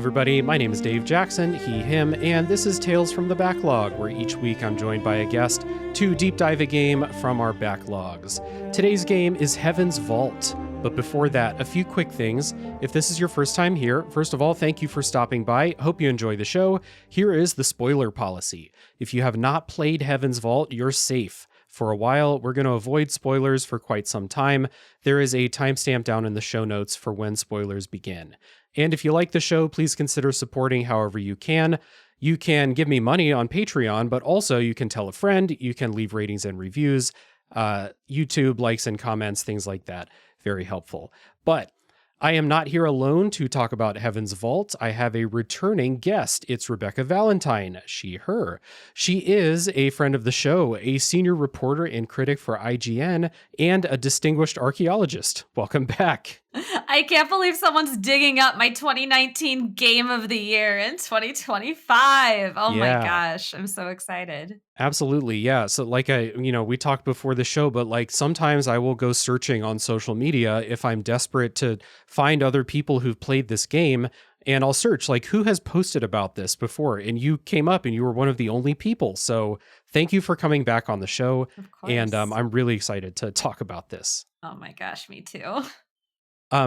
everybody. My name is Dave Jackson, he, him, and this is Tales from the Backlog, where each week I'm joined by a guest to deep dive a game from our backlogs. Today's game is Heaven's Vault. But before that, a few quick things. If this is your first time here, first of all, thank you for stopping by. Hope you enjoy the show. Here is the spoiler policy. If you have not played Heaven's Vault, you're safe. For a while, we're going to avoid spoilers for quite some time. There is a timestamp down in the show notes for when spoilers begin. And if you like the show, please consider supporting however you can. You can give me money on Patreon, but also you can tell a friend, you can leave ratings and reviews, YouTube likes and comments, things like that. Very helpful. But I am not here alone to talk about Heaven's Vault. I have a returning guest. It's Rebekah Valentine, she, her. She is a friend of the show, a senior reporter and critic for IGN, and a distinguished archaeologist. Welcome back. I can't believe someone's digging up my 2019 Game of the Year in 2025. Oh my gosh, I'm so excited. Absolutely, yeah. So we talked before the show, but sometimes I will go searching on social media if I'm desperate to find other people who've played this game, and I'll search who has posted about this before, and you came up and you were one of the only people. So thank you for coming back on the show. Of course. And I'm really excited to talk about this. Oh my gosh, me too.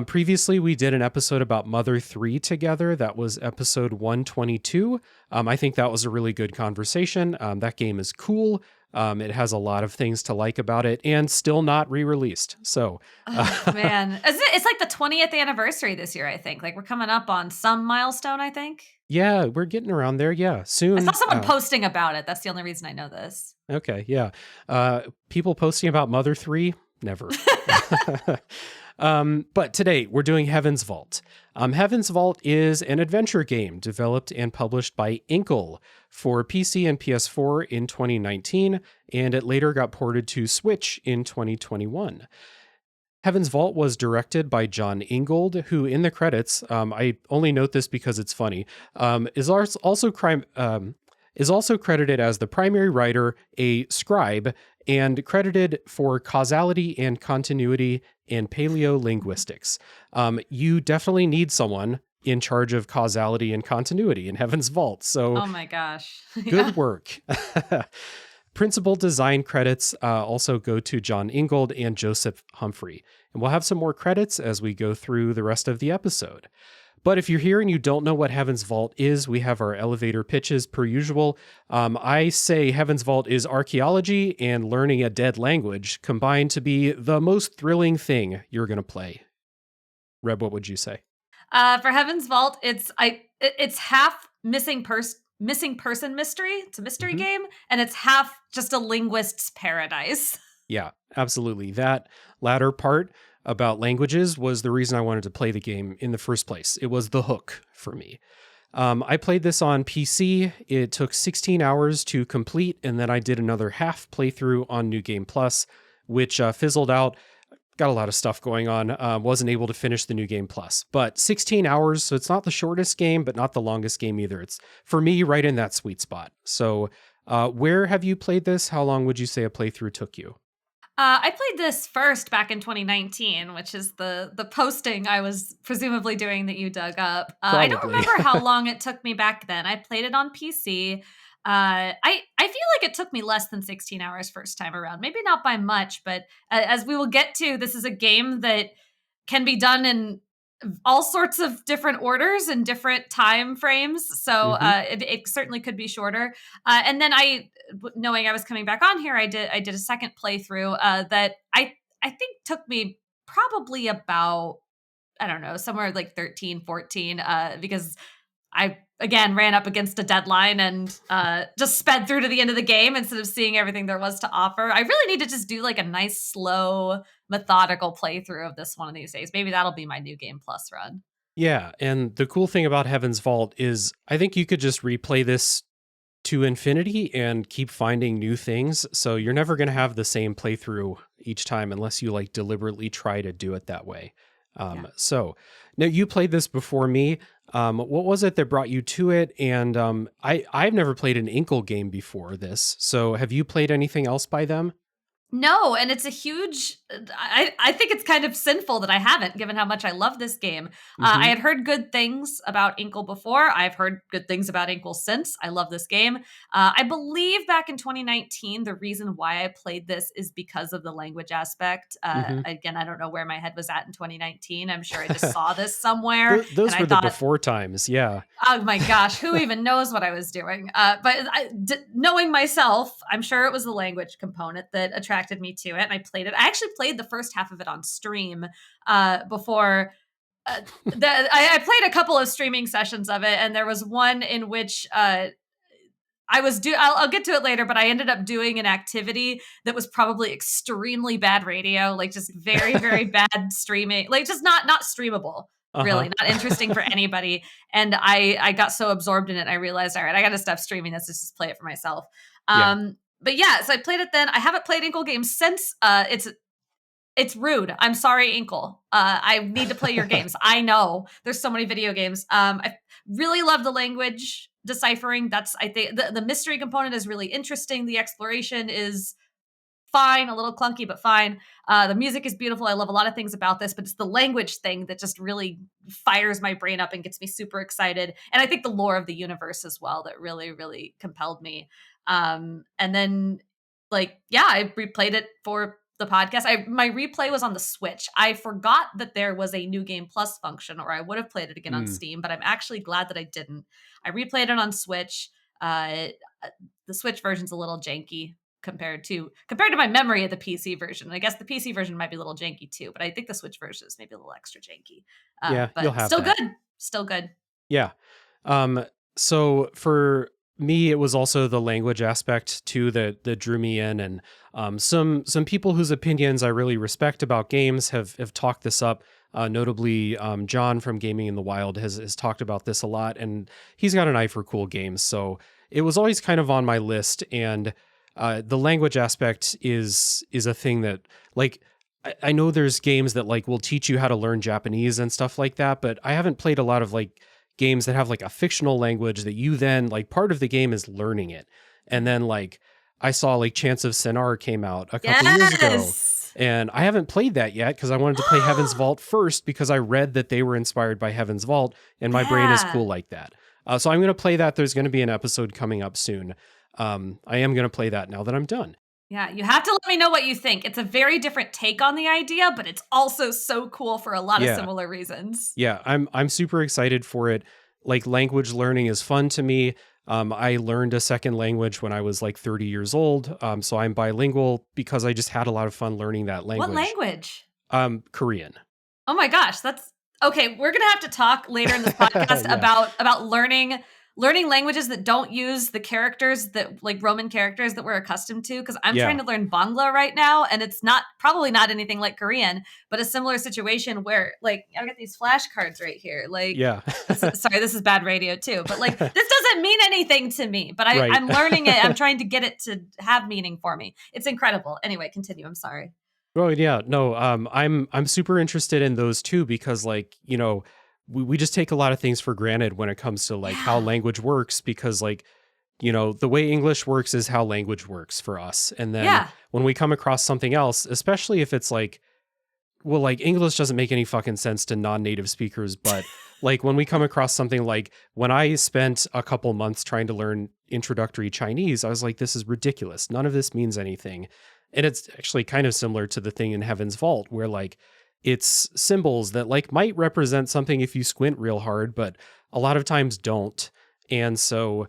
Previously, we did an episode about Mother 3 together. That was episode 122. I think that was a really good conversation. That game is cool. It has a lot of things to like about it and still not re-released. So, man, it's like the 20th anniversary this year, I think. We're coming up on some milestone, I think. Yeah, we're getting around there. Yeah, soon. I saw someone posting about it. That's the only reason I know this. Okay, yeah. People posting about Mother 3? Never. But today we're doing Heaven's Vault. Heaven's Vault is an adventure game developed and published by Inkle for PC and PS4 in 2019, and it later got ported to Switch in 2021. Heaven's Vault was directed by John Ingold, who in the credits, I only note this because it's funny, is also credited as the primary writer, a scribe, and credited for causality and continuity in paleolinguistics. You definitely need someone in charge of causality and continuity in Heaven's Vault. So, oh my gosh. Good work. Principal design credits also go to John Ingold and Joseph Humphrey. And we'll have some more credits as we go through the rest of the episode. But if you're here and you don't know what Heaven's Vault is, we have our elevator pitches per usual. I say Heaven's Vault is archaeology and learning a dead language combined to be the most thrilling thing you're going to play. Reb, what would you say? For Heaven's Vault, it's half missing person mystery. It's a mystery game, and it's half just a linguist's paradise. Yeah, absolutely. That latter part about languages was the reason I wanted to play the game in the first place. It was the hook for me. I played this on PC. It took 16 hours to complete, and then I did another half playthrough on New Game Plus, which fizzled out. Got a lot of stuff going on. Wasn't able to finish the New Game Plus. But 16 hours, so it's not the shortest game, but not the longest game either. It's, for me, right in that sweet spot. So where have you played this? How long would you say a playthrough took you? I played this first back in 2019, which is the posting I was presumably doing that you dug up. I don't remember how long it took me back then. I played it on PC. I feel like it took me less than 16 hours first time around. Maybe not by much, but as we will get to, this is a game that can be done in all sorts of different orders and different time frames. So it certainly could be shorter. And then knowing I was coming back on here, I did a second playthrough that I think took me probably about, I don't know, somewhere like 13, 14, because I, again, ran up against a deadline and just sped through to the end of the game instead of seeing everything there was to offer. I really need to just do a nice, slow, methodical playthrough of this one of these days. Maybe that'll be my New Game Plus run. Yeah, and the cool thing about Heaven's Vault is I think you could just replay this to infinity and keep finding new things. So you're never going to have the same playthrough each time unless you deliberately try to do it that way. So now you played this before me. What was it that brought you to it? And I've never played an Inkle game before this. So have you played anything else by them? No, and it's a huge I think it's kind of sinful that I haven't, given how much I love this game. I Hmm. had heard good things about Inkle before. I've heard good things about Inkle since. I love this game. I believe back in 2019, the reason why I played this is because of the language aspect. Hmm. Again, I don't know where my head was at in 2019. I'm sure I just saw this somewhere and Those I were the thought, before times. Yeah. oh my gosh, who even knows what I was doing? Knowing myself, I'm sure it was the language component that attracted me to it. And I played it. I actually played the first half of it on stream before. I played a couple of streaming sessions of it, and there was one in which I'll get to it later, but I ended up doing an activity that was probably extremely bad radio, like just very, very bad streaming, like just not streamable, Uh-huh. really, not interesting for anybody. And I got so absorbed in it, I realized, all right, I got to stop streaming this, just play it for myself. Yeah. But yeah, so I played it then. I haven't played Inkle games since. It's rude. I'm sorry, Inkle. I need to play your games. I know there's so many video games. I really love the language deciphering. That's, I think, the mystery component is really interesting. The exploration is fine, a little clunky, but fine. The music is beautiful. I love a lot of things about this, but it's the language thing that just really fires my brain up and gets me super excited. And I think the lore of the universe as well that really, really compelled me. And then, like, yeah, I replayed it for the podcast. My replay was on the Switch. I forgot that there was a new game plus function, or I would have played it again on Mm. Steam, but I'm actually glad that I didn't. I replayed it on Switch. Uh, the Switch version's a little janky compared to my memory of the PC version. I guess the PC version might be a little janky too, but I think the Switch version is maybe a little extra janky. Yeah, you'll But have still that. good. Still good. Yeah. So for me, it was also the language aspect too that drew me in, and some people whose opinions I really respect about games have talked this up. Notably, John from Gaming in the Wild has talked about this a lot, and he's got an eye for cool games. So it was always kind of on my list, and the language aspect is a thing that, like, I know there's games that like will teach you how to learn Japanese and stuff like that, but I haven't played a lot of like games that have like a fictional language that you then like part of the game is learning it. And then like I saw like Chance of Sinar came out a couple years ago, Yes. and I haven't played that yet because I wanted to play Heaven's Vault first because I read that they were inspired by Heaven's Vault, and my brain is Yeah. cool like that. So I'm going to play that. There's going to be an episode coming up soon. I am going to play that now that I'm done. Yeah, you have to let me know what you think. It's a very different take on the idea, but it's also so cool for a lot of Yeah. similar reasons. Yeah, I'm super excited for it. Like language learning is fun to me. I learned a second language when I was like 30 years old. So I'm bilingual because I just had a lot of fun learning that language. What language? Korean. Oh my gosh, that's okay. We're gonna have to talk later in this podcast Yeah. about learning languages that don't use the characters that like Roman characters that we're accustomed to. Because I'm Yeah. trying to learn Bangla right now, and it's probably not anything like Korean, but a similar situation where like I've got these flashcards right here. Like, Yeah. sorry, this is bad radio too, but like this doesn't mean anything to me. But Right. I'm learning it. I'm trying to get it to have meaning for me. It's incredible. Anyway, continue. I'm sorry. Oh yeah, no, I'm super interested in those too because like, you know, we just take a lot of things for granted when it comes to like how Yeah. language works because like, you know, the way English works is how language works for us. And then Yeah. when we come across something else, especially if it's like, well, like English doesn't make any fucking sense to non-native speakers, but like when we come across something like when I spent a couple months trying to learn introductory Chinese, I was like, this is ridiculous. None of this means anything. And it's actually kind of similar to the thing in Heaven's Vault where like it's symbols that like might represent something if you squint real hard, but a lot of times don't. And so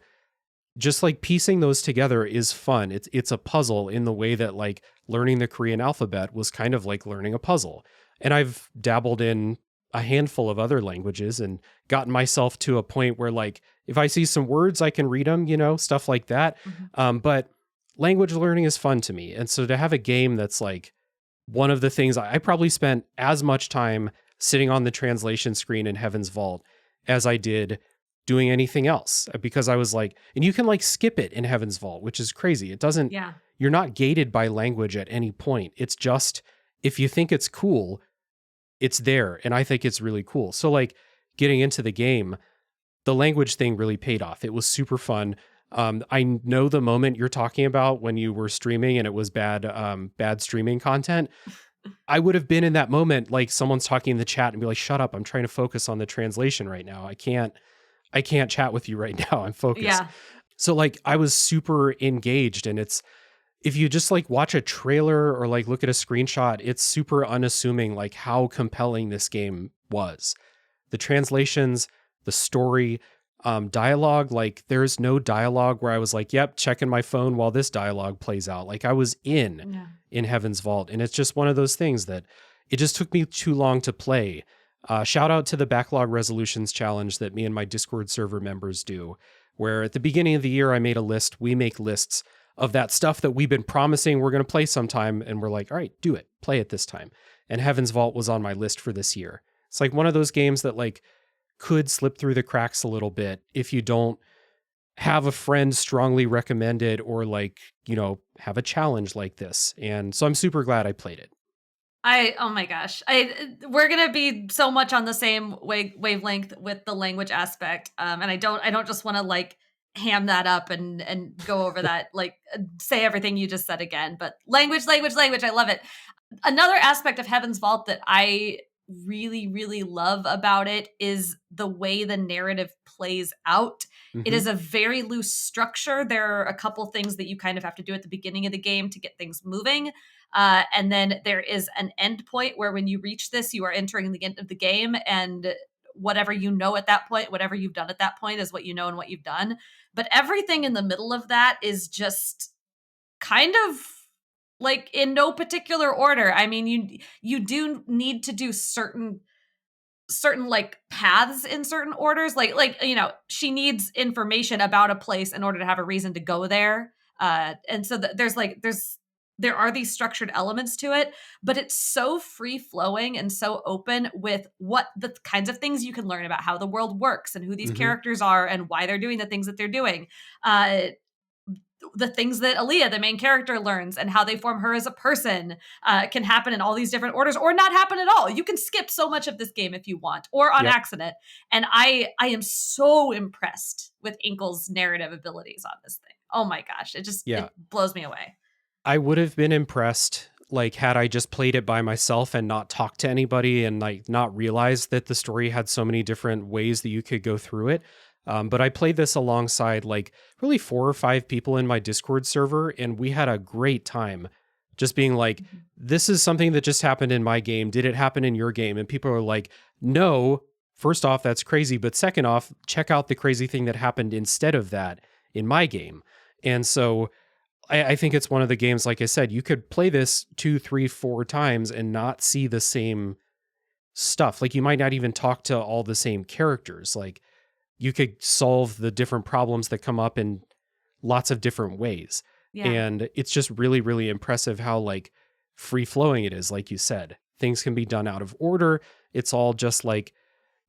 just like piecing those together is fun. It's a puzzle in the way that like learning the Korean alphabet was kind of like learning a puzzle. And I've dabbled in a handful of other languages and gotten myself to a point where like if I see some words I can read them, you know, stuff like that. Mhm. But language learning is fun to me. And so to have a game that's like one of the things I probably spent as much time sitting on the translation screen in Heaven's Vault as I did doing anything else because I was like, and you can like skip it in Heaven's Vault, which is crazy. It doesn't, Yeah. you're not gated by language at any point. It's just, if you think it's cool, it's there. And I think it's really cool. So, like, getting into the game, the language thing really paid off. It was super fun. I learned a couple of I know the moment you're talking about when you were streaming and it was bad streaming content. I would have been in that moment, like someone's talking in the chat and be like, shut up, I'm trying to focus on the translation right now. I can't chat with you right now. I'm focused. Yeah. So like I was super engaged, and it's, if you just like watch a trailer or like look at a screenshot, it's super unassuming like how compelling this game was. The translations, the story, dialogue, like there's no dialogue where I was like, yep, checking my phone while this dialogue plays out. Like I was in Heaven's Vault, and it's just one of those things that it just took me too long to play. Shout out to the Backlog Resolutions challenge that me and my Discord server members do, where at the beginning of the year I made a list. We make lists of that stuff that we've been promising we're going to play sometime, and we're like, all right, do it, play it this time. And Heaven's Vault was on my list for this year. It's like one of those games that like could slip through the cracks a little bit if you don't have a friend strongly recommend it, or like, you know, have a challenge like this. And so I'm super glad I played it. Oh my gosh. We're going to be so much on the same wavelength with the language aspect. And I don't just want to like ham that up and go over that, like say everything you just said again, but language. I love it. Another aspect of Heaven's Vault that I really, really love about it is the way the narrative plays out. It is a very loose structure. There are a couple things that you kind of have to do at the beginning of the game to get things moving. And then there is an end point where when you reach this, you are entering the end of the game, and whatever you know at that point, whatever you've done at that point is what you know and what you've done. But everything in the middle of that is just kind of like in no particular order. I mean, you do need to do certain like paths in certain orders, like you know, she needs information about a place in order to have a reason to go there, and so there are these structured elements to it, but it's so free flowing and so open with what the kinds of things you can learn about how the world works and who these characters are and why they're doing the things that they're doing. The things that Aliyah, the main character, learns and how they form her as a person can happen in all these different orders, or not happen at all. You can skip so much of this game if you want, or on accident. And I am so impressed with Inkle's narrative abilities on this thing. Oh my gosh, it blows me away. I would have been impressed, like, had I just played it by myself and not talked to anybody and like not realized that the story had so many different ways that you could go through it. But I played this alongside like really 4 or 5 people in my Discord server, and we had a great time just being like, this is something that just happened in my game. Did it happen in your game? And people are like, no, first off, that's crazy. But second off, check out the crazy thing that happened instead of that in my game. And so I think it's one of the games, like I said, you could play this 2, 3, 4 times and not see the same stuff. Like you might not even talk to all the same characters. Like you could solve the different problems that come up in lots of different ways. Yeah. And it's just really, really impressive how like free flowing it is. Like you said, things can be done out of order. It's all just like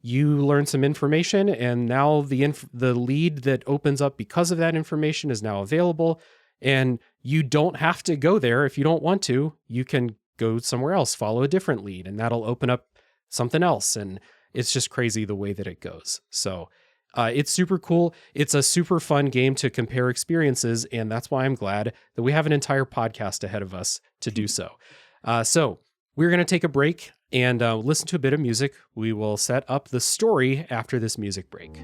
you learn some information, and now the lead that opens up because of that information is now available. And you don't have to go there if you don't want to. You can go somewhere else, follow a different lead, and that'll open up something else. And it's just crazy the way that it goes. So it's super cool. It's a super fun game to compare experiences, and that's why I'm glad that we have an entire podcast ahead of us to do so. So we're going to take a break and listen to a bit of music. We will set up the story after this music break.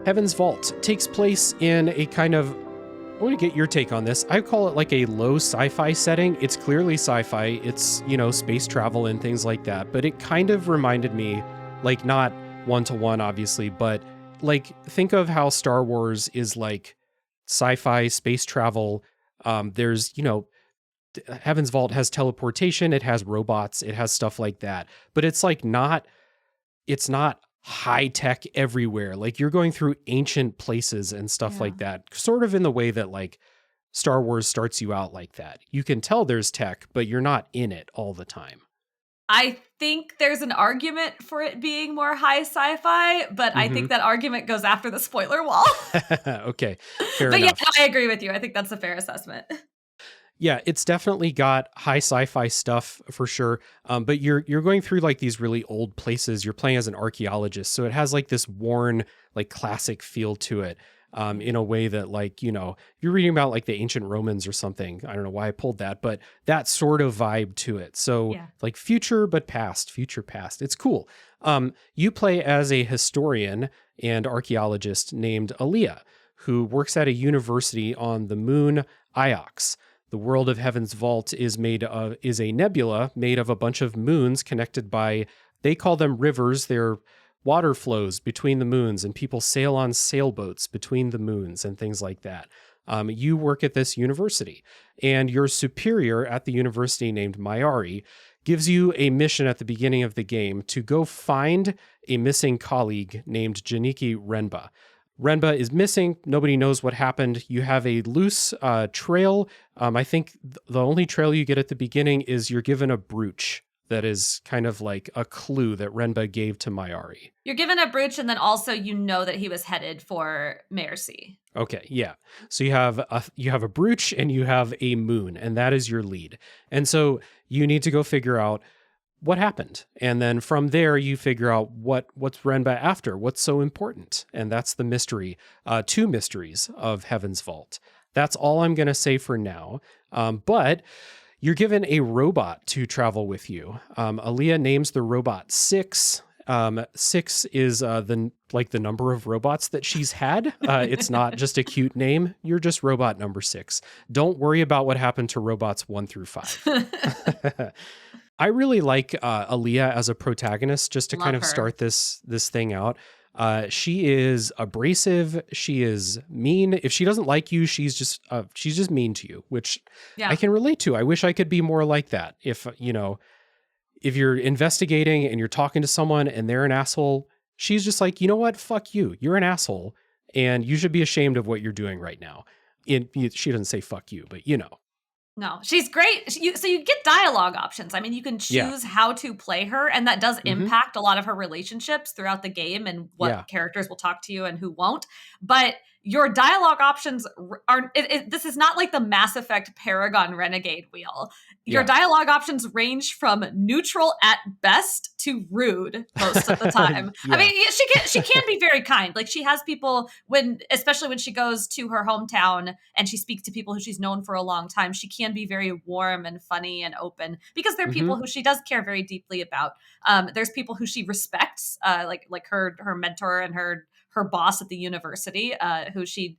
Heaven's Vault takes place in a kind of, I want to get your take on this. I call it like a low sci-fi setting. It's clearly sci-fi. It's, you know, space travel and things like that. But it kind of reminded me, like not one-to-one, obviously, but like think of how Star Wars is like sci-fi space travel. There's, you know, Heaven's Vault has teleportation. It has robots. It has stuff like that. But it's like it's not high tech everywhere. Like you're going through ancient places and stuff like that, sort of in the way that like Star Wars starts you out like that. You can tell there's tech, but you're not in it all the time. I think there's an argument for it being more high sci-fi, but I think that argument goes after the spoiler wall. Okay, fair but enough. Yeah, I agree with you. I think that's a fair assessment. Yeah, it's definitely got high sci-fi stuff for sure. But you're going through like these really old places. You're playing as an archaeologist, so it has like this worn, like classic feel to it. In a way that, like, you know, if you're reading about like the ancient Romans or something, I don't know why I pulled that, but that sort of vibe to it. So like future, but past, future, past. It's cool. You play as a historian and archaeologist named Aliyah, who works at a university on the moon Iox. The world of Heaven's Vault is a nebula made of a bunch of moons connected by, they call them rivers. They're water flows between the moons, and people sail on sailboats between the moons and things like that. You work at this university, and your superior at the university, named Mayari, gives you a mission at the beginning of the game to go find a missing colleague named Janiki Renba. Renba is missing. Nobody knows what happened. You have a loose trail. I think the only trail you get at the beginning is you're given a brooch that is kind of like a clue that Renba gave to Mayari. You're given a brooch, and then also you know that he was headed for Mercy. Okay, yeah. So you have a brooch and you have a moon, and that is your lead. And so you need to go figure out what happened. And then from there, you figure out what's Renba after, what's so important. And that's the mystery, 2 mysteries of Heaven's Vault. That's all I'm going to say for now. But you're given a robot to travel with you. Aliyah names the robot Six. 6 is the number of robots that she's had. It's not just a cute name. You're just robot number 6. Don't worry about what happened to robots 1 through 5. I really like Aliyah as a protagonist, just to kind of start this thing out. She is abrasive. She is mean. If she doesn't like you, she's just mean to you, which I can relate to. I wish I could be more like that. If you're investigating and you're talking to someone and they're an asshole, she's just like, you know what? Fuck you. You're an asshole, and you should be ashamed of what you're doing right now. She doesn't say fuck you, but you know. No, she's great. So you get dialogue options. I mean, you can choose how to play her, and that does impact a lot of her relationships throughout the game and what characters will talk to you and who won't. But your dialogue options are, this is not like the Mass Effect Paragon Renegade wheel. Your dialogue options range from neutral at best to rude most of the time. I mean, she can be very kind. Like, she has people especially when she goes to her hometown and she speaks to people who she's known for a long time, she can be very warm and funny and open because they're people who she does care very deeply about. There's people who she respects, like her mentor and her boss at the university, who she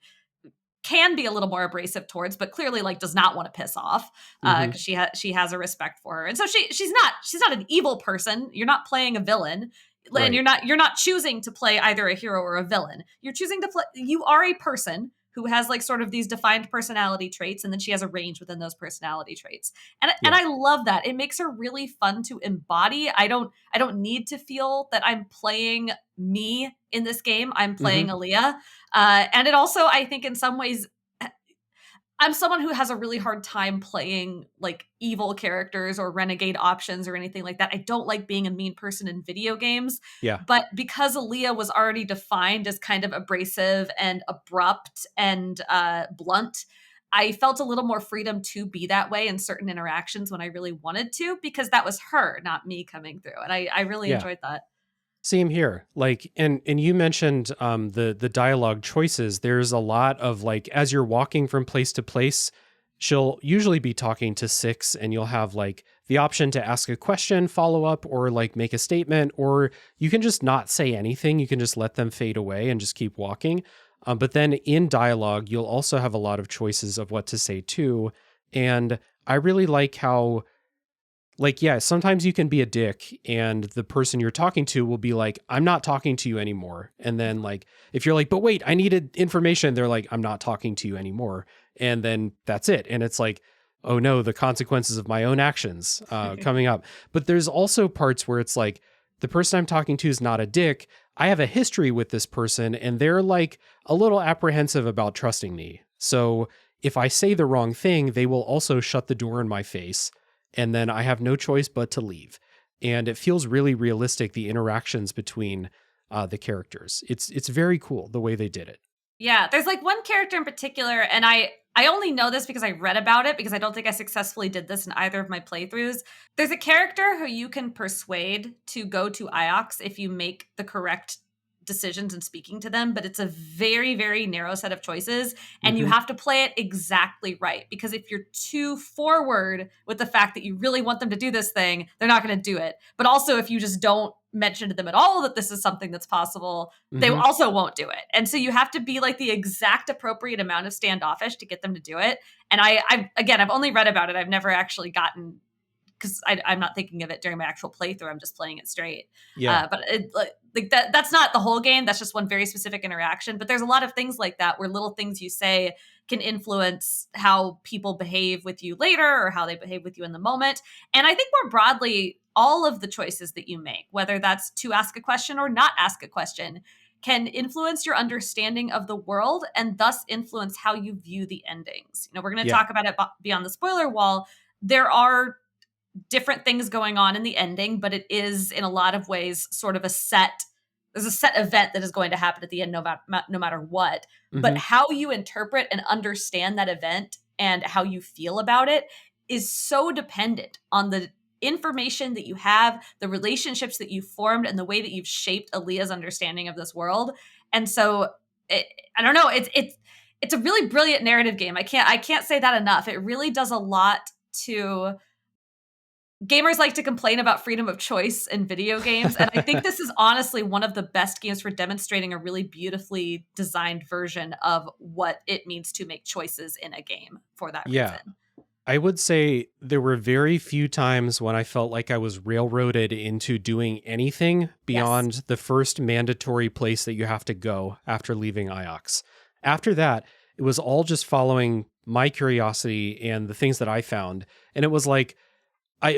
can be a little more abrasive towards, but clearly like does not want to piss off because she has a respect for her. And so she's not an evil person. You're not playing a villain. And you're not choosing to play either a hero or a villain. You're choosing to play, you are a person who has like sort of these defined personality traits, and then she has a range within those personality traits. And I love that. It makes her really fun to embody. I don't need to feel that I'm playing me in this game. I'm playing Aliyah. And it also, I think in some ways, I'm someone who has a really hard time playing like evil characters or renegade options or anything like that. I don't like being a mean person in video games. Yeah. But because Aliyah was already defined as kind of abrasive and abrupt and blunt, I felt a little more freedom to be that way in certain interactions when I really wanted to, because that was her, not me coming through. And I really enjoyed that. Same here. Like, and you mentioned the dialogue choices. There's a lot of like, as you're walking from place to place, she'll usually be talking to 6, and you'll have like the option to ask a question, follow up, or like make a statement, or you can just not say anything. You can just let them fade away and just keep walking. But then in dialogue, you'll also have a lot of choices of what to say too. And I really like how, like, yeah, sometimes you can be a dick and the person you're talking to will be like, I'm not talking to you anymore. And then like, if you're like, but wait, I needed information, they're like, I'm not talking to you anymore. And then that's it. And it's like, oh no, the consequences of my own actions coming up. But there's also parts where it's like, the person I'm talking to is not a dick. I have a history with this person and they're like a little apprehensive about trusting me. So if I say the wrong thing, they will also shut the door in my face, and then I have no choice but to leave. And it feels really realistic, the interactions between the characters. It's very cool the way they did it. Yeah, there's like one character in particular, and I only know this because I read about it, because I don't think I successfully did this in either of my playthroughs. There's a character who you can persuade to go to IOX if you make the correct decisions in speaking to them, but it's a very, very narrow set of choices, and you have to play it exactly right, because if you're too forward with the fact that you really want them to do this thing, they're not going to do it. But also, if you just don't mention to them at all that this is something that's possible, they also won't do it. And so you have to be like the exact appropriate amount of standoffish to get them to do it. And I've only read about it. I've never actually gotten, because I'm not thinking of it during my actual playthrough. I'm just playing it straight. Yeah. But that's not the whole game. That's just one very specific interaction. But there's a lot of things like that where little things you say can influence how people behave with you later, or how they behave with you in the moment. And I think more broadly, all of the choices that you make, whether that's to ask a question or not ask a question, can influence your understanding of the world, and thus influence how you view the endings. We're going to talk about it beyond the spoiler wall. There are different things going on in the ending, but it is in a lot of ways sort of there's a set event that is going to happen at the end, no matter what. But how you interpret and understand that event and how you feel about it is so dependent on the information that you have, the relationships that you formed, and the way that you've shaped Aliyah's understanding of this world. And so I don't know, it's a really brilliant narrative game. I can't say that enough. It really does a lot to... Gamers like to complain about freedom of choice in video games, and I think this is honestly one of the best games for demonstrating a really beautifully designed version of what it means to make choices in a game for that reason. I would say there were very few times when I felt like I was railroaded into doing anything beyond the first mandatory place that you have to go after leaving IOX. After that, it was all just following my curiosity and the things that I found, and it was like, I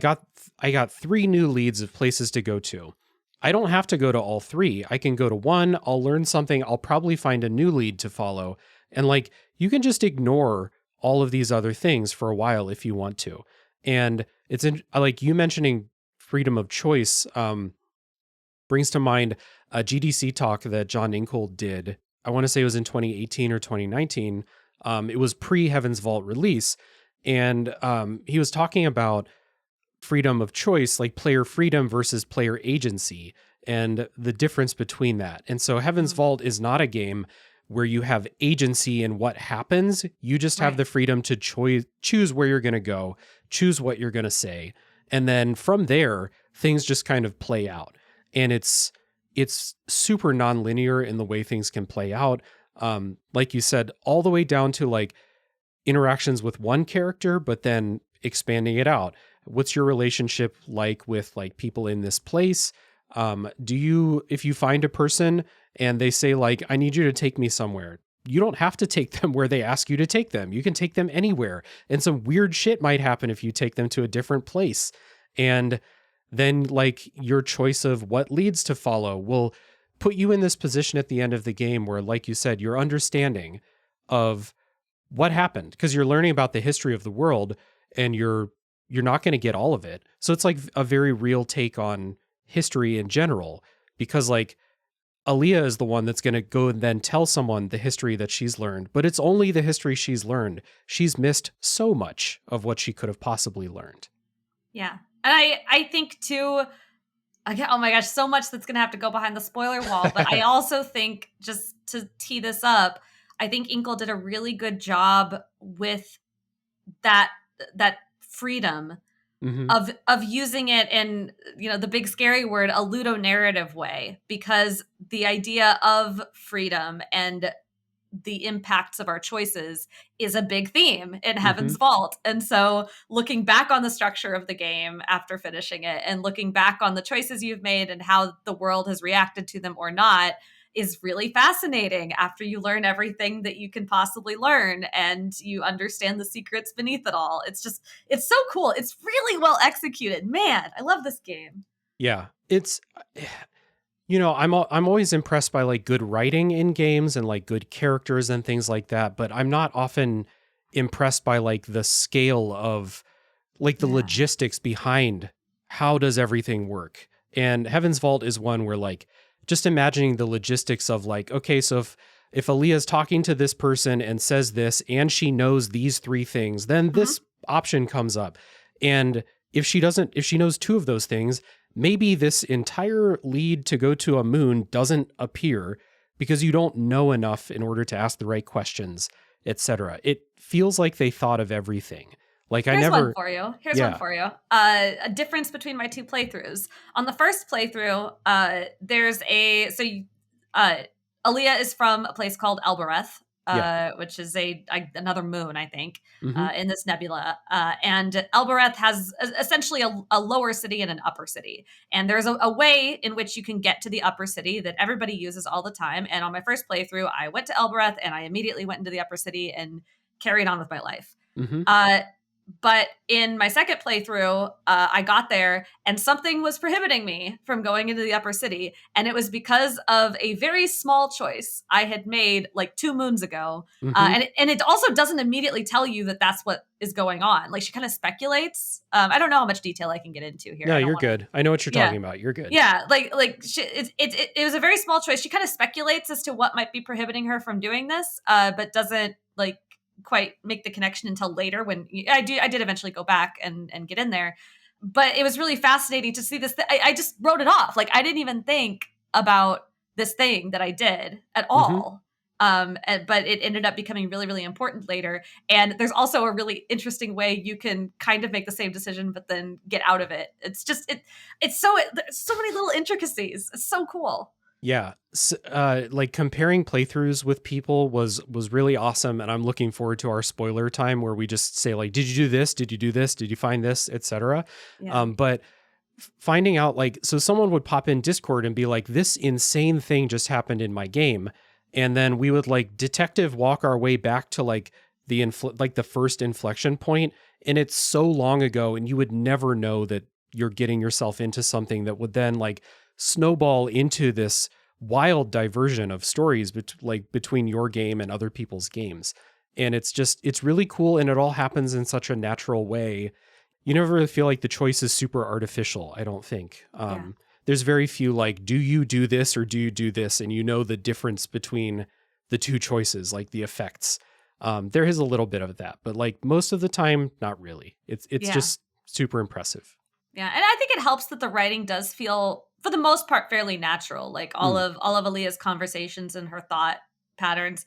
got 3 new leads of places to go to. I don't have to go to all 3. I can go to one, I'll learn something, I'll probably find a new lead to follow. And like, you can just ignore all of these other things for a while if you want to. And it's like you mentioning freedom of choice brings to mind a GDC talk that John Ingold did. I want to say it was in 2018 or 2019. It was pre-Heaven's Vault release. And he was talking about freedom of choice, like player freedom versus player agency, and the difference between that. And so Heaven's Vault is not a game where you have agency in what happens. You just have the freedom to choose where you're going to go, choose what you're going to say. And then from there, things just kind of play out. And it's super nonlinear in the way things can play out. Like you said, all the way down to like interactions with one character, but then expanding it out. What's your relationship like with like people in this place? If you find a person and they say like, I need you to take me somewhere, you don't have to take them where they ask you to take them. You can take them anywhere. And some weird shit might happen if you take them to a different place. And then like your choice of what leads to follow will put you in this position at the end of the game where, like you said, your understanding of what happened, because you're learning about the history of the world and you're not going to get all of it. So it's like a very real take on history in general, because like Aliyah is the one that's going to go and then tell someone the history that she's learned, but it's only the history she's learned. She's missed so much of what she could have possibly learned. Yeah. And I think too, again, oh my gosh, so much that's going to have to go behind the spoiler wall. But I also think, just to tee this up, I think Ingold did a really good job with that freedom of using it in, the big scary word, a ludonarrative way, because the idea of freedom and the impacts of our choices is a big theme in Heaven's Vault. And so looking back on the structure of the game after finishing it, and looking back on the choices you've made and how the world has reacted to them or not, is really fascinating after you learn everything that you can possibly learn and you understand the secrets beneath it all. It's so cool. It's really well executed. Man, I love this game. Yeah, I'm always impressed by like good writing in games and like good characters and things like that, but I'm not often impressed by like the scale of like the logistics behind how does everything work. And Heaven's Vault is one where like just imagining the logistics of like, okay, so if Aliyah's talking to this person and says this and she knows these three things, then this option comes up. And if she knows two of those things, maybe this entire lead to go to a moon doesn't appear because you don't know enough in order to ask the right questions, etc. It feels like they thought of everything. Like Here's one for you. A difference between my two playthroughs. On the first playthrough, Aliyah is from a place called Elbereth, which is another moon, I think, in this nebula. And Elbereth has essentially a lower city and an upper city. And there's a way in which you can get to the upper city that everybody uses all the time. And on my first playthrough, I went to Elbereth and I immediately went into the upper city and carried on with my life. But in my second playthrough, I got there and something was prohibiting me from going into the upper city. And it was because of a very small choice I had made like 2 moons ago. And it also doesn't immediately tell you that that's what is going on. Like she kind of speculates. I don't know how much detail I can get into here. No, you're good. I know what you're talking about. You're good. Yeah. It was a very small choice. She kind of speculates as to what might be prohibiting her from doing this, but doesn't like quite make the connection until later when I did eventually go back and get in there. But it was really fascinating to see this. I just wrote it off. Like I didn't even think about this thing that I did at all. But it ended up becoming really, really important later. And there's also a really interesting way you can kind of make the same decision, but then get out of it. It's just, there's so many little intricacies. It's so cool. Yeah. Like comparing playthroughs with people was really awesome. And I'm looking forward to our spoiler time where we just say like, did you do this? Did you do this? Did you find this? Etc. But finding out like, so someone would pop in Discord and be like, this insane thing just happened in my game. And then we would like detective walk our way back to like the first inflection point. And it's so long ago and you would never know that you're getting yourself into something that would then like snowball into this wild diversion of stories between your game and other people's games. And it's really cool. And it all happens in such a natural way. You never really feel like the choice is super artificial, I don't think. There's very few like, do you do this or do you do this? And you know the difference between the two choices, like the effects. There is a little bit of that, but like most of the time, not really. It's just super impressive. Yeah. And I think it helps that the writing does feel, for the most part, fairly natural. Like all of Aliyah's conversations and her thought patterns.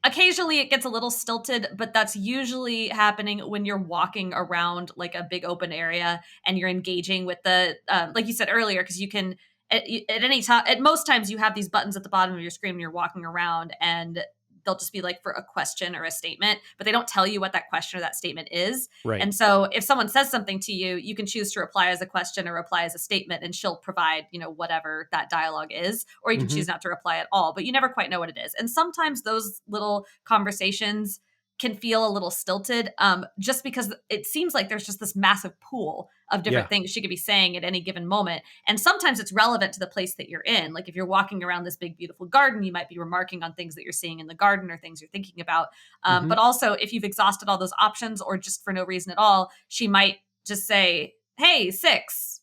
Occasionally it gets a little stilted, but that's usually happening when you're walking around like a big open area and you're engaging with the, like you said earlier, because you can, at any time, at most times you have these buttons at the bottom of your screen when you're walking around and they'll just be like for a question or a statement, but they don't tell you what that question or that statement is. Right. And so if someone says something to you, you can choose to reply as a question or reply as a statement, and she'll provide, whatever that dialogue is, or you can choose not to reply at all, but you never quite know what it is. And sometimes those little conversations can feel a little stilted, just because it seems like there's just this massive pool of different things she could be saying at any given moment. And sometimes it's relevant to the place that you're in. Like if you're walking around this big, beautiful garden, you might be remarking on things that you're seeing in the garden or things you're thinking about. But also if you've exhausted all those options or just for no reason at all, she might just say, hey, Six,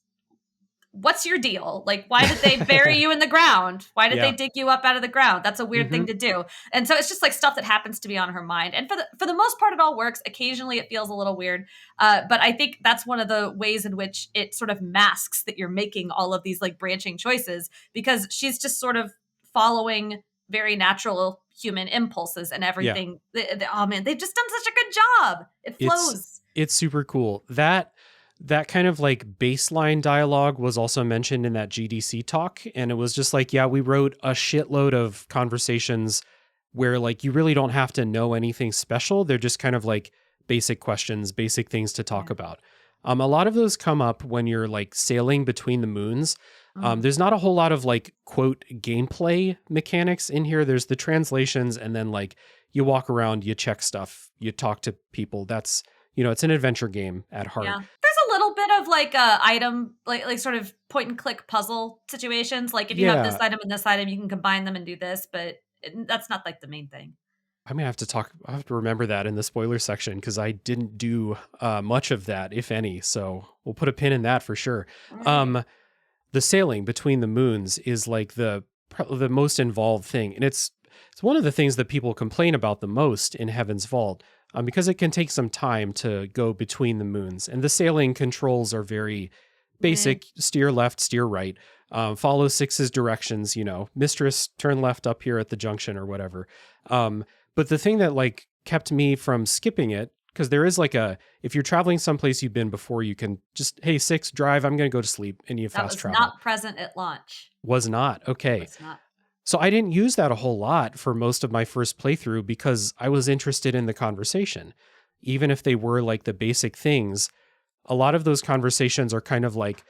what's your deal? Like, why did they bury you in the ground? Why did they dig you up out of the ground? That's a weird thing to do. And so it's just like stuff that happens to be on her mind. And for the most part, it all works. Occasionally it feels a little weird. But I think that's one of the ways in which it sort of masks that you're making all of these like branching choices, because she's just sort of following very natural human impulses and everything. Oh man, they've just done such a good job. It flows. It's super cool. That kind of like baseline dialogue was also mentioned in that GDC talk. And it was just like, we wrote a shitload of conversations where like you really don't have to know anything special. They're just kind of like basic questions, basic things to talk about. A lot of those come up when you're like sailing between the moons. There's not a whole lot of like quote gameplay mechanics in here. There's the translations and then like you walk around, you check stuff, you talk to people. That's, it's an adventure game at heart. Yeah. There's a little bit of like a item, like sort of point and click puzzle situations. Like if you have this Yeah. item and this item, you can combine them and do this, but that's not like the main thing. I'm gonna have to talk. I have to remember that in the spoiler section because I didn't do much of that, if any. So we'll put a pin in that for sure. All right. Um, the sailing between the moons is like the most involved thing, and it's one of the things that people complain about the most in Heaven's Vault, because it can take some time to go between the moons, and the sailing controls are very Eh. basic: steer left, steer right, follow Six's directions. Mistress, turn left up here at the junction or whatever. But the thing that like kept me from skipping it, because there is like if you're traveling someplace you've been before, you can just, hey, Six, drive, I'm going to go to sleep, and you That fast was travel. not present at launch. Was not. Okay. Was not. So I didn't use that a whole lot for most of my first playthrough because I was interested in the conversation. Even if they were like the basic things, a lot of those conversations are kind of like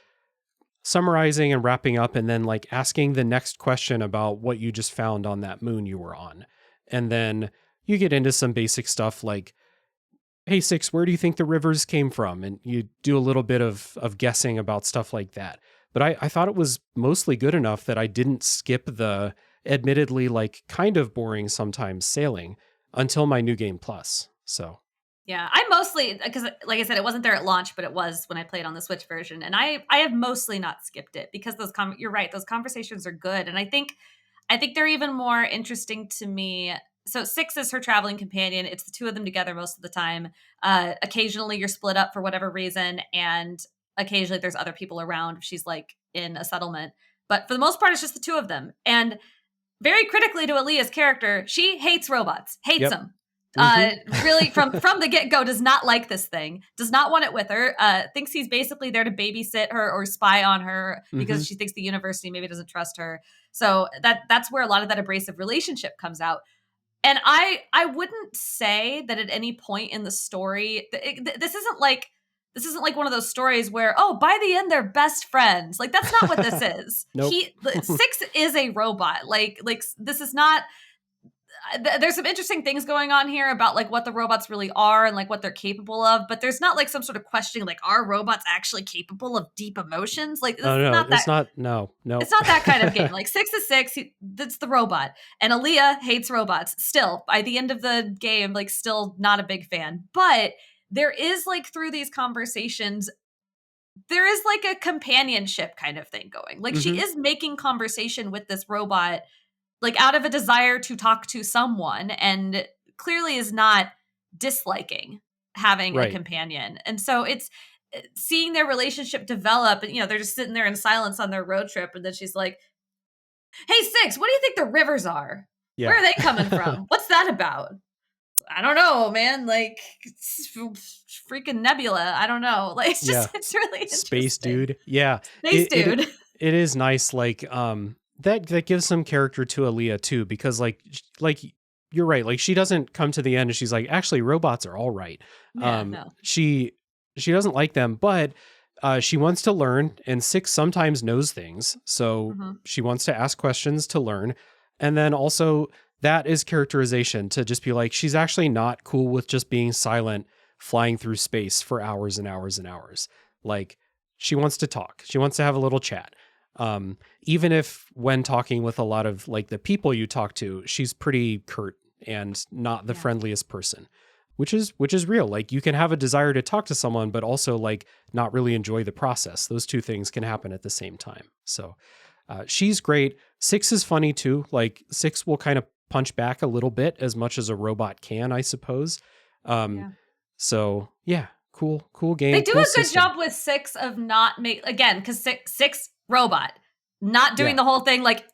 summarizing and wrapping up and then like asking the next question about what you just found on that moon you were on. And then you get into some basic stuff like, hey, Six, where do you think the rivers came from? And you do a little bit of guessing about stuff like that. But I thought it was mostly good enough that I didn't skip the admittedly like kind of boring sometimes sailing until my New Game Plus. So Yeah, I mostly, because like I said, it wasn't there at launch, but it was when I played on the Switch version, and I have mostly not skipped it because you're right, those conversations are good, and I think they're even more interesting to me. So Six is her traveling companion. It's the two of them together most of the time. Occasionally you're split up for whatever reason, and occasionally there's other people around if she's like in a settlement. But for the most part, it's just the two of them. And very critically to Aliyah's character, she hates robots, hates yep. them. Mm-hmm. Really from the get go, does not like this thing, does not want it with her. Thinks he's basically there to babysit her or spy on her Mm-hmm. because she thinks the university maybe doesn't trust her. So that's where a lot of that abrasive relationship comes out. And I wouldn't say that at any point in the story, this isn't like one of those stories where, oh, by the end they're best friends. Like that's not what this is. Nope. Six is a robot. Like this is not. There's some interesting things going on here about like what the robots really are and like what they're capable of, but there's not like some sort of questioning like, are robots actually capable of deep emotions? Like this Oh is no, not that. it's not. No, no. It's not that kind of game. Like Six is Six. That's the robot. And Aliyah hates robots. Still, by the end of the game, like still not a big fan. But there is like through these conversations, there is like a companionship kind of thing going. Like Mm-hmm. she is making conversation with this robot, like out of a desire to talk to someone, and clearly is not disliking having a Right. companion. And so it's seeing their relationship develop, and they're just sitting there in silence on their road trip, and then she's like, hey Six, what do you think the rivers are? Where Yeah. are they coming from? What's that about? I don't know, man. Like it's freaking nebula. I don't know. Like it's Yeah. just it's really Space interesting. dude. Yeah. Space It dude. it is nice like that gives some character to Aliyah too because like you're right. Like she doesn't come to the end and she's like, actually robots are all right. Yeah, no. She doesn't like them, but she wants to learn, and Six sometimes knows things. So Hmm. she wants to ask questions to learn. And then also that is characterization to just be like, she's actually not cool with just being silent, flying through space for hours and hours and hours. Like she wants to talk. She wants to have a little chat. Even if when talking with a lot of like the people you talk to, she's pretty curt and not the Yeah. friendliest person, which is real. Like you can have a desire to talk to someone, but also like not really enjoy the process. Those two things can happen at the same time. So she's great. Six is funny too. Like Six will kind of punch back a little bit as much as a robot can, I suppose. Yeah. So yeah, cool game. They do cool a good system. job with Six of not again, because six robot, not doing Yeah. the whole thing like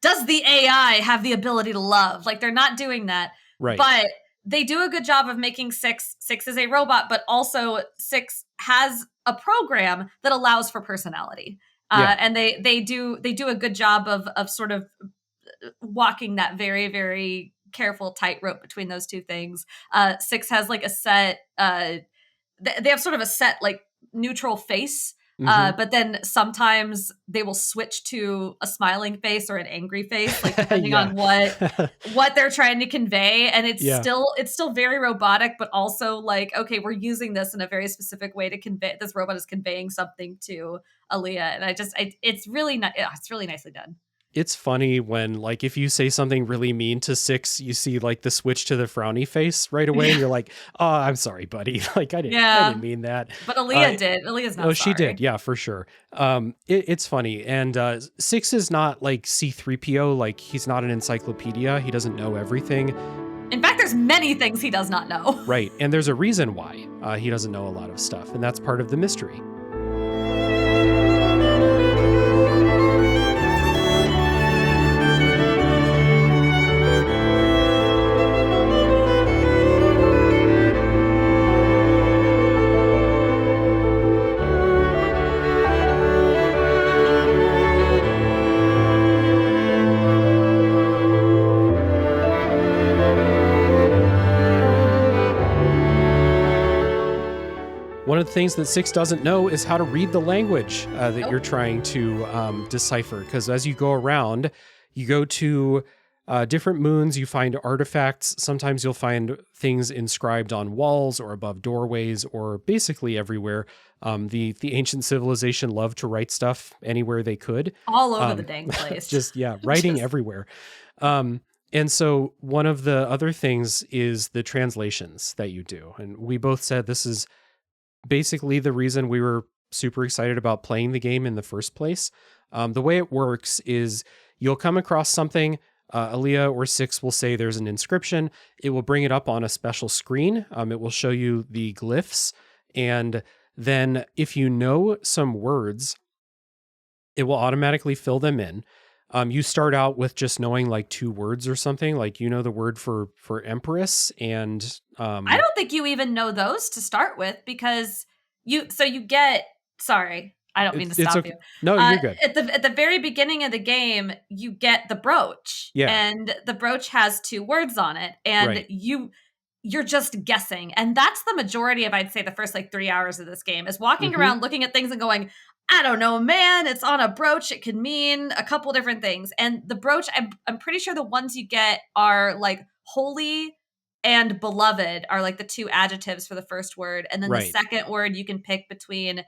does the AI have the ability to love? Like they're not doing that. Right. But they do a good job of making Six is a robot, but also Six has a program that allows for personality. Yeah. And they do a good job of sort of walking that very, very careful tightrope between those two things. Six has like a set they have sort of a set like neutral face But then sometimes they will switch to a smiling face or an angry face, like depending on what they're trying to convey. And it's still very robotic, but also like, okay, we're using this in a very specific way to convey, this robot is conveying something to Aliyah. And it's really it's really nicely done. It's funny when, like, if you say something really mean to Six, you see like the switch to the frowny face right away. And you're like, oh, I'm sorry, buddy. Like, I didn't mean that. But Aliyah did. Aliyah's not sorry. She did. Yeah, for sure. It's funny. And Six is not like C-3PO. Like, he's not an encyclopedia. He doesn't know everything. In fact, there's many things he does not know. Right. And there's a reason why he doesn't know a lot of stuff. And that's part of the mystery. One of the things that Six doesn't know is how to read the language that you're trying to decipher. Because as you go around, you go to different moons, you find artifacts. Sometimes you'll find things inscribed on walls or above doorways or basically everywhere. The ancient civilization loved to write stuff anywhere they could. All over the dang place. Just, writing everywhere. And so one of the other things is the translations that you do. And we both said this is basically the reason we were super excited about playing the game in the first place. The way it works is you'll come across something, Aliyah or Six will say there's an inscription. It will bring it up on a special screen. It will show you the glyphs. And then if you know some words, it will automatically fill them in. You start out with just knowing like 2 words or something, like, you know, the word for Empress and I don't think you even know those to start with, because sorry, I don't mean to stop you. No, you're good. At the very beginning of the game, you get the brooch. Yeah. And the brooch has 2 words on it. And you're just guessing. And that's the majority of, I'd say, the first like 3 hours of this game, is walking around looking at things and going, I don't know, man, it's on a brooch. It can mean a couple different things. And the brooch, I'm pretty sure the ones you get are like holy and beloved are like the 2 adjectives for the first word. And then the second word you can pick between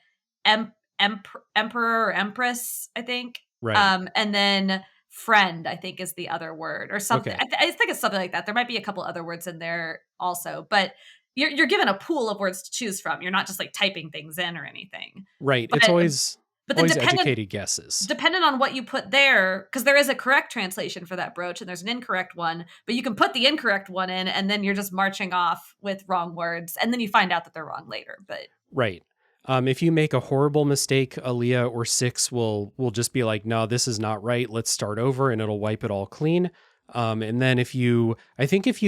emperor or empress, I think. Right. And then friend, I think, is the other word or something. Okay. I think it's something like that. There might be a couple other words in there also, but you're given a pool of words to choose from. You're not just like typing things in or anything. Right. It's always educated guesses. Dependent on what you put there, because there is a correct translation for that brooch and there's an incorrect one, but you can put the incorrect one in and then you're just marching off with wrong words. And then you find out that they're wrong later. But right. If you make a horrible mistake, Aliyah or Six will just be like, no, this is not right. Let's start over, and it'll wipe it all clean. And then if you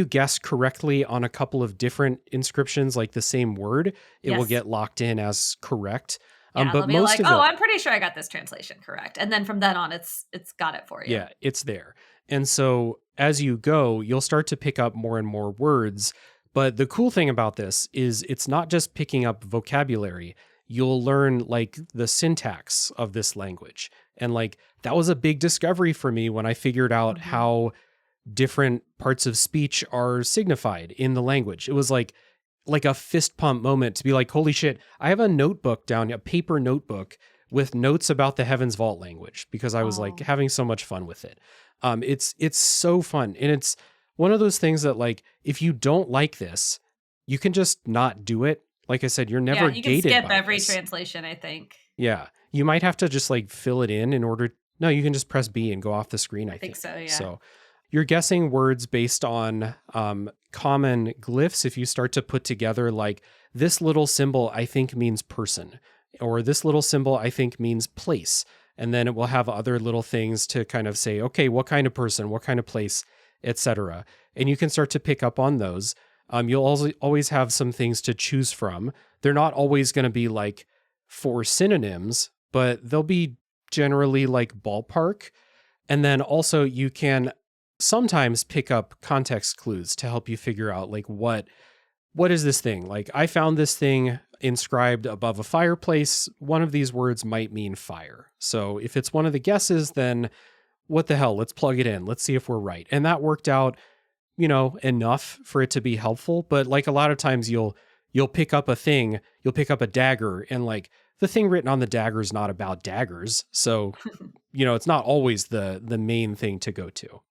guess correctly on a couple of different inscriptions, like the same word, it will get locked in as correct. Yeah, but most like, I'm pretty sure I got this translation correct. And then from then on, it's got it for you. Yeah, it's there. And so as you go, you'll start to pick up more and more words. But the cool thing about this is it's not just picking up vocabulary. You'll learn like the syntax of this language. And like, that was a big discovery for me when I figured out how different parts of speech are signified in the language. It was like a fist pump moment to be like, holy shit, I have a notebook down, a paper notebook with notes about the Heaven's Vault language, because I was like having so much fun with it. It's so fun. And it's one of those things that, like, if you don't like this, you can just not do it. Like I said, you're never gated by you can skip every this. translation, I think. Yeah. You might have to just like fill it in order. No, you can just press B and go off the screen, I think. So, yeah. So you're guessing words based on common glyphs. If you start to put together like, this little symbol I think means person, or this little symbol I think means place. And then it will have other little things to kind of say, okay, what kind of person, what kind of place, etc. And you can start to pick up on those. You'll also always have some things to choose from. They're not always going to be like 4 synonyms, but they'll be generally like ballpark. And then also you can sometimes pick up context clues to help you figure out like, what is this thing? Like, I found this thing inscribed above a fireplace, one of these words might mean fire. So if it's one of the guesses, then what the hell? Let's plug it in. Let's see if we're right. And that worked out, enough for it to be helpful. But like a lot of times you'll pick up a thing, you'll pick up a dagger, and like the thing written on the dagger is not about daggers. So, it's not always the main thing to go to.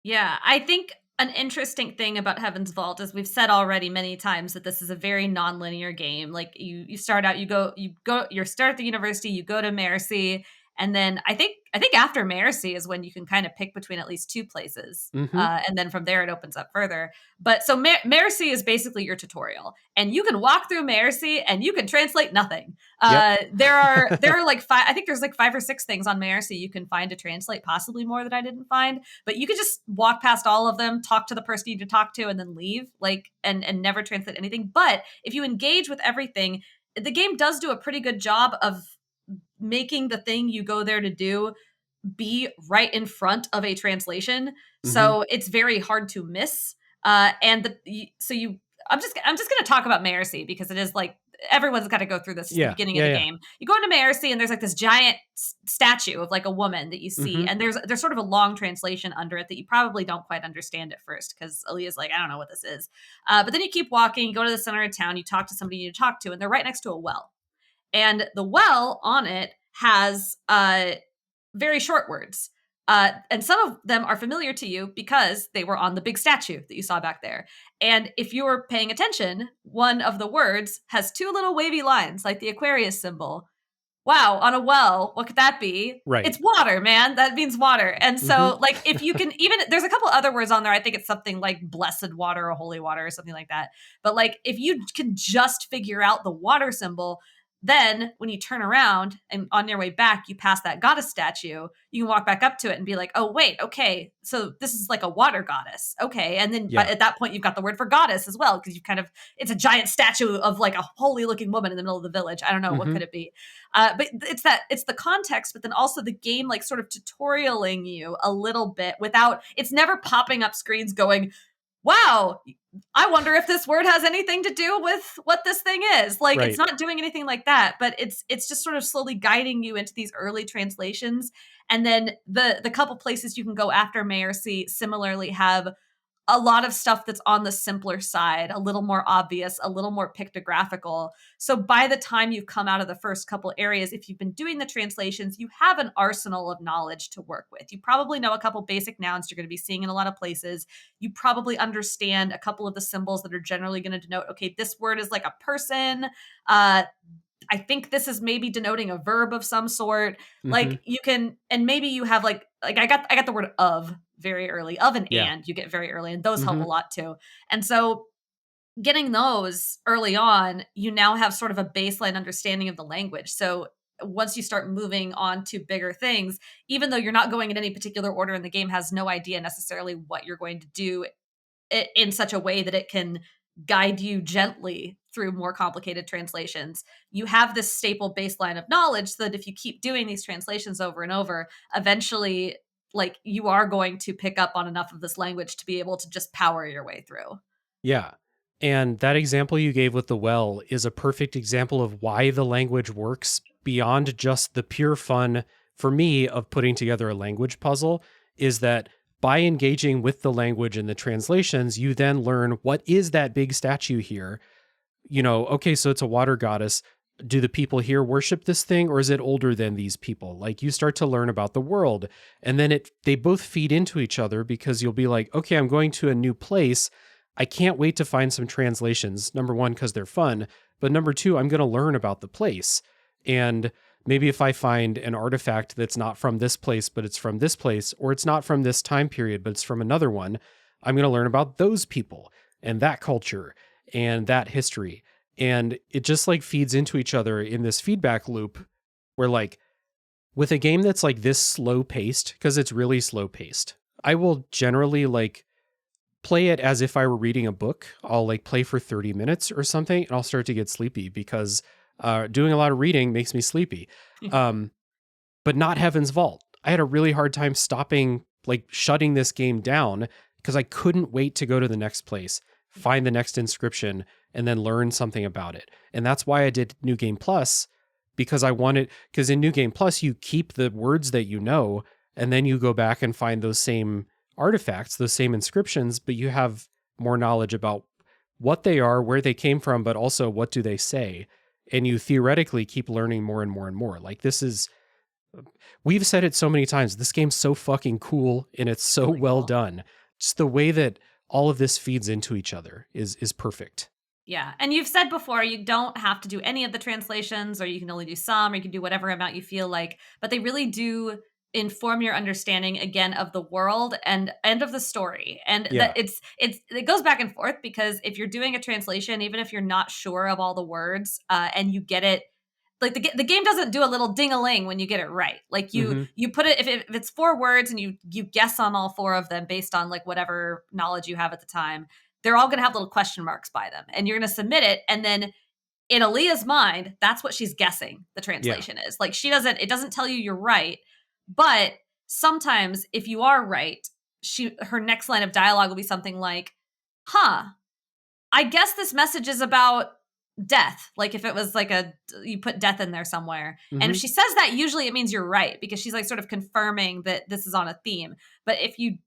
Yeah, I think an interesting thing about Heaven's Vault is we've said already many times that this is a very non-linear game. Like you start out, you start at the university, you go to Mercy, and then I think after Mercy is when you can kind of pick between at least two places, and then from there it opens up further. But so Mercy is basically your tutorial, and you can walk through Mercy and you can translate nothing. Yep. There are like five. I think there's like 5 or 6 things on Mercy you can find to translate, possibly more that I didn't find. But you could just walk past all of them, talk to the person you need to talk to, and then leave, and never translate anything. But if you engage with everything, the game does do a pretty good job of making the thing you go there to do be right in front of a translation. So it's very hard to miss. I'm just going to talk about Mercy because it is like everyone's got to go through this at the beginning of the game. You go into Mercy and there's like this giant statue of like a woman that you see, and there's sort of a long translation under it that you probably don't quite understand at first because Aliyah's like, I don't know what this is. But then you keep walking, you go to the center of town, you talk to somebody you need to talk to, and they're right next to a well. And the well on it has very short words. And some of them are familiar to you because they were on the big statue that you saw back there. And if you were paying attention, one of the words has 2 little wavy lines, like the Aquarius symbol. Wow, on a well, what could that be? Right. It's water, man. That means water. And so, like, if you can even, there's a couple other words on there. I think it's something like blessed water or holy water or something like that. But like, if you can just figure out the water symbol, then when you turn around and on your way back, you pass that goddess statue, you can walk back up to it and be like, oh, wait, okay, so this is like a water goddess. Okay. And then at that point, you've got the word for goddess as well, because it's a giant statue of like a holy looking woman in the middle of the village. I don't know, what could it be? But it's the context, but then also the game like sort of tutorialing you a little bit without, it's never popping up screens going, wow, I wonder if this word has anything to do with what this thing is. Like, It's not doing anything like that, but it's just sort of slowly guiding you into these early translations. And then the couple places you can go after Mercy similarly have a lot of stuff that's on the simpler side, a little more obvious, a little more pictographical. So by the time you've come out of the first couple areas, if you've been doing the translations, you have an arsenal of knowledge to work with. You probably know a couple basic nouns you're going to be seeing in a lot of places. You probably understand a couple of the symbols that are generally going to denote, okay, this word is like a person. I think this is maybe denoting a verb of some sort. Like you can, and maybe you have like I got the word of very early, of and you get very early, and those help a lot too. And so getting those early on, you now have sort of a baseline understanding of the language. So once you start moving on to bigger things, even though you're not going in any particular order and the game has no idea necessarily what you're going to do in such a way that it can guide you gently through more complicated translations, you have this staple baseline of knowledge so that if you keep doing these translations over and over, eventually like you are going to pick up on enough of this language to be able to just power your way through. Yeah. And that example you gave with the well is a perfect example of why the language works beyond just the pure fun, for me, of putting together a language puzzle, is that by engaging with the language and the translations, you then learn what is that big statue here? Okay, so it's a water goddess. Do the people here worship this thing, or is it older than these people? Like, you start to learn about the world, and then they both feed into each other, because you'll be like, okay, I'm going to a new place. I can't wait to find some translations. Number one, because they're fun, but number two, I'm going to learn about the place. And maybe if I find an artifact that's not from this place, but it's from this place, or it's not from this time period, but it's from another one, I'm going to learn about those people and that culture and that history. And it just like feeds into each other in this feedback loop where, like, with a game that's like this slow paced, because it's really slow paced, I will generally like play it as if I were reading a book. I'll like play for 30 minutes or something, and I'll start to get sleepy because doing a lot of reading makes me sleepy. But not Heaven's Vault. I had a really hard time shutting this game down because I couldn't wait to go to the next place, find the next inscription, and then learn something about it. And that's why I did New Game Plus, because in New Game Plus, you keep the words that you know, and then you go back and find those same artifacts, those same inscriptions, but you have more knowledge about what they are, where they came from, but also what do they say. And you theoretically keep learning more and more and more. Like we've said it so many times, this game's so fucking cool and it's so really well done. Just the way that all of this feeds into each other is perfect. Yeah. And you've said before, you don't have to do any of the translations, or you can only do some, or you can do whatever amount you feel like, but they really do inform your understanding again of the world and of the story. And that it goes back and forth, because if you're doing a translation, even if you're not sure of all the words, and you get it, like the game doesn't do a little ding-a-ling when you get it right. Like you put it, if it's 4 words and you guess on all 4 of them based on like whatever knowledge you have at the time, they're all going to have little question marks by them, and you're going to submit it. And then in Aliyah's mind, that's what she's guessing the translation is. Like it doesn't tell you you're right, but sometimes if you are right, her next line of dialogue will be something like, I guess this message is about death. Like if it was like you put death in there somewhere. And if she says that, usually it means you're right, because she's like sort of confirming that this is on a theme. But if you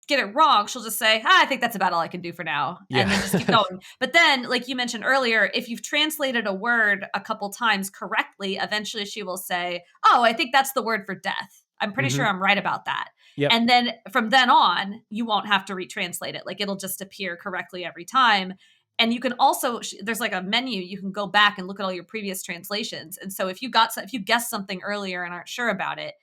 get it wrong, she'll just say, I think that's about all I can do for now. And then just keep going. But then, like you mentioned earlier, if you've translated a word a couple times correctly, eventually she will say, oh, I think that's the word for death. I'm pretty sure I'm right about that. Yep. And then from then on, you won't have to retranslate it. Like it'll just appear correctly every time. And you can also, there's like a menu, you can go back and look at all your previous translations. And so if you guessed something earlier and aren't sure about it,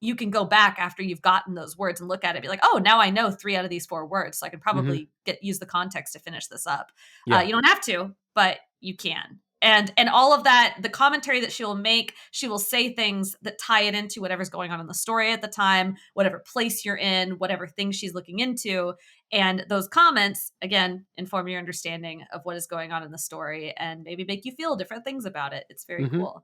you can go back after you've gotten those words and look at it, be like, oh, now I know 3 out of these 4 words. So I could probably use the context to finish this up. Yeah. You don't have to, but you can. And all of that, the commentary that she will make, she will say things that tie it into whatever's going on in the story at the time, whatever place you're in, whatever things she's looking into. And those comments, again, inform your understanding of what is going on in the story and maybe make you feel different things about it. It's very cool.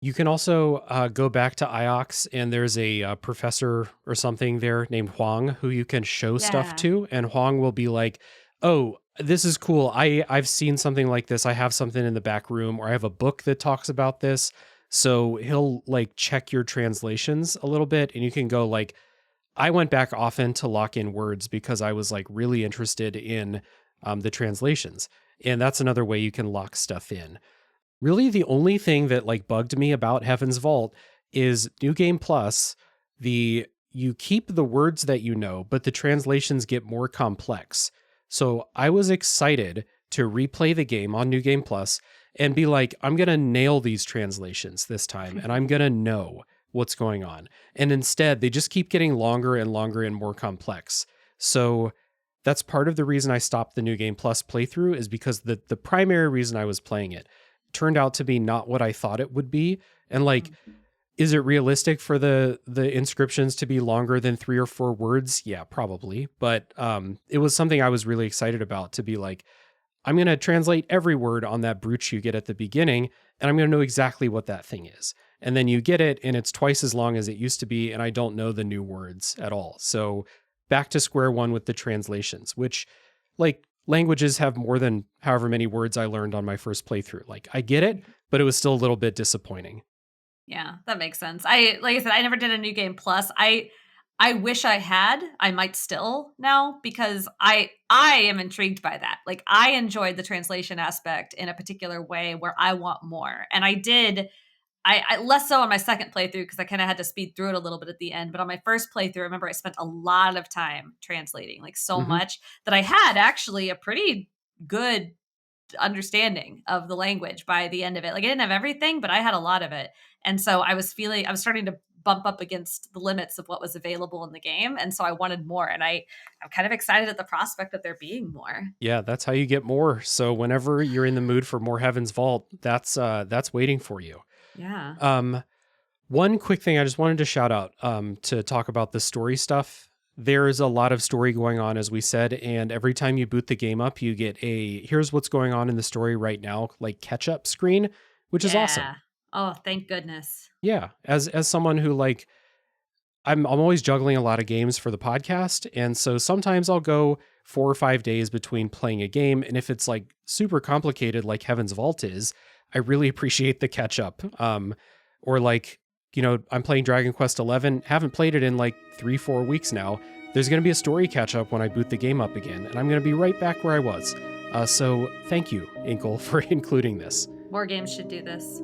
You can also go back to IOX, and there's a professor or something there named Huang who you can show stuff to. And Huang will be like, oh, this is cool. I've seen something like this. I have something in the back room, or I have a book that talks about this. So he'll like check your translations a little bit, and you can go like, I went back often to lock in words because I was like really interested in the translations. And that's another way you can lock stuff in. Really, the only thing that like bugged me about Heaven's Vault is New Game Plus. You keep the words that you know, but the translations get more complex. So I was excited to replay the game on New Game Plus and be like, I'm going to nail these translations this time, and I'm going to know what's going on. And instead, they just keep getting longer and longer and more complex. So that's part of the reason I stopped the New Game Plus playthrough, is because the primary reason I was playing it turned out to be not what I thought it would be. And like, is it realistic for the inscriptions to be longer than 3 or 4 words? Yeah, probably. But it was something I was really excited about, to be like, I'm going to translate every word on that brooch you get at the beginning, and I'm going to know exactly what that thing is. And then you get it, and it's twice as long as it used to be, and I don't know the new words at all. So back to square one with the translations, which, like, languages have more than however many words I learned on my first playthrough. Like, I get it, but it was still a little bit disappointing. Yeah, that makes sense. Like I said, I never did a New Game Plus. I wish I had. I might still now, because I am intrigued by that. Like, I enjoyed the translation aspect in a particular way where I want more. And I did. I less so on my second playthrough, because I kind of had to speed through it a little bit at the end. But on my first playthrough, I remember I spent a lot of time translating, like so much that I had actually a pretty good understanding of the language by the end of it. Like, I didn't have everything, but I had a lot of it. And so I was starting to bump up against the limits of what was available in the game. And so I wanted more. And I'm kind of excited at the prospect of there being more. Yeah, that's how you get more. So whenever you're in the mood for more Heaven's Vault, that's waiting for you. Yeah. One quick thing I just wanted to shout out to talk about the story stuff. There's a lot of story going on, as we said, and every time you boot the game up, you get here's what's going on in the story right now, like catch-up screen, which is awesome. Oh, thank goodness. Yeah, as someone who, like, I'm always juggling a lot of games for the podcast. And so sometimes I'll go 4 or 5 days between playing a game. And if it's like super complicated, like Heaven's Vault is, I really appreciate the catch up. Or like, I'm playing Dragon Quest 11, haven't played it in like 3-4 weeks now. There's going to be a story catch up when I boot the game up again, and I'm going to be right back where I was. So thank you, Inkle, for including this. More games should do this.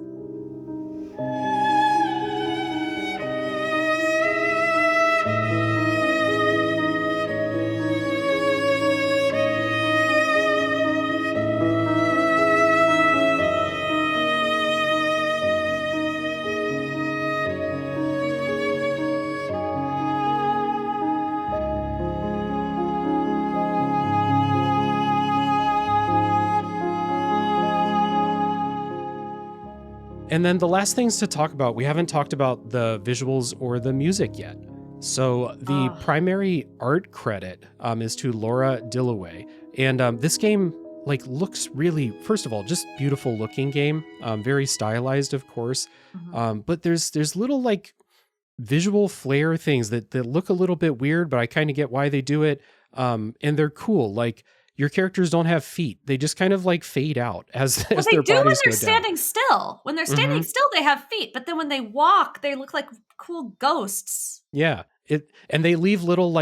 And then the last things to talk about, we haven't talked about the visuals or the music yet. So the primary art credit is to Laura Dillaway. And this game looks really, first of all, just beautiful looking game, very stylized, of course. Mm-hmm. But there's little visual flair things that look a little bit weird, but I kind of get why they do it. And they're cool. Like, your characters don't have feet. They just kind of fade out as their bodies go down. They do when they're standing still. When they're standing still, they have feet. But then when they walk, they look like cool ghosts. Yeah. And they leave little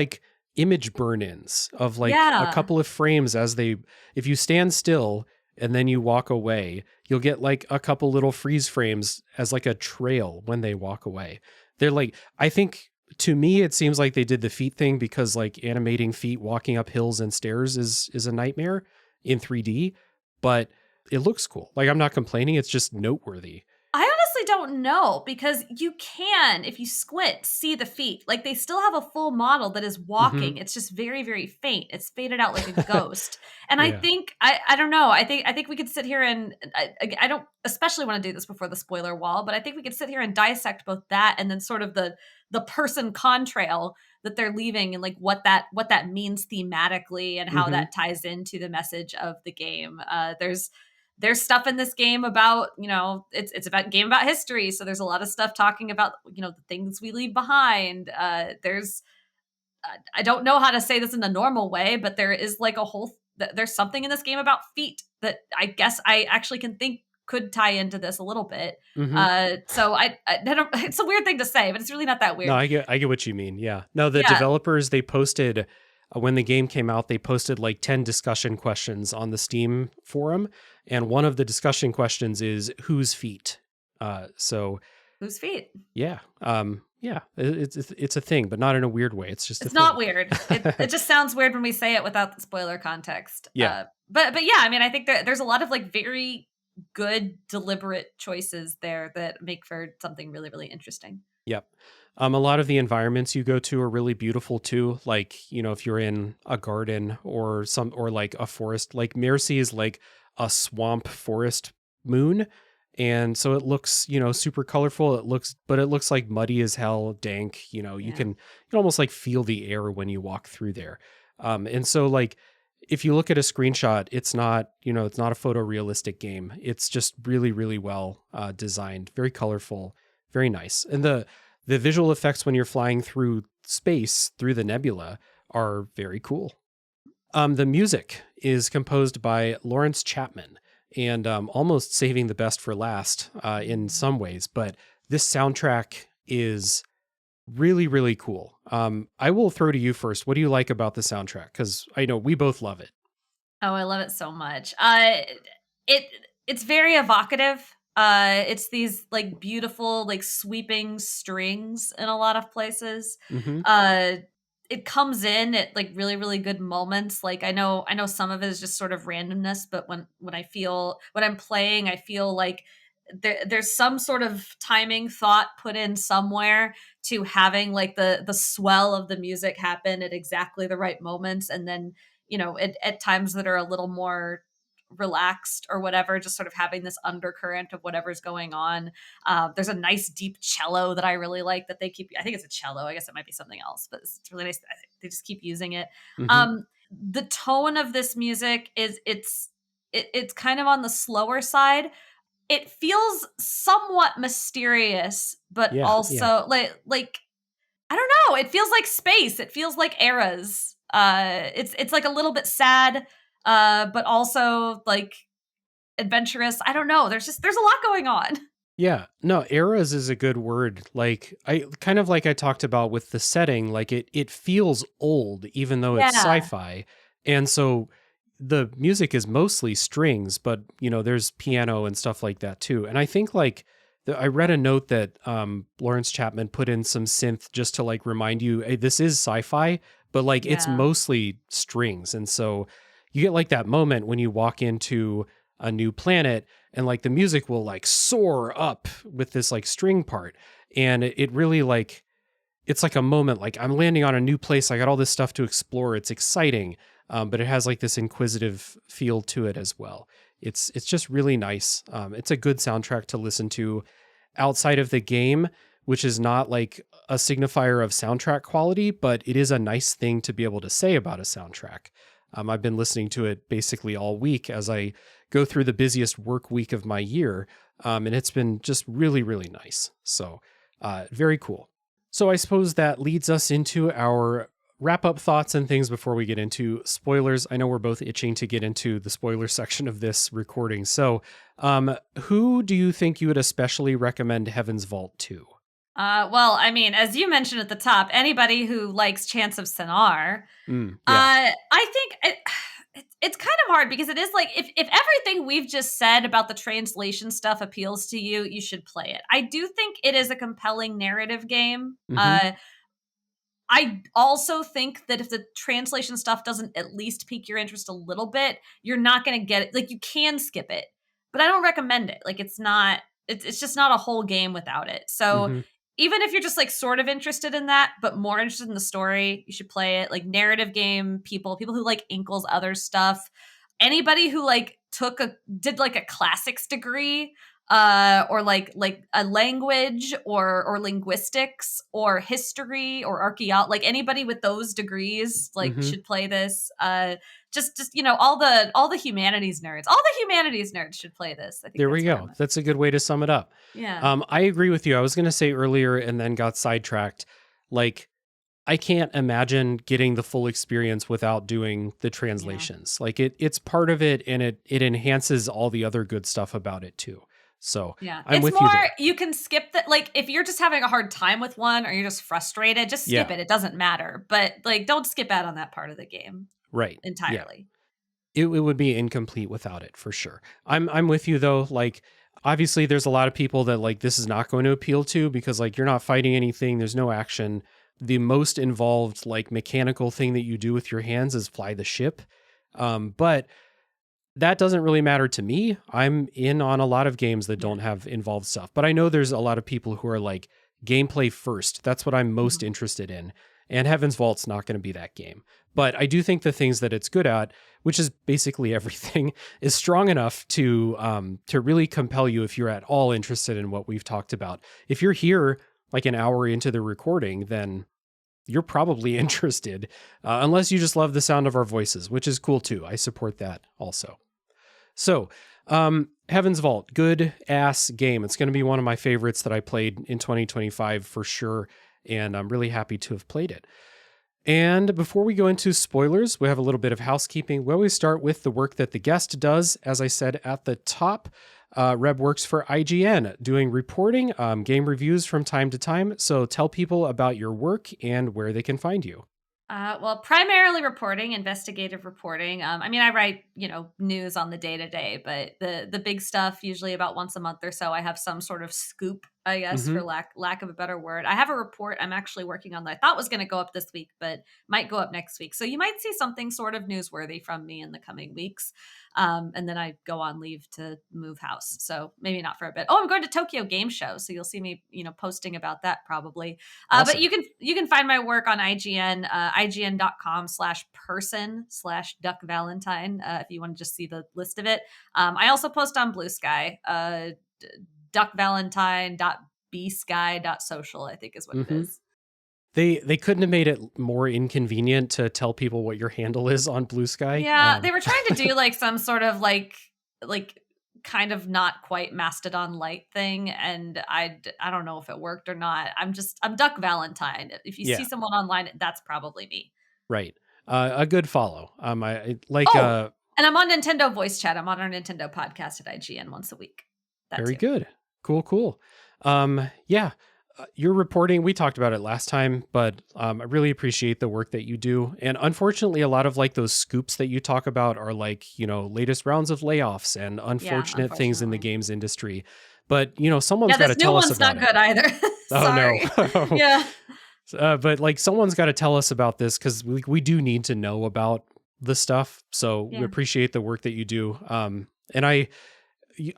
image burn-ins of a couple of frames if you stand still and then you walk away, you'll get a couple little freeze frames as a trail when they walk away. They're I think, to me, it seems like they did the feet thing because animating feet walking up hills and stairs is a nightmare in 3D, but it looks cool. I'm not complaining. It's just noteworthy. I honestly don't know, because you can, if you squint, see the feet. They still have a full model that is walking. It's just very, very faint. It's faded out like a ghost. And I think, I don't know. I think we could sit here and I don't especially want to do this before the spoiler wall, but I think we could sit here and dissect both that and then sort of the person contrail that they're leaving and what that means thematically and how that ties into the message of the game. There's stuff in this game about, it's about a game about history. So there's a lot of stuff talking about, the things we leave behind. I don't know how to say this in a normal way, but there is there's something in this game about feet that I guess I actually can think could tie into this a little bit. So I don't, it's a weird thing to say, but it's really not that weird. No, I get what you mean. Yeah. No, the developers, they posted, when the game came out, they posted 10 discussion questions on the Steam forum. And one of the discussion questions is whose feet? So whose feet? Yeah. Yeah, it's a thing, but not in a weird way. It's just it's not weird. It just sounds weird when we say it without the spoiler context. Yeah. But yeah, I mean, I think there's a lot of very good, deliberate choices there that make for something really, really interesting. Yep. A lot of the environments you go to are really beautiful too. If you're in a garden or a forest, Mercy is a swamp forest moon. And so it looks, super colorful. It looks muddy as hell, dank. You can almost feel the air when you walk through there. And so if you look at a screenshot, it's not a photorealistic game. It's just really, really well designed, very colorful, very nice. And the visual effects when you're flying through space, through the nebula, are very cool. The music is composed by Lawrence Chapman, and almost saving the best for last in some ways. But this soundtrack is really, really cool. I will throw to you first. What do you like about the soundtrack? Because I know we both love it. Oh, I love it so much. It's very evocative. It's these beautiful, sweeping strings in a lot of places. It comes in at really, really good moments. I know some of it is just sort of randomness, but when I'm playing, I feel like there's some sort of timing thought put in somewhere to having the swell of the music happen at exactly the right moments. And then, at times that are a little more relaxed or whatever, just sort of having this undercurrent of whatever's going on. There's a nice deep cello that I really like that they keep. I think it's a cello. I guess it might be something else, but it's really nice. They just keep using it. The tone of this music is it's kind of on the slower side. It feels somewhat mysterious, but also like I don't know. It feels like space. It feels like eras. It's like a little bit sad, but also like adventurous. I don't know. There's a lot going on. Yeah, no, eras is a good word. Like I kind of like I talked about with the setting, like it feels old even though it's Yeah. sci-fi. And so the music is mostly strings, but there's piano and stuff like that too. And I think like I read a note that Lawrence Chapman put in some synth just to like remind you, hey, this is sci-fi, but like it's Yeah. mostly strings. And so you get like that moment when you walk into a new planet and like the music will like soar up with this like string part, and it really like it's like a moment like I'm landing on a new place, I got all this stuff to explore, it's exciting, but it has like this inquisitive feel to it as well. It's just really nice. It's a good soundtrack to listen to outside of the game, which is not like a signifier of soundtrack quality, but it is a nice thing to be able to say about a soundtrack. I've been listening to it basically all week as I go through the busiest work week of my year, and it's been just really, really nice. So very cool. So I suppose that leads us into our wrap-up thoughts and things before we get into spoilers. I know we're both itching to get into the spoiler section of this recording. So who do you think you would especially recommend Heaven's Vault to? Well, I mean, as you mentioned at the top, anybody who likes Chants of Sennaar. Yeah. I think it's kind of hard because it is like if everything we've just said about the translation stuff appeals to you, you should play it. I do think it is a compelling narrative game. Mm-hmm. I also think that if the translation stuff doesn't at least pique your interest a little bit, you're not going to get it. Like you can skip it, but I don't recommend it. Like it's just not a whole game without it. So Mm-hmm. even if you're just like sort of interested in that, but more interested in the story, you should play it. Like narrative game people who like Inkle's other stuff, anybody who like did like a classics degree, or like a language or linguistics or history or archaeology, like anybody with those degrees like Mm-hmm. should play this. Just all the humanities nerds, should play this. I think There we that's where go. I'm at. That's a good way to sum it up. Yeah. I agree with you. I was going to say earlier and then got sidetracked. Like, I can't imagine getting the full experience without doing the translations. Like it's part of it, and it enhances all the other good stuff about it too. So Yeah. I'm It's with you more, there. you can skip that. Like, if you're just having a hard time with one or you're just frustrated, just skip Yeah. it. It doesn't matter. But, like, don't skip out on that part of the game Right. Yeah. entirely. It would be incomplete without it for sure. I'm with you though. Like obviously there's a lot of people that like this is not going to appeal to because like you're not fighting anything, there's no action. The most involved like mechanical thing that you do with your hands is fly the ship. But that doesn't really matter to me. I'm in on a lot of games that don't have involved stuff, but I know there's a lot of people who are like gameplay first. That's what I'm most Mhm. interested in. And Heaven's Vault's not going to be that game. But I do think the things that it's good at, which is basically everything, is strong enough to really compel you if you're at all interested in what we've talked about. If you're here like an hour into the recording, then you're probably interested, unless you just love the sound of our voices, which is cool too. I support that also. So, Heaven's Vault, good ass game. It's going to be one of my favorites that I played in 2025 for sure. And I'm really happy to have played it. And before we go into spoilers, we have a little bit of housekeeping. We always start with the work that the guest does. As I said at the top, Reb works for IGN, doing reporting, game reviews from time to time. So tell people about your work and where they can find you. Well, primarily reporting, investigative reporting. I mean, I write, news on the day to day, but the big stuff usually about once a month or so. I have some sort of scoop, I guess, Mm-hmm. for lack of a better word. I have a report I'm actually working on that I thought was going to go up this week, but might go up next week. So you might see something sort of newsworthy from me in the coming weeks. And then I go on leave to move house, so maybe not for a bit. Oh, I'm going to Tokyo Game Show, so you'll see me, posting about that probably. Awesome. But you can find my work on IGN, ign.com/person/Duck Valentine, if you want to just see the list of it. I also post on Blue Sky, duckvalentine.bsky.social, I think is what it is. They couldn't have made it more inconvenient to tell people what your handle is on Blue Sky. Yeah, they were trying to do like some sort of like kind of not quite Mastodon Light thing, and I don't know if it worked or not. I'm Duck Valentine. If you see someone online, that's probably me. Right. A good follow. I like. Oh, and I'm on Nintendo Voice Chat. I'm on our Nintendo podcast at IGN once a week. Very good. Cool. Yeah. Your reporting, we talked about it last time, but I really appreciate the work that you do. And unfortunately, a lot of like those scoops that you talk about are like, latest rounds of layoffs and unfortunate things in the games industry. But, someone's got to tell us about it. This new one's not good either. Sorry. Oh, no. Yeah. But like someone's got to tell us about this because we do need to know about the stuff. So we appreciate the work that you do. And I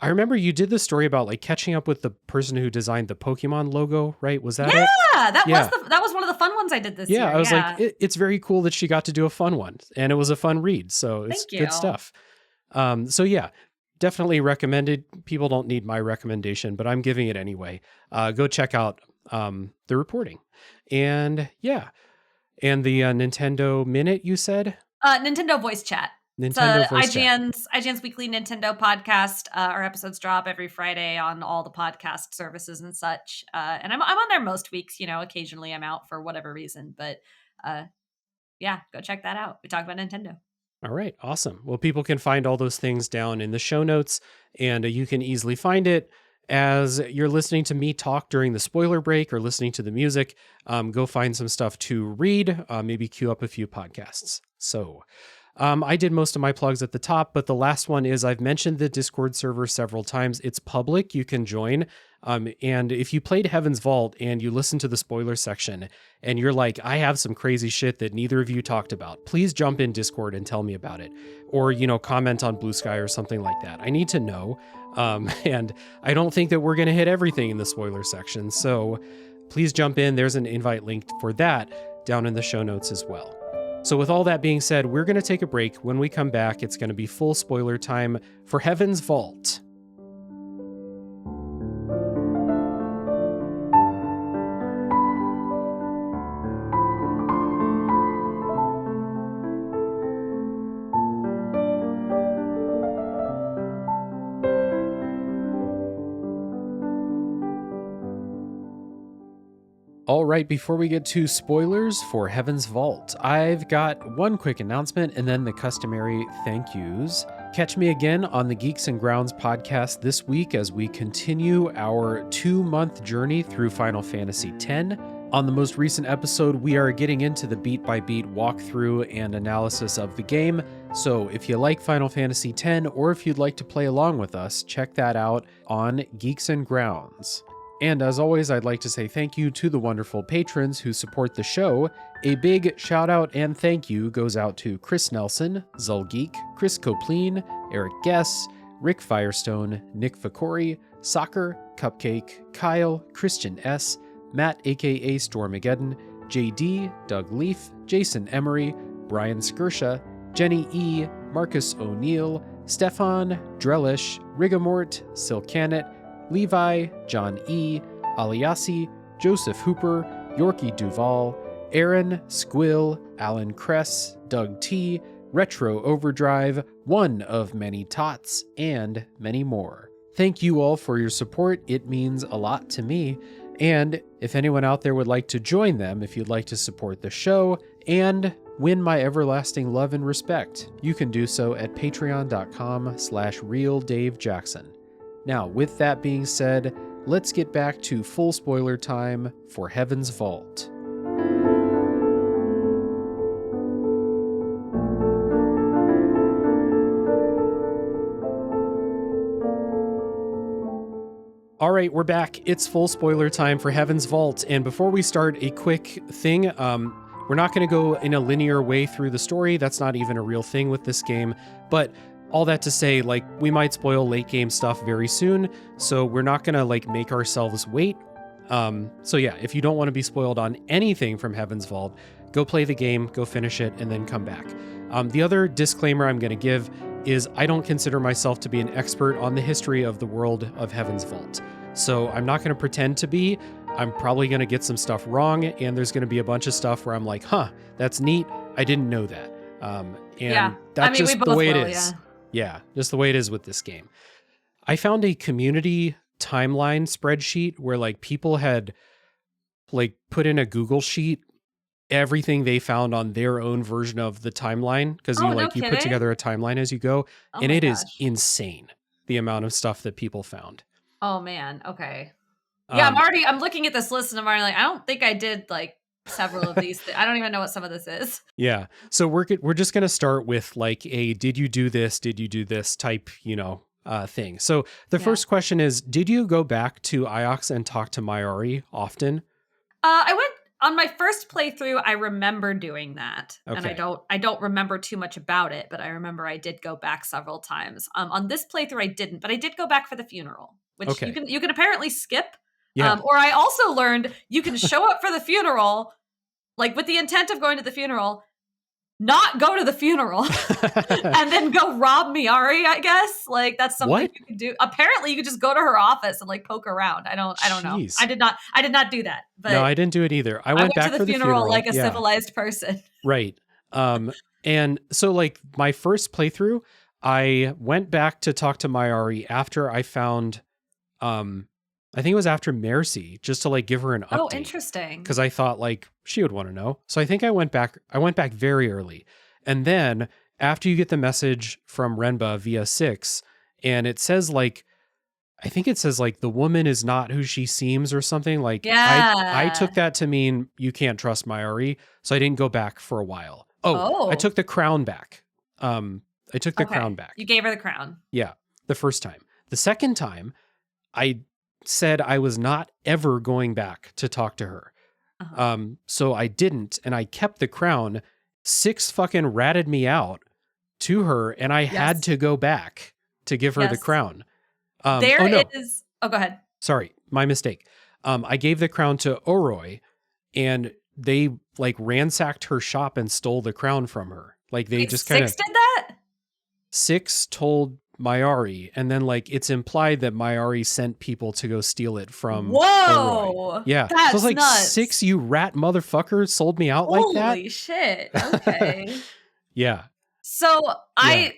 remember you did the story about like catching up with the person who designed the Pokemon logo, right? Was that it? That was one of the fun ones I did this year. I was like, it's very cool that she got to do a fun one, and it was a fun read. So it's good stuff. So yeah, definitely recommended. People don't need my recommendation, but I'm giving it anyway. Go check out the reporting, and and the Nintendo Minute you said. Nintendo Voice Chat. IGN's weekly Nintendo podcast. Our episodes drop every Friday on all the podcast services and such. And I'm on there most weeks. Occasionally I'm out for whatever reason, but go check that out. We talk about Nintendo. All right, awesome. Well, people can find all those things down in the show notes, and you can easily find it as you're listening to me talk during the spoiler break or listening to the music. Go find some stuff to read. Maybe queue up a few podcasts. So. I did most of my plugs at the top, but the last one is I've mentioned the Discord server several times. It's public. You can join. And if you played Heaven's Vault and you listen to the spoiler section and you're like, I have some crazy shit that neither of you talked about, please jump in Discord and tell me about it. Or, comment on Blue Sky or something like that. I need to know. And I don't think that we're going to hit everything in the spoiler section. So please jump in. There's an invite link for that down in the show notes as well. So with all that being said, we're going to take a break. When we come back, it's going to be full spoiler time for Heaven's Vault. All right, before we get to spoilers for Heaven's Vault, I've got one quick announcement and then the customary thank yous. Catch me again on the Geeks and Grounds podcast this week as we continue our 2-month journey through Final Fantasy X. On the most recent episode, we are getting into the beat-by-beat walkthrough and analysis of the game, so if you like Final Fantasy X or if you'd like to play along with us, check that out on Geeks and Grounds. And as always, I'd like to say thank you to the wonderful patrons who support the show. A big shout out and thank you goes out to Chris Nelson, Zulgeek, Chris Copleen, Eric Guess, Rick Firestone, Nick Vicori, Soccer, Cupcake, Kyle, Christian S., Matt aka Stormageddon, JD, Doug Leaf, Jason Emery, Brian Skirsha, Jenny E., Marcus O'Neill, Stefan, Drellish, Rigamort, Silcanet, Levi, John E., Aliassi, Joseph Hooper, Yorkie Duval, Aaron, Squill, Alan Kress, Doug T., Retro Overdrive, one of many tots, and many more. Thank you all for your support. It means a lot to me. And if anyone out there would like to join them, if you'd like to support the show and win my everlasting love and respect, you can do so at patreon.com/realdavejackson. Now, with that being said, let's get back to full spoiler time for Heaven's Vault. All right, we're back. It's full spoiler time for Heaven's Vault. And before we start, a quick thing. We're not going to go in a linear way through the story. That's not even a real thing with this game. But all that to say, we might spoil late game stuff very soon, so we're not gonna make ourselves wait. So yeah, if you don't want to be spoiled on anything from Heaven's Vault, go play the game, go finish it, and then come back. The other disclaimer I'm gonna give is I don't consider myself to be an expert on the history of the world of Heaven's Vault. So I'm not gonna pretend to be. I'm probably gonna get some stuff wrong, and there's gonna be a bunch of stuff where I'm like, that's neat, I didn't know that. That's just the way it is. Yeah, just the way it is with this game. I found a community timeline spreadsheet where like people had like put in a Google sheet everything they found on their own version of the timeline, because Oh, no you put kidding? together a timeline as you go, Oh and my it is gosh. insane the amount of stuff that people found. Oh, man. Okay. Yeah, Um, I'm looking at this list and I'm already like, I don't think I did like several of these. I don't even know what some of this is. yeah, so we're just gonna start with like a did you do this? Did you do this type, thing. So the Yeah. first question is, did you go back to Iox and talk to Mayari often? I went on my first playthrough. I remember doing that, and Okay. I don't remember too much about it, but I remember I did go back several times. On this playthrough, I didn't, but I did go back for the funeral, which Okay. you can apparently skip. Yeah. Or I also learned you can show up for the funeral, like with the intent of going to the funeral, not go to the funeral, and then go rob Miari, I guess. Like that's something What? you can do. Apparently you could just go to her office and like poke around. I don't know. Jeez. I did not do that. No, But I didn't do it either. I I went went to back the for the funeral funeral. like a Yeah. civilized person. Right. And so like my first playthrough, I went back to talk to Mayari after I found I think it was after Mercy, just to like give her an Oh, update, interesting. because I thought like she would want to know. So I think I went back very early. And then after you get the message from Renba via 6, and it says like I think it says like the woman is not who she seems or something. Like I Yeah. took that to mean you can't trust Mayari, so I didn't go back for a while. Oh, I Oh, took the crown back. I took the crown okay. back. You gave her the crown. Yeah, the first time. The second time, I said I was not ever going back to talk to her. Uh-huh. So I didn't, and I kept the crown. 6 fucking ratted me out to her, and I had Yes. to go back to give her the Yes. crown. There Oh no, is. Oh, go ahead. sorry, my mistake. I gave the crown to Oroi, and they like ransacked her shop and stole the crown from her. Like they Wait, just kind of 6 did that? 6 told Mayari, and then like it's implied that Mayari sent people to go steal it from Oroi. Whoa. Yeah, so That's it's like nuts. 6, you rat motherfucker, sold me out like that. Holy shit. Okay. Yeah, So Yeah.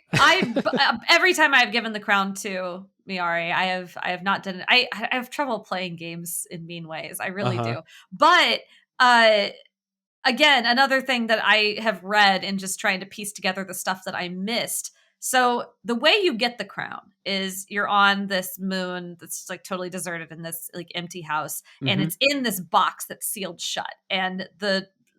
every time I've given the crown to Miari, I have not done it. I have trouble playing games in mean ways. I really Uh-huh. do. But uh again, another thing that I have read in just trying to piece together the stuff that I missed. So the way you get the crown is you're on this moon that's like totally deserted in this like empty house, and Mhm. it's in this box that's sealed shut. And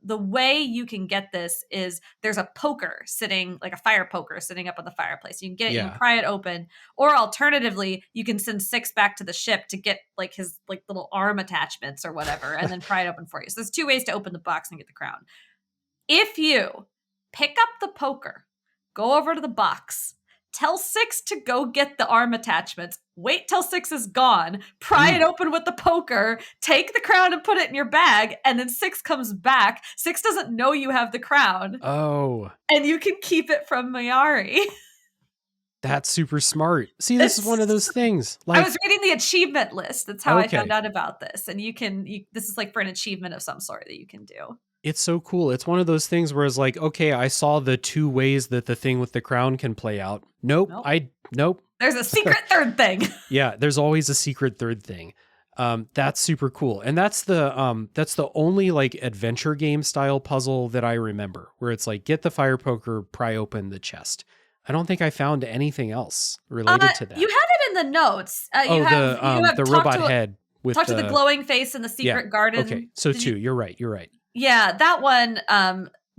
the way you can get this is there's a poker sitting, like a fire poker sitting up on the fireplace. You can get it, you Yeah. can pry it open, or alternatively, you can send 6 back to the ship to get like his like little arm attachments or whatever, and then pry it open for you. So there's 2 ways to open the box and get the crown. If you pick up the poker, go over to the box, tell 6 to go get the arm attachments, wait till 6 is gone, pry it open with the poker, take the crown and put it in your bag, and then 6 comes back. 6 doesn't know you have the crown, Oh, and you can keep it from Mayari. that's super smart. See, this is one of those things. I Like, was reading the achievement list. That's how I found okay, out about this. And this is like for an achievement of some sort that you can do. it's so cool. It's one of those things where it's like, okay, I saw the 2 ways that the thing with the crown can play out. Nope. Nope. There's a secret third thing. Yeah, there's always a secret third thing. That's super cool. And that's the only like adventure game style puzzle that I remember, where it's like get the fire poker, pry open the chest. I don't think I found anything else related to that. You have it in the notes. You have the talked robot head with talk to the glowing face in the secret garden. Okay, so 2. You're right. Yeah, that one.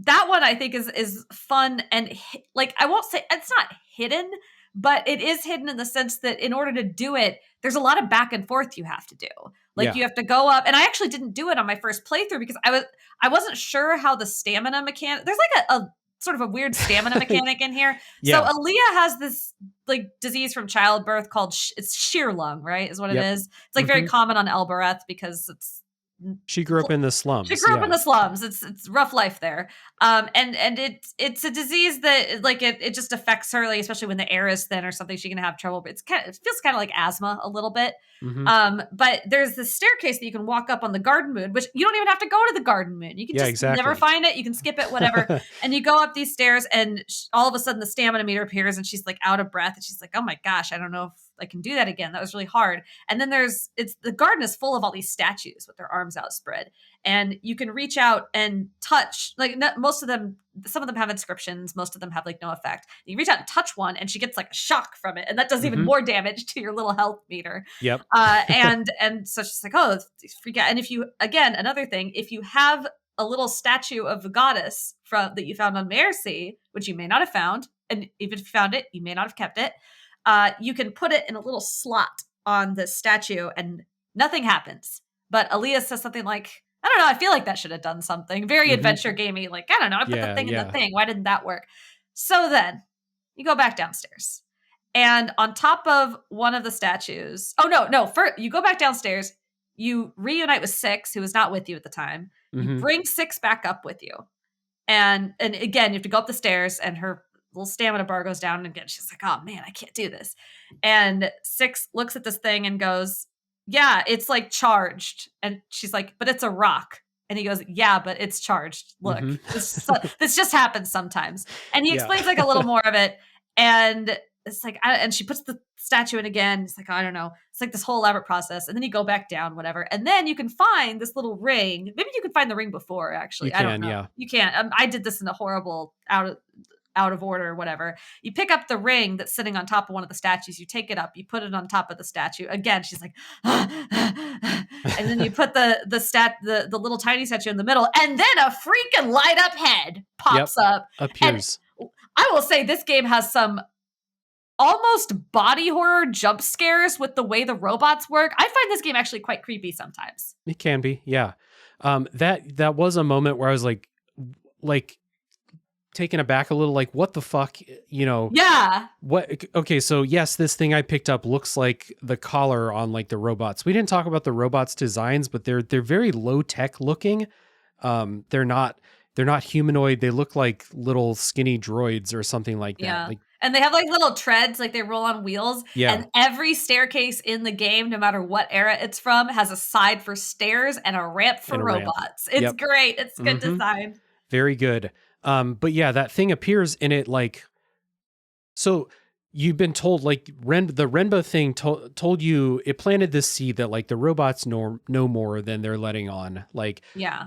That one I think is fun and like I won't say it's not hidden, but it is hidden in the sense that in order to do it, there's a lot of back and forth you have to do. Like Yeah. you have to go up, and I actually didn't do it on my first playthrough because I wasn't sure how the stamina mechanic. There's like a sort of a weird stamina mechanic in here. Yeah. So Aliyah has this like disease from childbirth called it's sheer lung, right? Is what Yep. it is. It's like very common on Elbereth because it's She grew up in the slums. she grew up in the slums. It's rough life there. And it's a disease that like it just affects her, like especially when the air is thin or something, she can have trouble. But it feels kind of like asthma a little bit. But there's this staircase that you can walk up on the garden moon, which you don't even have to go to the garden moon. You can just never find it. You can skip it, whatever. And you go up these stairs, and all of a sudden the stamina meter appears, and she's like out of breath, and she's like, "Oh my gosh, I don't know if can do that again. That was really hard. And then the garden is full of all these statues with their arms outspread, and you can reach out and touch, like, most of them, some of them have inscriptions, most of them have like no effect. You reach out and touch one, and she gets like a shock from it, and that does even more damage to your little health meter. Yep. And so she's like, oh, freak out. And if you, again, another thing, if you have a little statue of the goddess that you found on Mercy, which you may not have found, and even if you found it, you may not have kept it, you can put it in a little slot on the statue and nothing happens. But Aliyah says something like, I don't know, I feel like that should have done something. Very adventure gamey, like, I don't know, I put the thing in the thing. Why didn't that work? So then you go back downstairs. And on top of one of the statues, first you go back downstairs, you reunite with Six, who was not with you at the time. You bring Six back up with you. And again, you have to go up the stairs, and her little stamina bar goes down, and again, she's like, oh man, I can't do this. And Six looks at this thing and goes, yeah, it's like charged. And she's like, but it's a rock. And he goes, yeah, but it's charged. Look, this just happens sometimes. And he explains like a little more of it. And it's like, and she puts the statue in again. It's like, I don't know. It's like this whole elaborate process. And then you go back down, whatever. And then you can find this little ring. Maybe you can find the ring before, actually. I don't know. Yeah. You can't. I did this in a horrible out of order or whatever. You pick up the ring that's sitting on top of one of the statues. You take it up. You put it on top of the statue. Again, she's like, and then you put the little tiny statue in the middle, and then a freaking light up head pops up. Appears. And I will say this game has some almost body horror jump scares with the way the robots work. I find this game actually quite creepy sometimes. It can be, yeah. That was a moment where I was like taken aback a little, like, what the fuck, Yeah. What? Okay, so yes, this thing I picked up looks like the collar on like the robots. We didn't talk about the robots' designs, but they're very low tech looking. They're not humanoid. They look like little skinny droids or something like that. Yeah. Like, and they have like little treads, like they roll on wheels. Yeah. And every staircase in the game, no matter what era it's from, has a side for stairs and a ramp for robots. It's great. It's good design. Very good. But yeah, that thing appears and it like, so you've been told, like, the Renba thing told you, it planted this seed that like the robots know more than they're letting on. Like,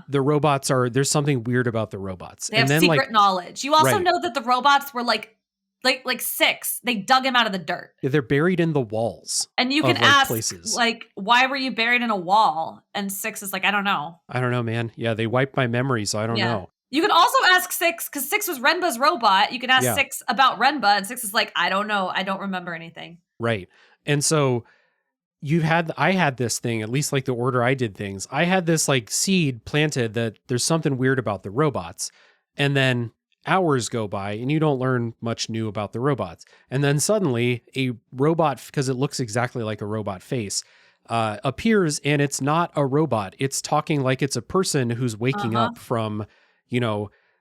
the robots there's something weird about the robots. They have secret knowledge. You also know that the robots were like Six. They dug him out of the dirt. They're buried in the walls. And you can ask, places. Like, why were you buried in a wall? And Six is like, I don't know. I don't know, man. Yeah, they wiped my memory, so I don't know. You can also ask Six, because Six was Renba's robot. You can ask Six about Renba, and Six is like, I don't know. I don't remember anything. Right. And so I had this thing, at least like the order I did things. I had this like seed planted that there's something weird about the robots. And then hours go by and you don't learn much new about the robots. And then suddenly a robot, because it looks exactly like a robot face, appears, and it's not a robot. It's talking like it's a person who's waking up from,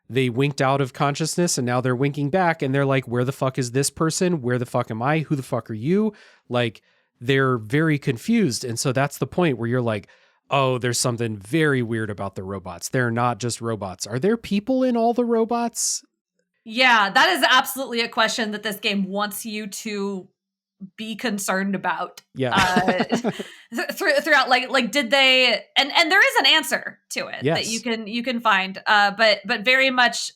they winked out of consciousness and now they're winking back, and they're like, where the fuck is this person? Where the fuck am I? Who the fuck are you? Like, they're very confused. And so that's the point where you're like, oh, there's something very weird about the robots. They're not just robots. Are there people in all the robots? Yeah, that is absolutely a question that this game wants you to be concerned about. Yeah. Throughout, like did they, and there is an answer to it that you can find, but very much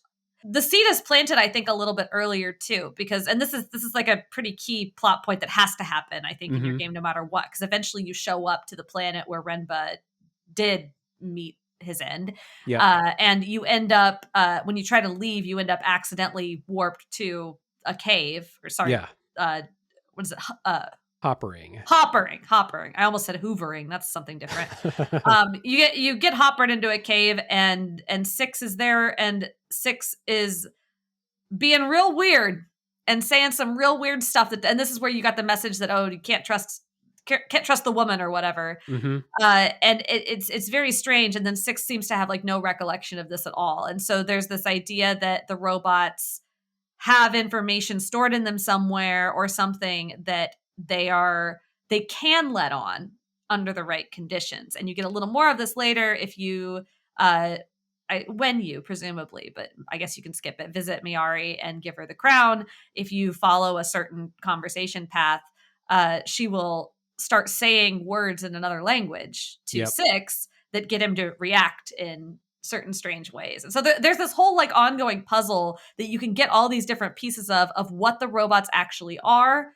the seed is planted, I think, a little bit earlier too, because, and this is like a pretty key plot point that has to happen, I think, in your game, no matter what, because eventually you show up to the planet where Renba did meet his end. And you end up, when you try to leave, you end up accidentally warped to a cave, or sorry, what is it? Hoppering. I almost said hoovering. That's something different. You get hoppered into a cave, and Six is there, and Six is being real weird and saying some real weird stuff. And this is where you got the message that, oh, you can't trust the woman or whatever. And it's very strange. And then Six seems to have like no recollection of this at all. And so there's this idea that the robots have information stored in them somewhere, or something that they can let on under the right conditions. And you get a little more of this later if you presumably, but I guess you can skip it, visit Miari and give her the crown. If you follow a certain conversation path, she will start saying words in another language to Six that get him to react in certain strange ways. And so there's this whole like ongoing puzzle that you can get all these different pieces of what the robots actually are,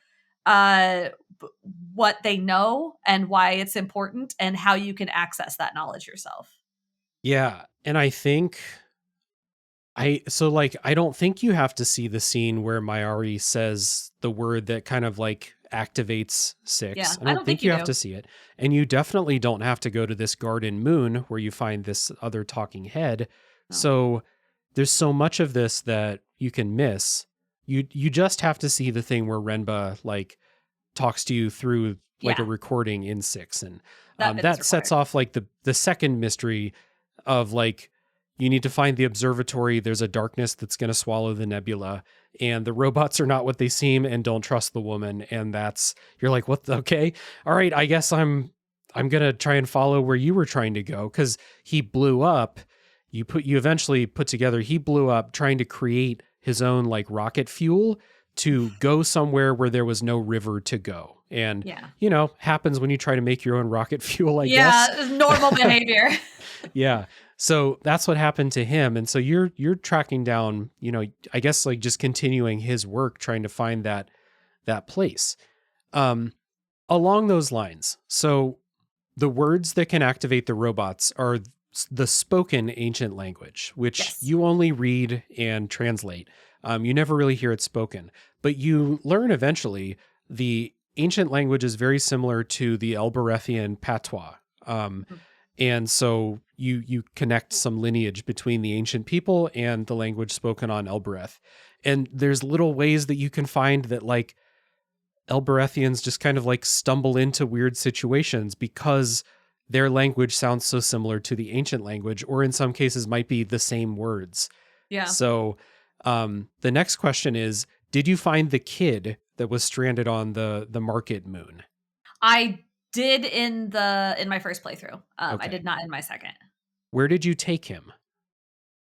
what they know and why it's important, and how you can access that knowledge yourself. Yeah. And I think I don't think you have to see the scene where Mayari says the word that kind of like activates Six. Yeah, I don't think you have to see it. And you definitely don't have to go to this garden moon where you find this other talking head. No. So there's so much of this that you can miss. You just have to see the thing where Renba like talks to you through like a recording in Six. And that sets off like the second mystery of like, you need to find the observatory. There's a darkness that's going to swallow the nebula, and the robots are not what they seem, and don't trust the woman. And you're like, what? Okay. All right. I guess I'm going to try and follow where you were trying to go. 'Cause he blew up. You eventually put together, he blew up trying to create his own like rocket fuel to go somewhere where there was no river to go. And, happens when you try to make your own rocket fuel, I guess. Yeah, normal behavior. Yeah. So that's what happened to him. And so you're tracking down, I guess like just continuing his work, trying to find that place. Along those lines. So the words that can activate the robots are the spoken ancient language, which you only read and translate. You never really hear it spoken, but you learn eventually the ancient language is very similar to the Elberethian patois. And so you connect some lineage between the ancient people and the language spoken on Elbereth. And there's little ways that you can find that like Elberethians just kind of like stumble into weird situations because their language sounds so similar to the ancient language, or in some cases might be the same words. Yeah. So the next question is, did you find the kid that was stranded on the market moon? I did in my first playthrough. Okay. I did not in my second. Where did you take him?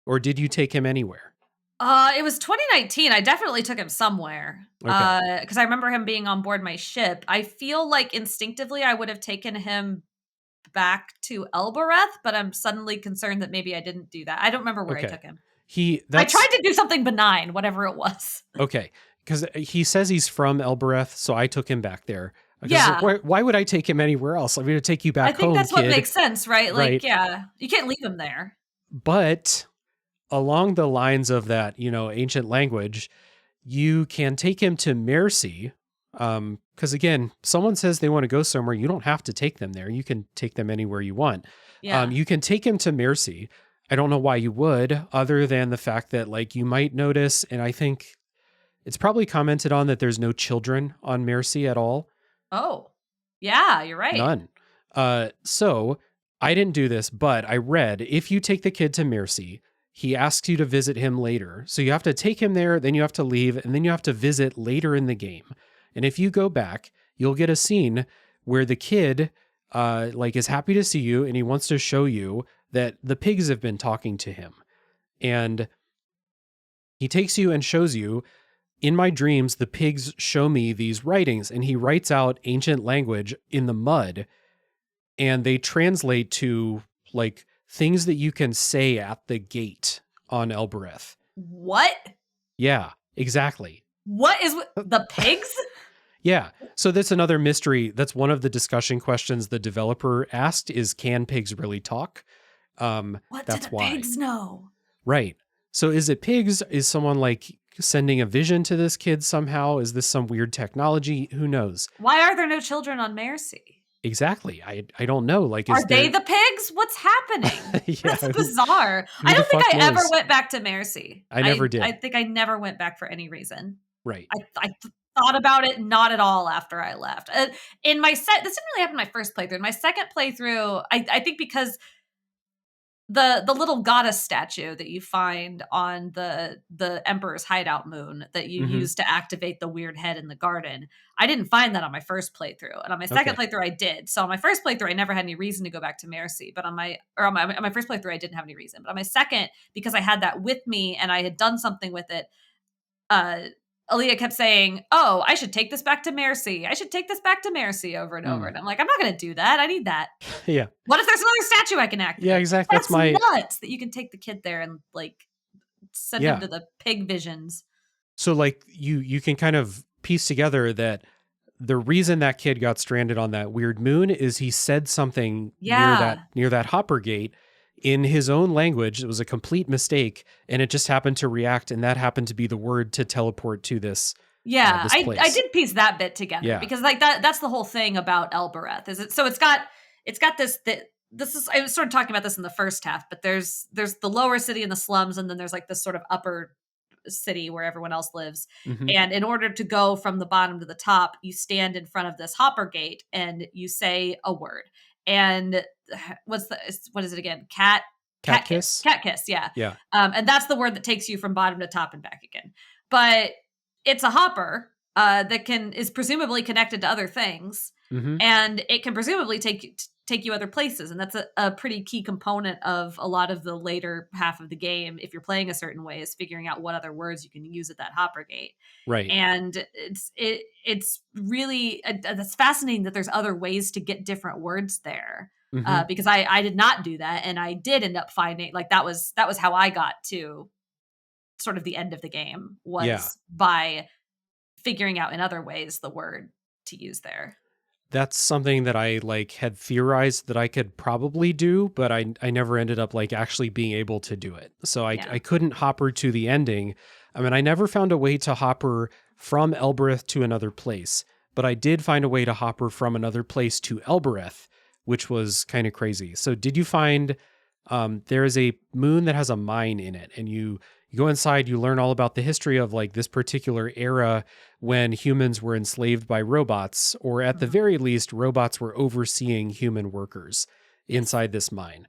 Or did you take him anywhere? It was 2019. I definitely took him somewhere. Okay. Because I remember him being on board my ship. I feel like instinctively I would have taken him back to Elbereth, but I'm suddenly concerned that maybe I didn't do that. I don't remember where I took him. I tried to do something benign, whatever it was. Okay. Because he says he's from Elbereth, so I took him back there. Yeah. Why would I take him anywhere else? I'm going to take you back home, I think that's kid. what makes sense, right? Like, yeah, you can't leave him there. But along the lines of that, ancient language, you can take him to Mercy. Because again, someone says they want to go somewhere. You don't have to take them there. You can take them anywhere you want. Yeah. You can take him to Mercy. I don't know why you would, other than the fact that like you might notice, and I think it's probably commented on that there's no children on Mercy at all. Oh, yeah, you're right. None. So I didn't do this, but I read if you take the kid to Mercy, he asks you to visit him later. So you have to take him there, then you have to leave, and then you have to visit later in the game. And if you go back, you'll get a scene where the kid is happy to see you, and he wants to show you that the pigs have been talking to him. And he takes you and shows you, in my dreams, the pigs show me these writings, and he writes out ancient language in the mud, and they translate to like things that you can say at the gate on Elbereth. What? Yeah, exactly. What is the pigs? Yeah. So that's another mystery. That's one of the discussion questions the developer asked is, can pigs really talk? What that's do the why. Pigs know? Right. So is it pigs? Is someone like sending a vision to this kid somehow? Is this some weird technology? Who knows? Why are there no children on Mercy? Exactly. I don't know. Like, are they the pigs? What's happening? Yeah, that's bizarre. I don't think I ever went back to Mercy. I never did. I think I never went back for any reason. Right. I thought about it, not at all after I left. In my this didn't really happen in my first playthrough. In my second playthrough, I think because the little goddess statue that you find on the Emperor's hideout moon that you use to activate the weird head in the garden, I didn't find that on my first playthrough, and on my second playthrough I did. So on my first playthrough I never had any reason to go back to Mercy, but on my first playthrough I didn't have any reason. But on my second, because I had that with me and I had done something with it, Aliyah kept saying, "Oh, I should take this back to Mercy. I should take this back to Mercy," over and over. And I'm like, I'm not going to do that. I need that. Yeah. What if there's another statue I can activate? Yeah, exactly. That's nuts that you can take the kid there and like send him to the pig visions. So like you can kind of piece together that the reason that kid got stranded on that weird moon is he said something near that hopper gate in his own language. It was a complete mistake, and it just happened to react, and that happened to be the word to teleport to this. Yeah, this place. I did piece that bit together because like that's the whole thing about Elbereth. Is it so it's got this this is I was sort of talking about this in the first half, but there's the lower city and the slums, and then there's like this sort of upper city where everyone else lives. Mm-hmm. And in order to go from the bottom to the top, you stand in front of this hopper gate and you say a word. And what is it again? Cat kiss. Cat kiss, yeah. Yeah. And that's the word that takes you from bottom to top and back again. But it's a hopper that is presumably connected to other things. Mm-hmm. And it can presumably take you other places. And that's a pretty key component of a lot of the later half of the game. If you're playing a certain way, is figuring out what other words you can use at that hopper gate. Right. And it's really, that's fascinating that there's other ways to get different words there. Mm-hmm. Because I did not do that. And I did end up finding, like, that was how I got to sort of the end of the game, was by figuring out in other ways the word to use there. That's something that I like had theorized that I could probably do, but I never ended up like actually being able to do it. So I couldn't hopper to the ending. I mean, I never found a way to hopper from Elbereth to another place, but I did find a way to hopper from another place to Elbereth, which was kind of crazy. So did you find there is a moon that has a mine in it, and you go inside, you learn all about the history of like this particular era when humans were enslaved by robots, or at the very least, robots were overseeing human workers inside this mine.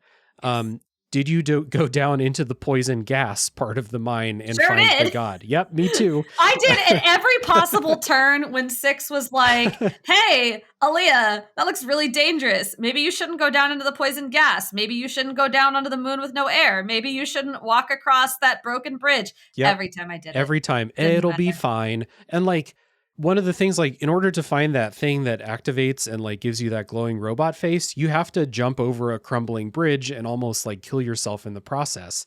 Did you go down into the poison gas part of the mine and find the god? Yep, me too. I did at every possible turn when Six was like, "Hey, Aliyah, that looks really dangerous. Maybe you shouldn't go down into the poison gas. Maybe you shouldn't go down onto the moon with no air. Maybe you shouldn't walk across that broken bridge." Yep. Every time I did it. Every time. It'll be fine. And like, one of the things, like, in order to find that thing that activates and like gives you that glowing robot face, you have to jump over a crumbling bridge and almost like kill yourself in the process.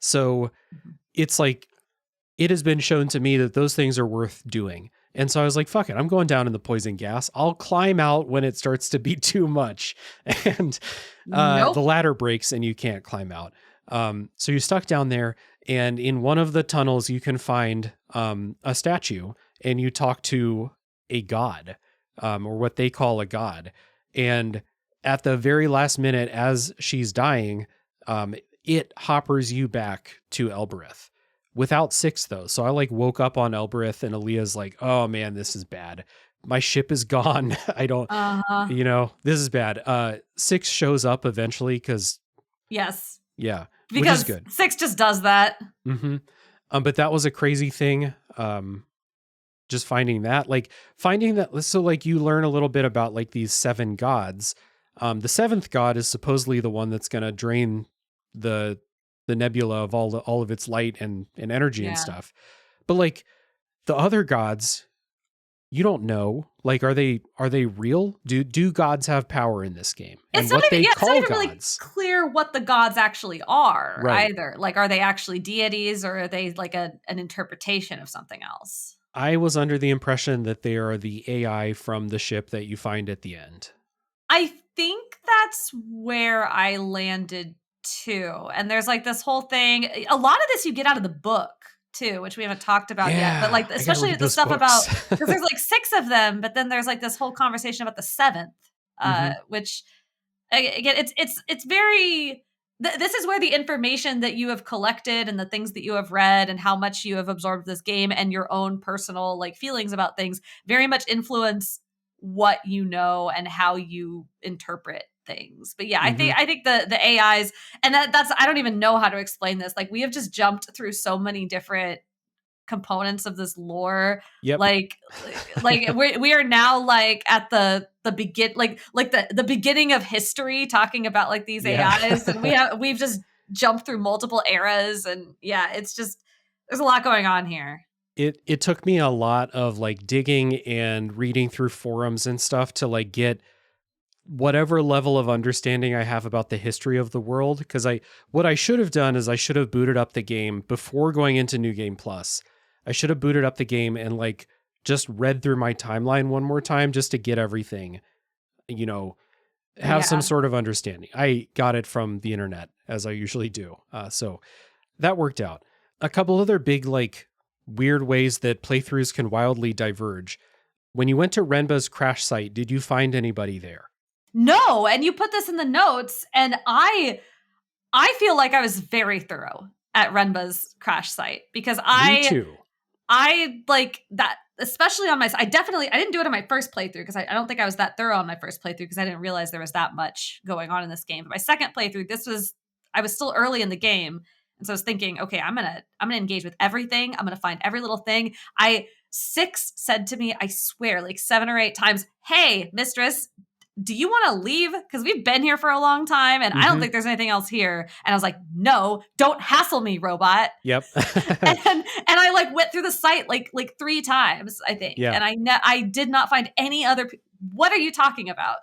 So it's like, it has been shown to me that those things are worth doing. And so I was like, fuck it, I'm going down in the poison gas. I'll climb out when it starts to be too much. And the ladder breaks and you can't climb out. So you're stuck down there, and in one of the tunnels you can find a statue, and you talk to a god, or what they call a god. And at the very last minute, as she's dying, it hoppers you back to Elbereth. Without Six, though. So I like woke up on Elbereth, and Aliyah's like, "Oh man, this is bad. My ship is gone. I don't, this is bad." Six shows up eventually because... Yes. Yeah. Because which is good. Six just does that. Mm-hmm. But that was a crazy thing. Just finding that. So like you learn a little bit about like these 7 gods. The 7th god is supposedly the one that's going to drain the nebula of all of its light and energy and stuff. But like the other gods, you don't know. Like, are they real? Do gods have power in this game? And it's what they it's call not even gods. really clear what the gods actually are either. Like, are they actually deities, or are they like an interpretation of something else? I was under the impression that they are the AI from the ship that you find at the end. I think that's where I landed too. And there's like this whole thing. A lot of this you get out of the book too, which we haven't talked about yet. But like, especially the stuff about, because there's like 6 of them, but then there's like this whole conversation about the 7th, which again, it's very. This is where the information that you have collected and the things that you have read and how much you have absorbed this game and your own personal like feelings about things very much influence what you know and how you interpret things. But yeah, I think the AIs, and that's, I don't even know how to explain this. Like, we have just jumped through so many different components of this lore. Yep. Like we are now like at the begin, like the beginning of history, talking about like these AIs, and we've just jumped through multiple eras, and it's just, there's a lot going on here. it took me a lot of like digging and reading through forums and stuff to like get whatever level of understanding I have about the history of the world. Because what I should have done is I should have booted up the game before going into New Game Plus. I should have booted up the game and like just read through my timeline one more time just to get everything, have some sort of understanding. I got it from the internet, as I usually do. So that worked out. A couple other big like weird ways that playthroughs can wildly diverge. When you went to Renba's crash site, did you find anybody there? No, and you put this in the notes, and I feel like I was very thorough at Renba's crash site because Me too. I like that, especially on I didn't do it on my first playthrough because I don't think I was that thorough on my first playthrough because I didn't realize there was that much going on in this game. But my second playthrough, I was still early in the game. And so I was thinking, okay, I'm gonna engage with everything. I'm gonna find every little thing. Six said to me, I swear, like 7 or 8 times, "Hey, mistress, do you want to leave? Because we've been here for a long time and I don't think there's anything else here." And I was like, "No, don't hassle me, robot." Yep. and I like went through the site like 3 times, I think. Yeah. And I did not find any other. What are you talking about?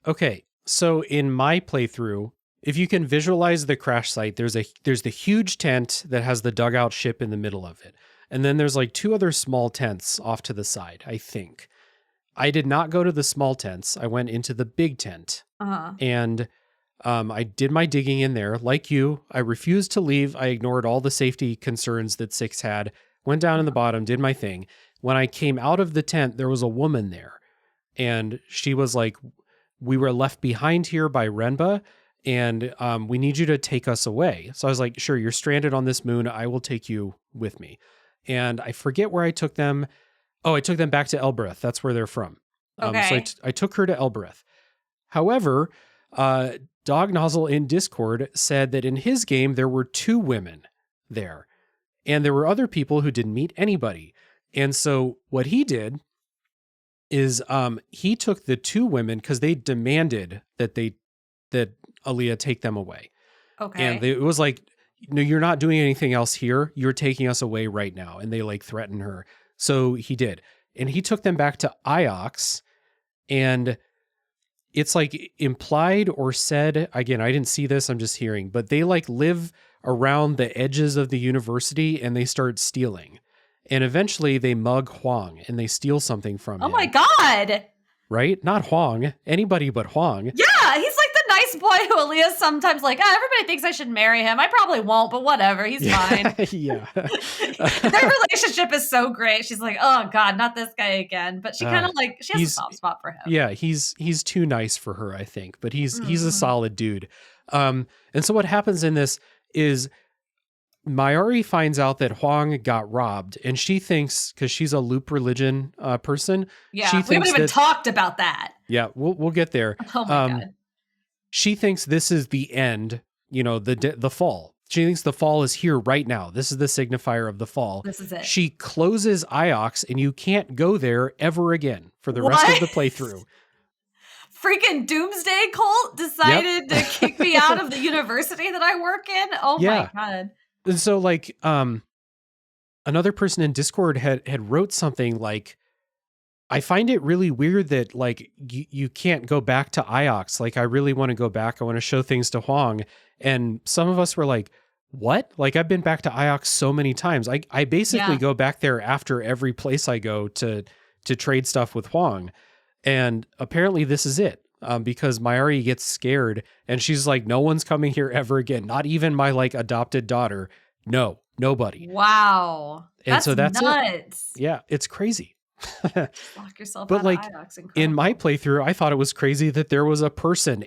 Okay. So in my playthrough, if you can visualize the crash site, there's the huge tent that has the dugout ship in the middle of it. And then there's like 2 other small tents off to the side, I think. I did not go to the small tents. I went into the big tent. And I did my digging in there. Like you, I refused to leave. I ignored all the safety concerns that Six had, went down in the bottom, did my thing. When I came out of the tent, there was a woman there. And she was like, "We were left behind here by Renba, and we need you to take us away." So I was like, "Sure, you're stranded on this moon. I will take you with me." And I forget where I took them. Oh, I took them back to Elbereth. That's where they're from. Okay. So I took her to Elbereth. However, Dog Nozzle in Discord said that in his game, there were 2 women there. And there were other people who didn't meet anybody. And so what he did is he took the 2 women because they demanded that Aliyah take them away. Okay. And it was like, "No, you're not doing anything else here. You're taking us away right now." And they like threatened her. So he did. And he took them back to Iox. And it's like implied or said, again, I didn't see this, I'm just hearing, but they like live around the edges of the university and they start stealing. And eventually they mug Huang and they steal something from him. Oh my God. Right? Not Huang. Anybody but Huang. Yeah, he's like the nice boy who Aliyah's sometimes like, everybody thinks I should marry him. I probably won't, but whatever. He's fine. Yeah. Their relationship is so great. She's like, "Oh God, not this guy again." But she kind of like, she has a soft spot for him. Yeah, he's too nice for her, I think. But he's a solid dude. And so what happens in this is Mayari finds out that Huang got robbed, and she thinks, because she's a loop religion person, yeah, she we haven't thinks even talked about that. Yeah, we'll get there. Oh my God. She thinks this is the end, the fall. She thinks the fall is here right now. This is the signifier of the fall. This is it. She closes Iox, and you can't go there ever again for the rest of the playthrough. Freaking Doomsday Cult decided to kick me out of the university that I work in. Oh my God. And so like another person in Discord had wrote something like, "I find it really weird that like you can't go back to Iox. Like I really want to go back. I want to show things to Huang." And some of us were like, "What? Like I've been back to Iox so many times. I basically go back there after every place I go to trade stuff with Huang." And apparently this is it. Because Mayari gets scared and she's like, "No one's coming here ever again. Not even my like adopted daughter. No, nobody." Wow. And so that's nuts. it. Yeah, it's crazy. Lock yourself But out like of Iox. in my playthrough, I thought it was crazy that there was a person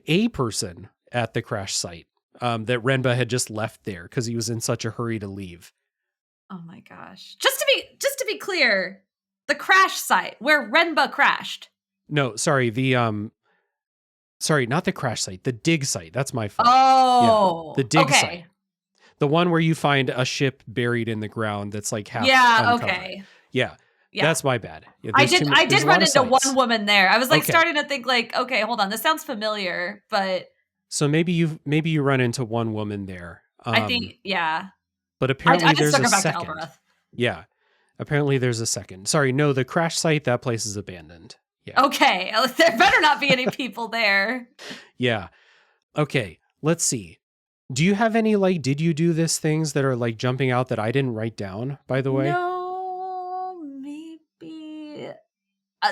at the crash site that Renba had just left there because he was in such a hurry to leave. Oh my gosh. Just to be clear, the crash site where Renba crashed. No, sorry, sorry, not the crash site, the dig site. That's my fault. Oh, yeah, the dig site. The one where you find a ship buried in the ground that's like half uncovered. Okay. Yeah, that's my bad. Yeah, I did run into one woman there. I was like starting to think like, okay, hold on, this sounds familiar, but so maybe you run into one woman there. I think, yeah. But apparently I just there's took a her back second. to Elbereth. Yeah. Apparently there's a second. Sorry, no, the crash site, that place is abandoned. Yeah. Okay, there better not be any people there. Yeah. Okay, let's see. Do you have any, like, did you do this things that are, like, jumping out that I didn't write down, by the way? No, maybe.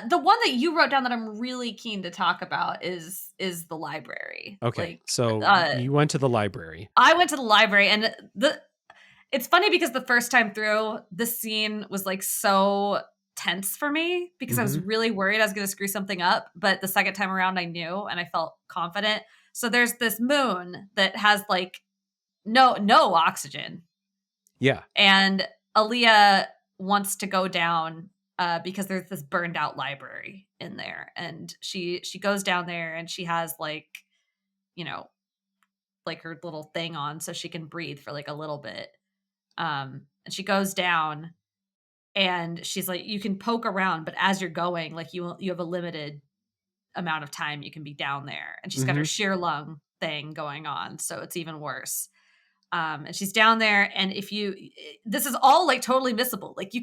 The one that you wrote down that I'm really keen to talk about is the library. Okay, Like, so you went to the library. I went to the library, and it's funny because the first time through, this scene was like so tense for me because I was really worried I was going to screw something up. But the second time around, I knew and I felt confident. So there's this moon that has like no oxygen. Yeah. And Aliyah wants to go down because there's this burned out library in there. And she goes down there and she has like, you know, like her little thing on so she can breathe for like a little bit. And she goes down and she's like, you can poke around, but as you're going, like you have a limited amount of time you can be down there. And she's got her sheer lung thing going on. So it's even worse. And she's down there. And this is all like totally missable. Like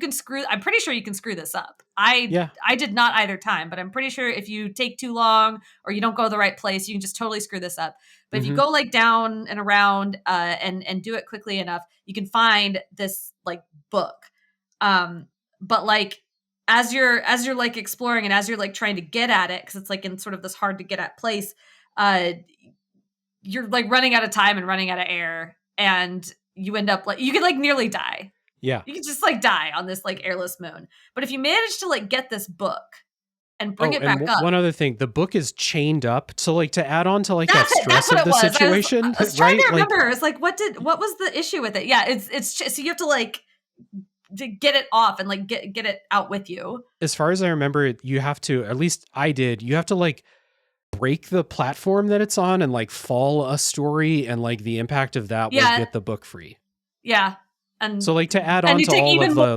I'm pretty sure you can screw this up. I did not either time, but I'm pretty sure if you take too long or you don't go to the right place, you can just totally screw this up. But if you go like down and around, and do it quickly enough, you can find this like book. But like, as you're like exploring and as you're like trying to get at it, cause it's like in sort of this hard to get at place, you're like running out of time and running out of air. And you end up like, you could like nearly die. Yeah. You could just like die on this like airless moon. But if you manage to like get this book and bring it back up. One other thing, the book is chained up. So like to add on to like that stress of the situation. I was trying to remember. It's like, what was the issue with it? Yeah. It's so you have to like to get it off and like get it out with you. As far as I remember, you have to, at least I did, you have to like break the platform that it's on and like fall a story, and like the impact of that will get the book free. Yeah. And so like to add on to all of the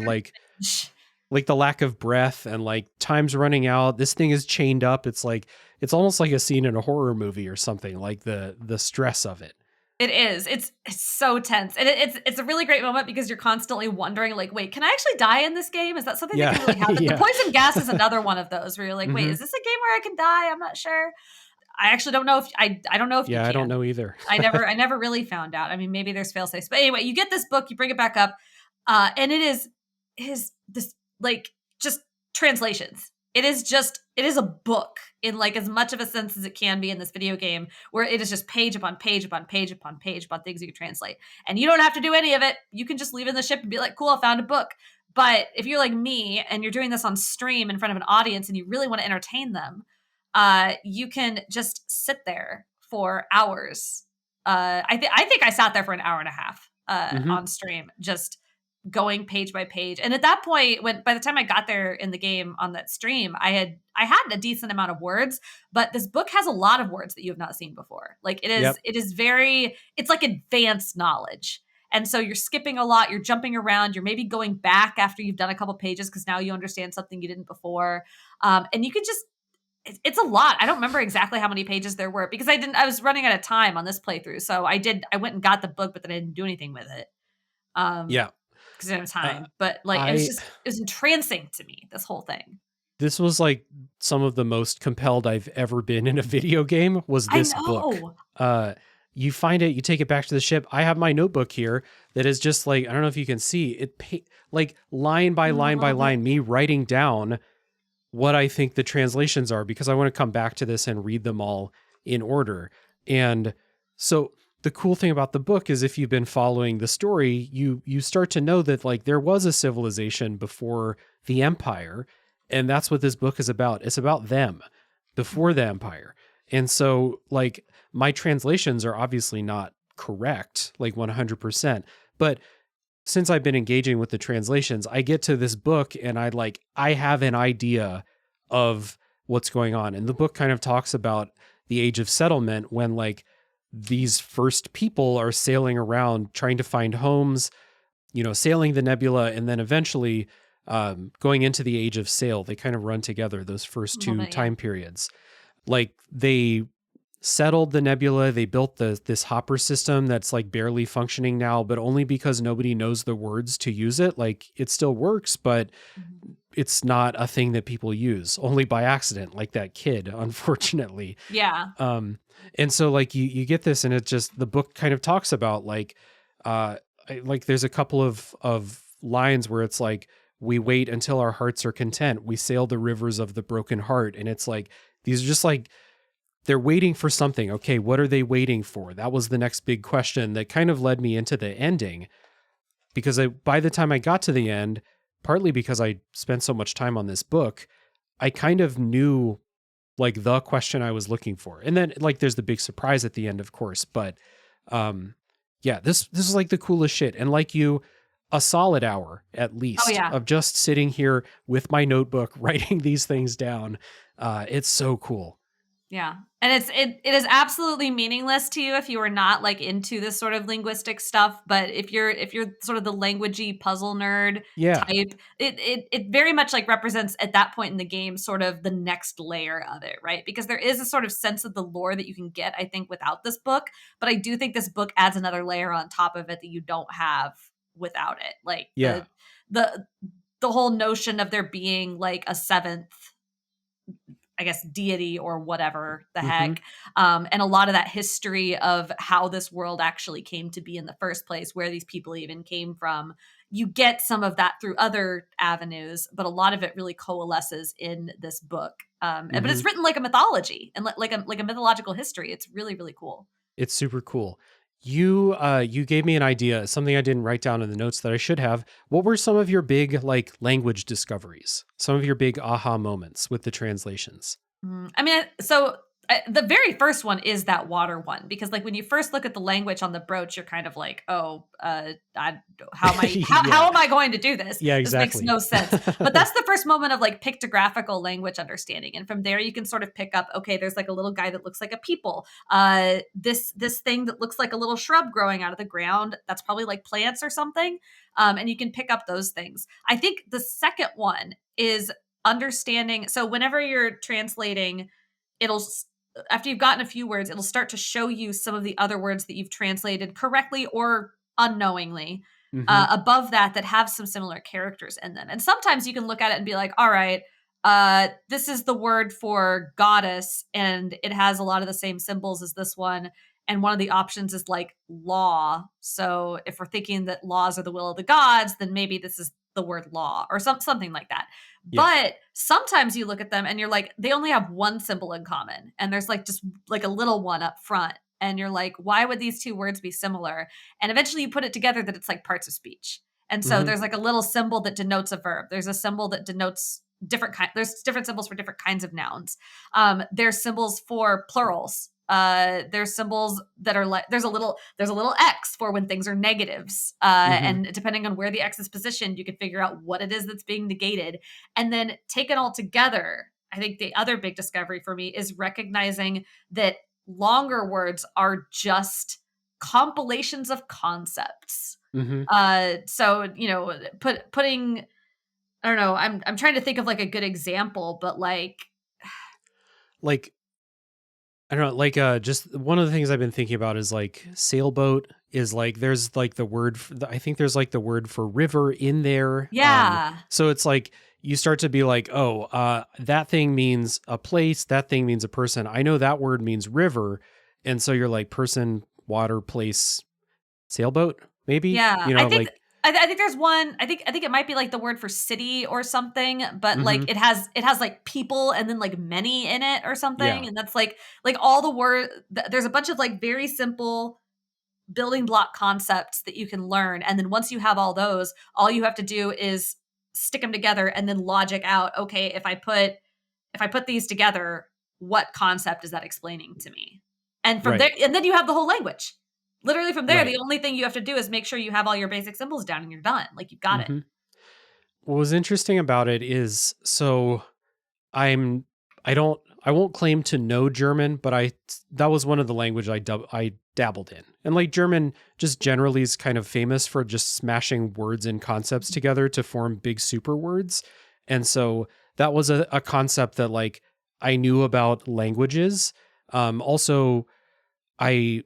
like the lack of breath and like time's running out, this thing is chained up. It's like, it's almost like a scene in a horror movie or something, like the stress of it. It is. It's so tense. And it's a really great moment because you're constantly wondering like, wait, can I actually die in this game? Is that something that can really happen? The poison gas is another one of those where you're like, wait, is this a game where I can die? I'm not sure. I actually don't know if I don't know if you can. I don't know either. I never really found out. I mean, maybe there's fail safes. But anyway, you get this book, you bring it back up, and it is this like just translations. It is a book in like as much of a sense as it can be in this video game, where it is just page upon page upon page upon page about things you can translate. And you don't have to do any of it. You can just leave in the ship and be like, cool, I found a book. But if you're like me and you're doing this on stream in front of an audience and you really want to entertain them, you can just sit there for hours. I think I sat there for an hour and a half on stream, just going page by page. And at that point, by the time I got there in the game on that stream, I had a decent amount of words, but this book has a lot of words that you have not seen before. Like it is it's like advanced knowledge. And so you're skipping a lot, you're jumping around, you're maybe going back after you've done a couple pages because now you understand something you didn't before. And you could just, it's a lot. I don't remember exactly how many pages there were because I was running out of time on this playthrough. So I went and got the book, but then I didn't do anything with it. Because I didn't have time. But like it was entrancing to me, this whole thing. This was like some of the most compelled I've ever been in a video game was this book. You find it, you take it back to the ship. I have my notebook here that is just like, I don't know if you can see it, like line by line by line, me writing down what I think the translations are, because I want to come back to this and read them all in order. And so the cool thing about the book is if you've been following the story, you start to know that like there was a civilization before the Empire. And that's what this book is about. It's about them before the Empire. And so like my translations are obviously not correct, like 100%. But since I've been engaging with the translations, I get to this book and I have an idea of what's going on. And the book kind of talks about the age of settlement when like these first people are sailing around trying to find homes, sailing the nebula, and then eventually going into the age of sail. They kind of run together, those first two time periods. Like they settled the nebula. They built this hopper system that's like barely functioning now, but only because nobody knows the words to use it. Like it still works, but Mhm. it's not a thing that people use, only by accident, like that kid, unfortunately. Yeah. And so like you get this, and it just, the book kind of talks about like, like there's a couple of lines where it's like, we wait until our hearts are content. We sail the rivers of the broken heart. And it's like, these are just like, they're waiting for something. Okay, what are they waiting for? That was the next big question that kind of led me into the ending, because by the time I got to the end, partly because I spent so much time on this book, I kind of knew like the question I was looking for. And then like there's the big surprise at the end, of course, but yeah, this is like the coolest shit. And like you, a solid hour at Oh least yeah. of just sitting here with my notebook writing these things down. It's so cool. Yeah. And it is absolutely meaningless to you if you are not like into this sort of linguistic stuff. But if you're sort of the languagey puzzle nerd Yeah. type, it very much like represents at that point in the game sort of the next layer of it, right? Because there is a sort of sense of the lore that you can get, I think, without this book. But I do think this book adds another layer on top of it that you don't have without it. Like Yeah. the the whole notion of there being like a seventh, I guess, deity or whatever the Mm-hmm. heck. And a lot of that history of how this world actually came to be in the first place, where these people even came from. You get some of that through other avenues, but a lot of it really coalesces in this book. But Mm-hmm. it's written like a mythology and like a mythological history. It's really, really cool. It's super cool. You gave me an idea, something I didn't write down in the notes that I should have. What were some of your big like language discoveries? Some of your big aha moments with the translations? I mean, the very first one is that water one, because like when you first look at the language on the brooch, you're kind of like, oh, how am I Yeah. how am I going to do this? Yeah, This makes exactly. no sense. But that's the first moment of like pictographical language understanding, and from there you can sort of pick up. Okay, there's like a little guy that looks like a people. This thing that looks like a little shrub growing out of the ground. That's probably like plants or something. And you can pick up those things. I think the second one is understanding. So whenever you're translating, it'll after you've gotten a few words, it'll start to show you some of the other words that you've translated correctly or unknowingly Mm-hmm. above that have some similar characters in them. And sometimes you can look at it and be like, all right, this is the word for goddess, and it has a lot of the same symbols as this one. And one of the options is like law. So if we're thinking that laws are the will of the gods, then maybe this is the word law or something like that. Yeah. But sometimes you look at them and you're like, they only have one symbol in common. And there's like just like a little one up front. And you're like, why would these two words be similar? And eventually you put it together that it's like parts of speech. And so Mm-hmm. there's like a little symbol that denotes a verb. There's a symbol that denotes there's different symbols for different kinds of nouns. There's symbols for plurals. There's symbols that are like there's a little X for when things are negatives. Mm-hmm. And depending on where the X is positioned, you can figure out what it is that's being negated. And then take it all together. I think the other big discovery for me is recognizing that longer words are just compilations of concepts. Mm-hmm. So putting I don't know, I'm trying to think of like a good example, but like Like, I don't know, like just one of the things I've been thinking about is like sailboat is like there's like the word I think there's like the word for river in there. yeah. So it's like you start to be like, oh, that thing means a place, that thing means a person. I know that word means river, and so you're like person, water, place, sailboat, maybe. Yeah, You I know, think like, I think there's one. I think it might be like the word for city or something, but mm-hmm, like it has like people and then like many in it or something, yeah, and that's like all the word. There's a bunch of like very simple building block concepts that you can learn, and then once you have all those, all you have to do is stick them together and then logic out. Okay, if I put these together, what concept is that explaining to me? And from there, right, and then you have the whole language. Literally from there, right. the only thing you have to do is make sure you have all your basic symbols down and you're done. Like you've got it. Mm-hmm. What was interesting about it is so I'm I won't claim to know German, but that was one of the language I dabbled in. And like German just generally is kind of famous for just smashing words and concepts together to form big super words. And so that was a concept that like I knew about languages, Also, I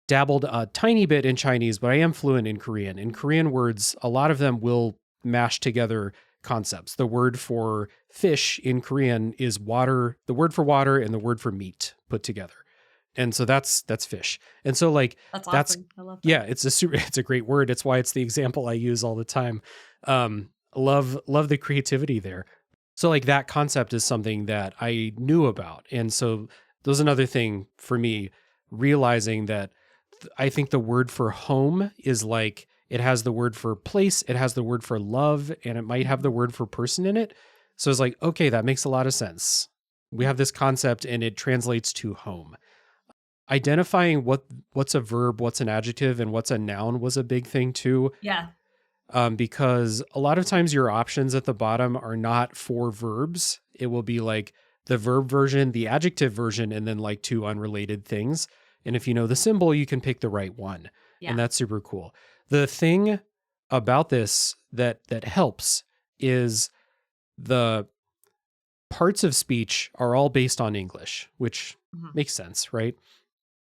dabbled a tiny bit in Chinese, but I am fluent in Korean. In Korean words, a lot of them will mash together concepts. The word for fish in Korean is water, the word for water and the word for meat put together. And so that's fish. And so like That's that's awesome. I love that. yeah, it's a great word. It's why it's the example I use all the time. Love the creativity there. So like that concept is something that I knew about. And so that was another thing for me, realizing that I think the word for home is like, it has the word for place, it has the word for love, and it might have the word for person in it. So it's like, okay, that makes a lot of sense. We have this concept and it translates to home. Identifying what's a verb, what's an adjective, and what's a noun was a big thing too. Yeah. Because a lot of times your options at the bottom are not for verbs. It will be like the verb version, the adjective version, and then like two unrelated things. And if you know the symbol, you can pick the right one. Yeah. And that's super cool. The thing about this that helps is the parts of speech are all based on English, which makes sense, right?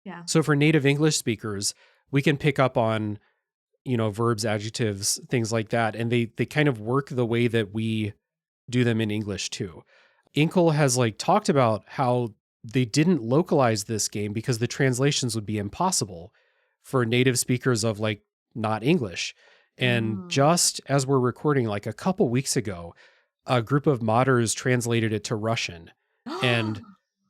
Yeah. So for native English speakers, we can pick up on, verbs, adjectives, things like that. And they kind of work the way that we do them in English too. Inkle has like talked about how they didn't localize this game because the translations would be impossible for native speakers of like not English. And just as we're recording, like a couple weeks ago, a group of modders translated it to Russian. And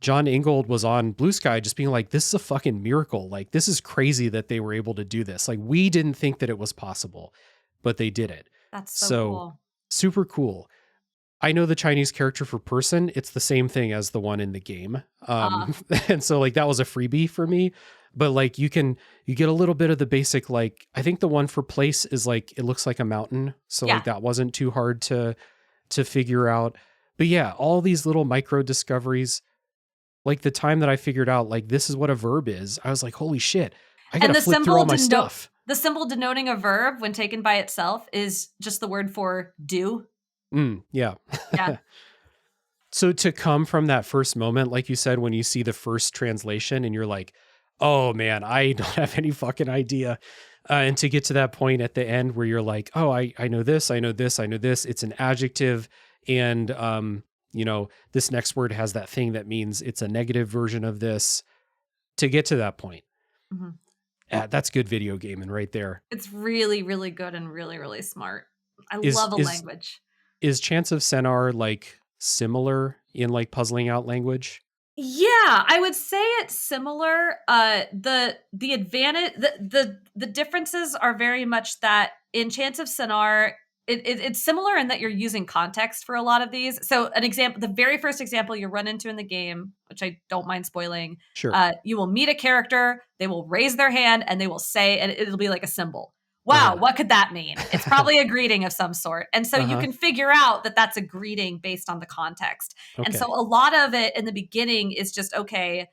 John Ingold was on Blue Sky just being like, this is a fucking miracle. Like, this is crazy that they were able to do this. Like, we didn't think that it was possible, but they did it. That's so cool. Super cool. I know the Chinese character for person. It's the same thing as the one in the game. And so like that was a freebie for me, but like you get a little bit of the basic, like, I think the one for place is like, it looks like a mountain. So like that wasn't too hard to figure out. But yeah, all these little micro discoveries, like the time that I figured out, like, this is what a verb is, I was like, holy shit, I got to flip through all my stuff. The symbol denoting a verb when taken by itself is just the word for do. Yeah. Yeah. So to come from that first moment, like you said, when you see the first translation and you're like, oh man, I don't have any fucking idea. And to get to that point at the end where you're like, oh, I know this, I know this, I know this. It's an adjective. And, this next word has that thing that means it's a negative version of this. To get to that point. That's good video gaming right there. It's really, really good and really, really smart. I love a language. Is Chants of Sennaar like similar in like puzzling out language? Yeah, I would say it's similar. The advantage, the differences are very much that in Chants of Sennaar, it's similar in that you're using context for a lot of these. So an example, the very first example you run into in the game, which I don't mind spoiling, sure. You will meet a character, they will raise their hand and they will say, and it'll be like a symbol. Wow, what could that mean? It's probably a greeting of some sort. And so you can figure out that that's a greeting based on the context. Okay. And so a lot of it in the beginning is just, okay,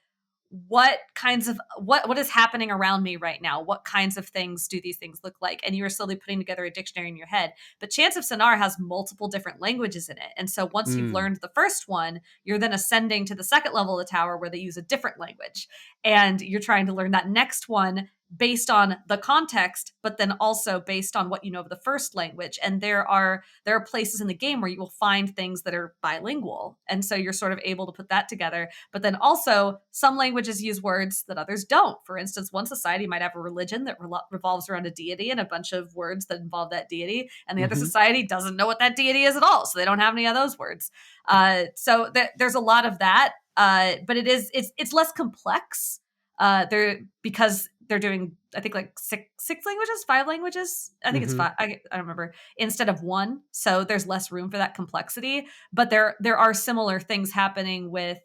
what kinds of what is happening around me right now? What kinds of things do these things look like? And you are slowly putting together a dictionary in your head. But Chants of Sennaar has multiple different languages in it. And so once you've learned the first one, you're then ascending to the second level of the tower where they use a different language. And you're trying to learn that next one based on the context, but then also based on what you know of the first language. And there are places in the game where you will find things that are bilingual. And so you're sort of able to put that together. But then also some languages use words that others don't. For instance, one society might have a religion that revolves around a deity and a bunch of words that involve that deity. And the other society doesn't know what that deity is at all. So they don't have any of those words. So there's a lot of that. But it's less complex. Because they're doing, I think, like six languages, 5 languages. I think it's 5. I don't remember, instead of 1. So there's less room for that complexity. But there are similar things happening with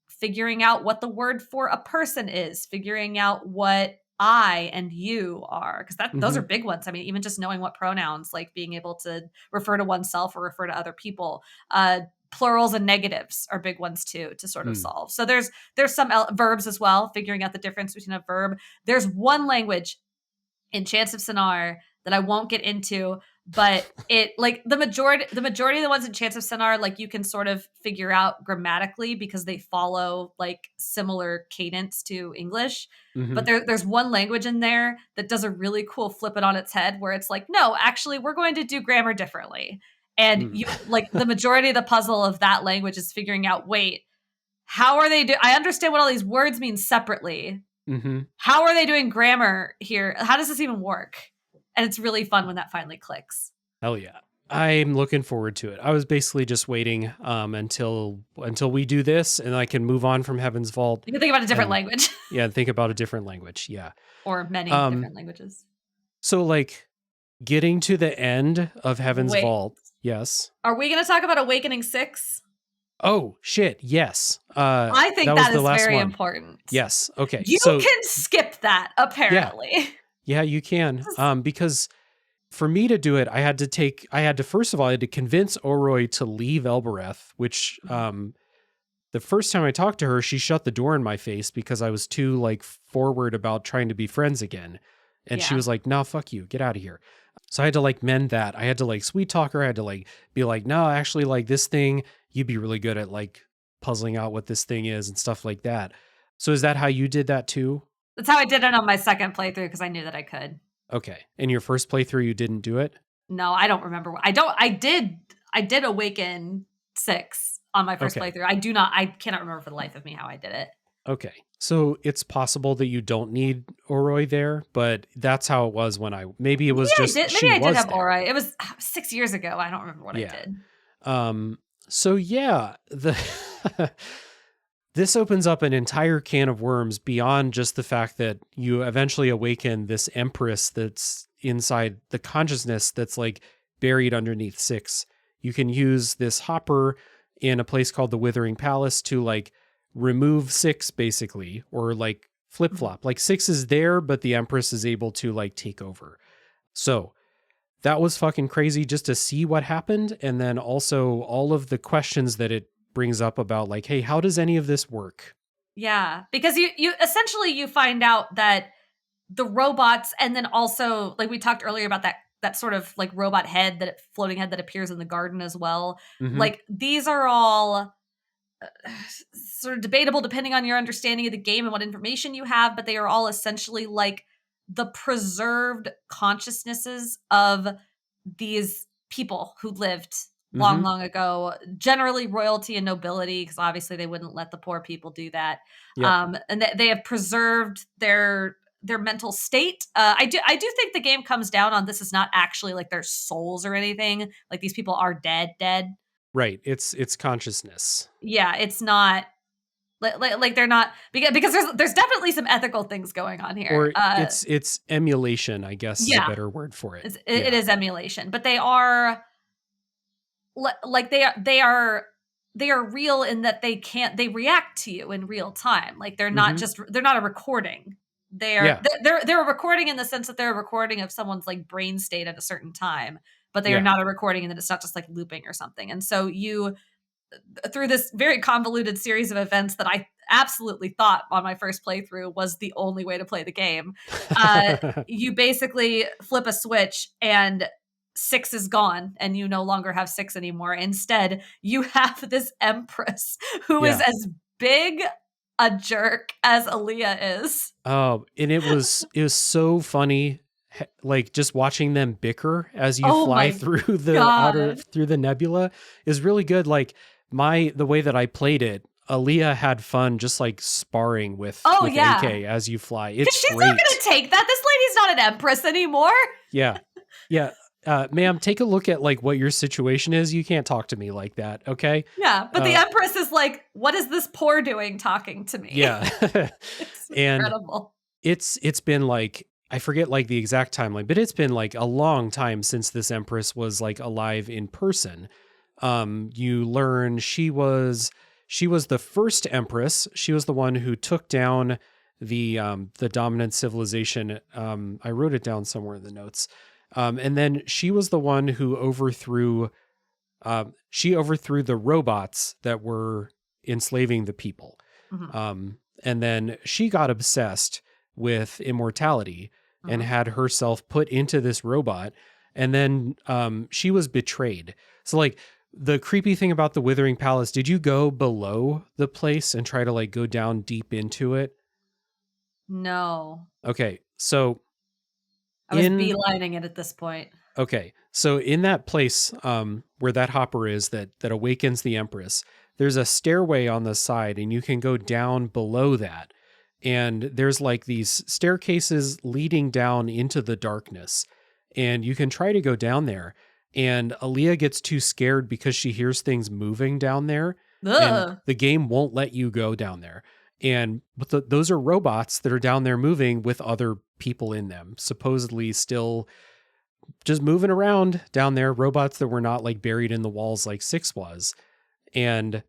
figuring out what the word for a person is, figuring out what I and you are, because those are big ones. I mean, even just knowing what pronouns, like being able to refer to oneself or refer to other people. Plurals and negatives are big ones too to sort of solve. So there's some verbs as well, figuring out the difference between a verb. There's one language in Chants of Sennaar that I won't get into, but it like the majority of the ones in Chants of Sennaar, like you can sort of figure out grammatically because they follow like similar cadence to English. But there's one language in there that does a really cool flip it on its head where it's like, no, actually, we're going to do grammar differently. And you like the majority of the puzzle of that language is figuring out, wait, how are they I understand what all these words mean separately. How are they doing grammar here? How does this even work? And it's really fun when that finally clicks. Hell yeah. I'm looking forward to it. I was basically just waiting until we do this and I can move on from Heaven's Vault. You can think about a different language. Yeah, think about a different language. Yeah. Or many different languages. So like getting to the end of Heaven's Vault. Yes. Are we going to talk about Awakening 6? Oh, shit. Yes. I think that is very important. Yes. Okay. You can skip that, apparently. Yeah, you can. Because for me to do it, I had to convince Oroi to leave Elbereth, which the first time I talked to her, she shut the door in my face because I was too like forward about trying to be friends again. And she was like, "No, fuck you. Get out of here." So I had to like mend that. I had to like sweet talk her. I had to like be like, "No, actually like this thing, you'd be really good at like puzzling out what this thing is and stuff like that." So is that how you did that too? That's how I did it on my second playthrough because I knew that I could. Okay. In your first playthrough, you didn't do it? No, I don't remember. I did Awaken 6 on my first playthrough. I cannot remember for the life of me how I did it. Okay. So it's possible that you don't need Oroi there, but that's how it was when maybe it was just, maybe I did have Oroi. It was 6 years ago. I don't remember what I did. So yeah, this opens up an entire can of worms beyond just the fact that you eventually awaken this empress that's inside the consciousness that's like buried underneath 6. You can use this hopper in a place called the Withering Palace to like remove 6 basically, or like flip-flop. Like 6 is there, but the empress is able to like take over. So that was fucking crazy just to see what happened. And then also all of the questions that it brings up about like, hey, how does any of this work? Yeah, because you essentially you find out that the robots, and then also like we talked earlier about that sort of like robot head, floating head that appears in the garden as well. Like these are all sort of debatable depending on your understanding of the game and what information you have, but they are all essentially like the preserved consciousnesses of these people who lived long ago, generally royalty and nobility, because obviously they wouldn't let the poor people do that. And they have preserved their mental state. I do think the game comes down on this is not actually like their souls or anything. Like these people are dead. Right. It's consciousness. Yeah, it's not like they're not, because there's definitely some ethical things going on here. Or it's emulation, I guess is a better word for it. It is emulation, but they are like they are real in that they react to you in real time. Like they're not they're not a recording. They're a recording in the sense that they're a recording of someone's like brain state at a certain time, but they are not a recording, and that it's not just like looping or something. And so you, through this very convoluted series of events that I absolutely thought on my first playthrough was the only way to play the game, you basically flip a switch and 6 is gone and you no longer have 6 anymore. Instead, you have this empress who is as big a jerk as Aliyah is. Oh, and it was so funny, like just watching them bicker as you fly through the nebula is really good. Like the way that I played it, Aliyah had fun just like sparring with AK as you fly. It's she's great. not gonna take that. This lady's not an empress anymore. Yeah. Ma'am, take a look at like what your situation is. You can't talk to me like that, okay? Yeah, but the empress is like, what is this poor doing talking to me? Yeah. It's incredible. It's been like, I forget like the exact timeline, but it's been like a long time since this empress was like alive in person. You learn she was the first empress. She was the one who took down the dominant civilization. I wrote it down somewhere in the notes. And then she was the one who overthrew the robots that were enslaving the people. And then she got obsessed with immortality and had herself put into this robot. And then she was betrayed. So like the creepy thing about the Withering Palace, did you go below the place and try to like go down deep into it? No. Okay. So I was in beelining it at this point. Okay, so in that place where that hopper is that awakens the Empress, there's a stairway on the side, and you can go down below that. And there's like these staircases leading down into the darkness, and you can try to go down there. And Aliyah gets too scared because she hears things moving down there, and Ugh. the game won't let you go down there. And those are robots that are down there moving with other people in them, supposedly still just moving around down there, robots that were not like buried in the walls like Six was. And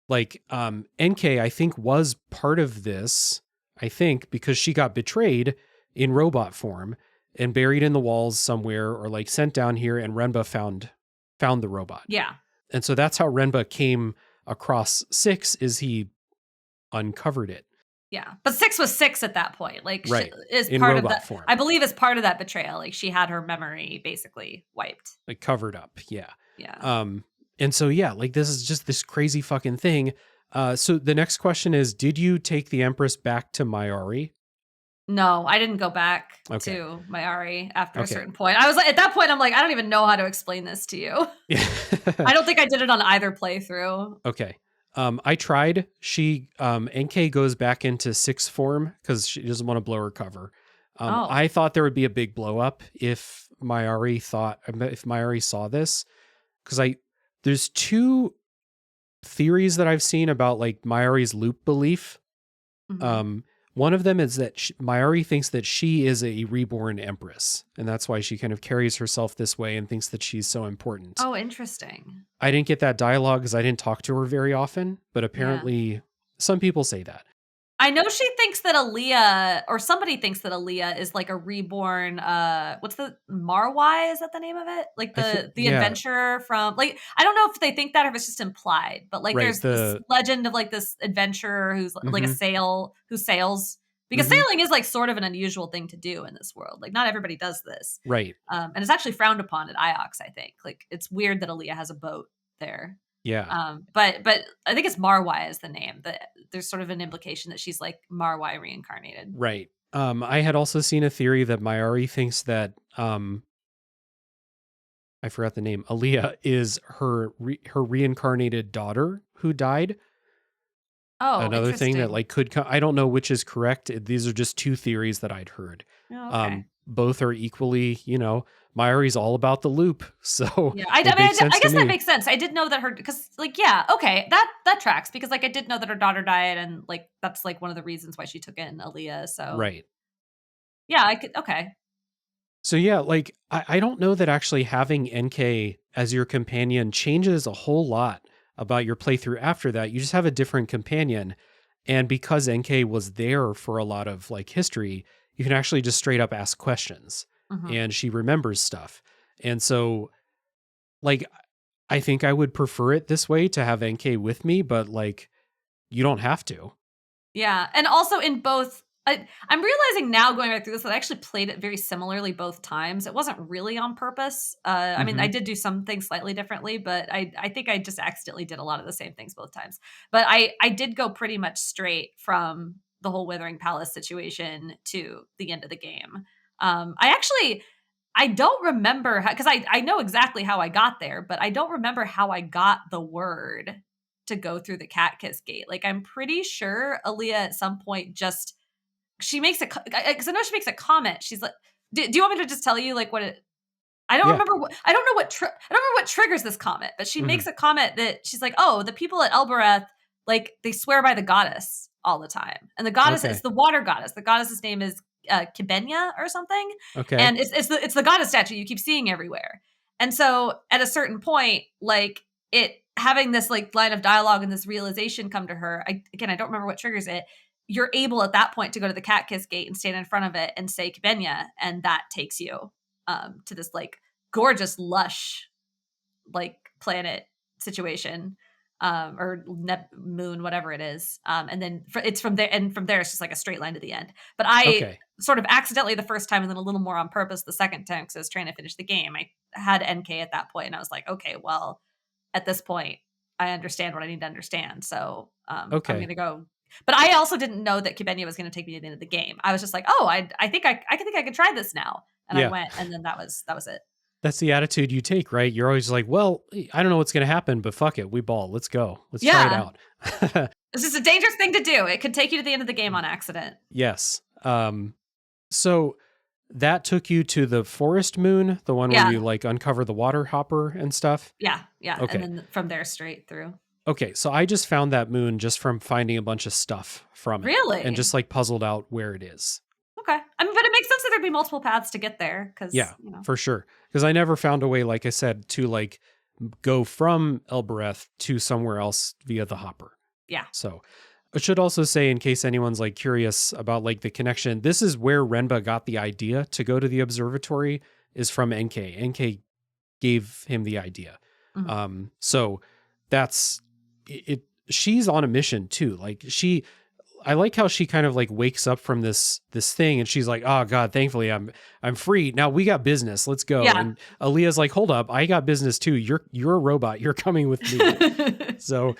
like NK, I think, was part of this, I think, because she got betrayed in robot form and buried in the walls somewhere, or like sent down here, and Renba found the robot. Yeah. And so that's how Renba came across Six, is he uncovered it. Yeah. But Six was Six at that point. Like, Right. she is In part of robot that. form. I believe is part of that betrayal. Like, she had her memory basically wiped. Like covered up. Yeah. Yeah. And so, yeah, like this is just this crazy fucking thing. So the next question is, did you take the Empress back to Mayari? No, I didn't go back Okay. to Mayari after a Okay. certain point. I was like, at that point, I'm like, I don't even know how to explain this to you. Yeah. I don't think I did it on either playthrough. Okay. I tried. She NK goes back into Six form because she doesn't want to blow her cover. Oh. I thought there would be a big blow up if Mayari saw this, because there's two theories that I've seen about like Mayari's loop belief. Mhm. One of them is that Mayari thinks that she is a reborn empress, and that's why she kind of carries herself this way and thinks that she's so important. Oh, interesting. I didn't get that dialogue because I didn't talk to her very often, but Yeah. apparently some people say that. I know she thinks that Aliyah, or somebody thinks that Aliyah is like a reborn, what's the Marwai? Is that the name of it? Like the Yeah, adventurer from, like, I don't know if they think that or if it's just implied, but like right. there's this legend of like this adventurer who's like Mhm, who sails, because mhm, sailing is like sort of an unusual thing to do in this world. Like, not everybody does this. right. And it's actually frowned upon at IOX, I think. Like, it's weird that Aliyah has a boat there. Yeah, But I think it's Marwai is the name. That there's sort of an implication that she's like Marwai reincarnated. right. I had also seen a theory that Mayari thinks that I forgot the name. Aliyah is her reincarnated daughter who died. Oh, Another thing that interesting. like could I don't know which is correct. These are just two theories that I'd heard. Oh, okay. Both are equally, Mayari's all about the loop, so Yeah, it makes sense I to guess that me. makes sense. I did know that her, because like, yeah, okay, that tracks, because like I did know that her daughter died, and like that's like one of the reasons why she took in Aaliyah. So Right. yeah, I could, okay. So yeah, like I don't know that actually having NK as your companion changes a whole lot about your playthrough after that. You just have a different companion. And because NK was there for a lot of like history, you can actually just straight up ask questions, Mhm. and she remembers stuff. And so like I think I would prefer it this way, to have NK with me, but like you don't have to. Yeah, and also in both, I'm realizing now going back through this that I actually played it very similarly both times. It wasn't really on purpose. I mean, I Mhm. did do some things slightly differently, but I think I just accidentally did a lot of the same things both times. But I did go pretty much straight from the whole Withering Palace situation to the end of the game. I don't remember how, because I know exactly how I got there, but I don't remember how I got the word to go through the cat kiss gate. Like, I'm pretty sure Aaliyah at some point just, she makes a, because I know she makes a comment. She's like, do you want me to just tell you like what it, I don't Yeah. remember what, I don't know what I don't remember what triggers this comment, but she Mhm. makes a comment that she's like, "Oh, the people at Elbereth, like, they swear by the goddess all the time." And the goddess is Okay. the water goddess. The goddess's name is Kibenya or something. Okay. And it's the goddess statue you keep seeing everywhere. And so at a certain point, like, it having this like line of dialogue and this realization come to her, I don't remember what triggers it. You're able at that point to go to the cat kiss gate and stand in front of it and say Kibenya, and that takes you to this like gorgeous lush like planet situation. or moon, whatever it is. And then it's from there, and from there it's just like a straight line to the end. But I Okay. sort of accidentally the first time, and then a little more on purpose the second time because I was trying to finish the game. I had NK at that point, and I was like, okay, well, at this point, I understand what I need to understand. So I'm Okay. gonna go. But I also didn't know that Kibenya was going to take me to the end of the game. I was just like, oh, I think I can try this now, and I Yeah. went, and then that was it. That's the attitude you take, right? You're always like, well, I don't know what's going to happen, but fuck it. We ball. Let's go. Let's try it Yeah, out. it's just a dangerous thing to do. It could take you to the end of the game on accident. Yes. So that took you to the forest moon, the one where Yeah, you like uncover the water hopper and stuff. yeah, Okay. and then from there straight through. Okay. So I just found that moon just from finding a bunch of stuff from it and Really? just like puzzled out where it is. Okay. I mean, but it makes sense that there'd be multiple paths to get there because, Yeah, for sure. Because I never found a way, like I said, to like go from Elbereth to somewhere else via the hopper. Yeah. So I should also say, in case anyone's like curious about like the connection, this is where Renba got the idea to go to the observatory is from NK. NK gave him the idea. Mhm. So that's it. She's on a mission too. Like I like how she kind of like wakes up from this thing and she's like, oh God, thankfully I'm free. Now we got business. Let's go. Yeah. And Aliyah's like, hold up, I got business too. You're a robot. You're coming with me. So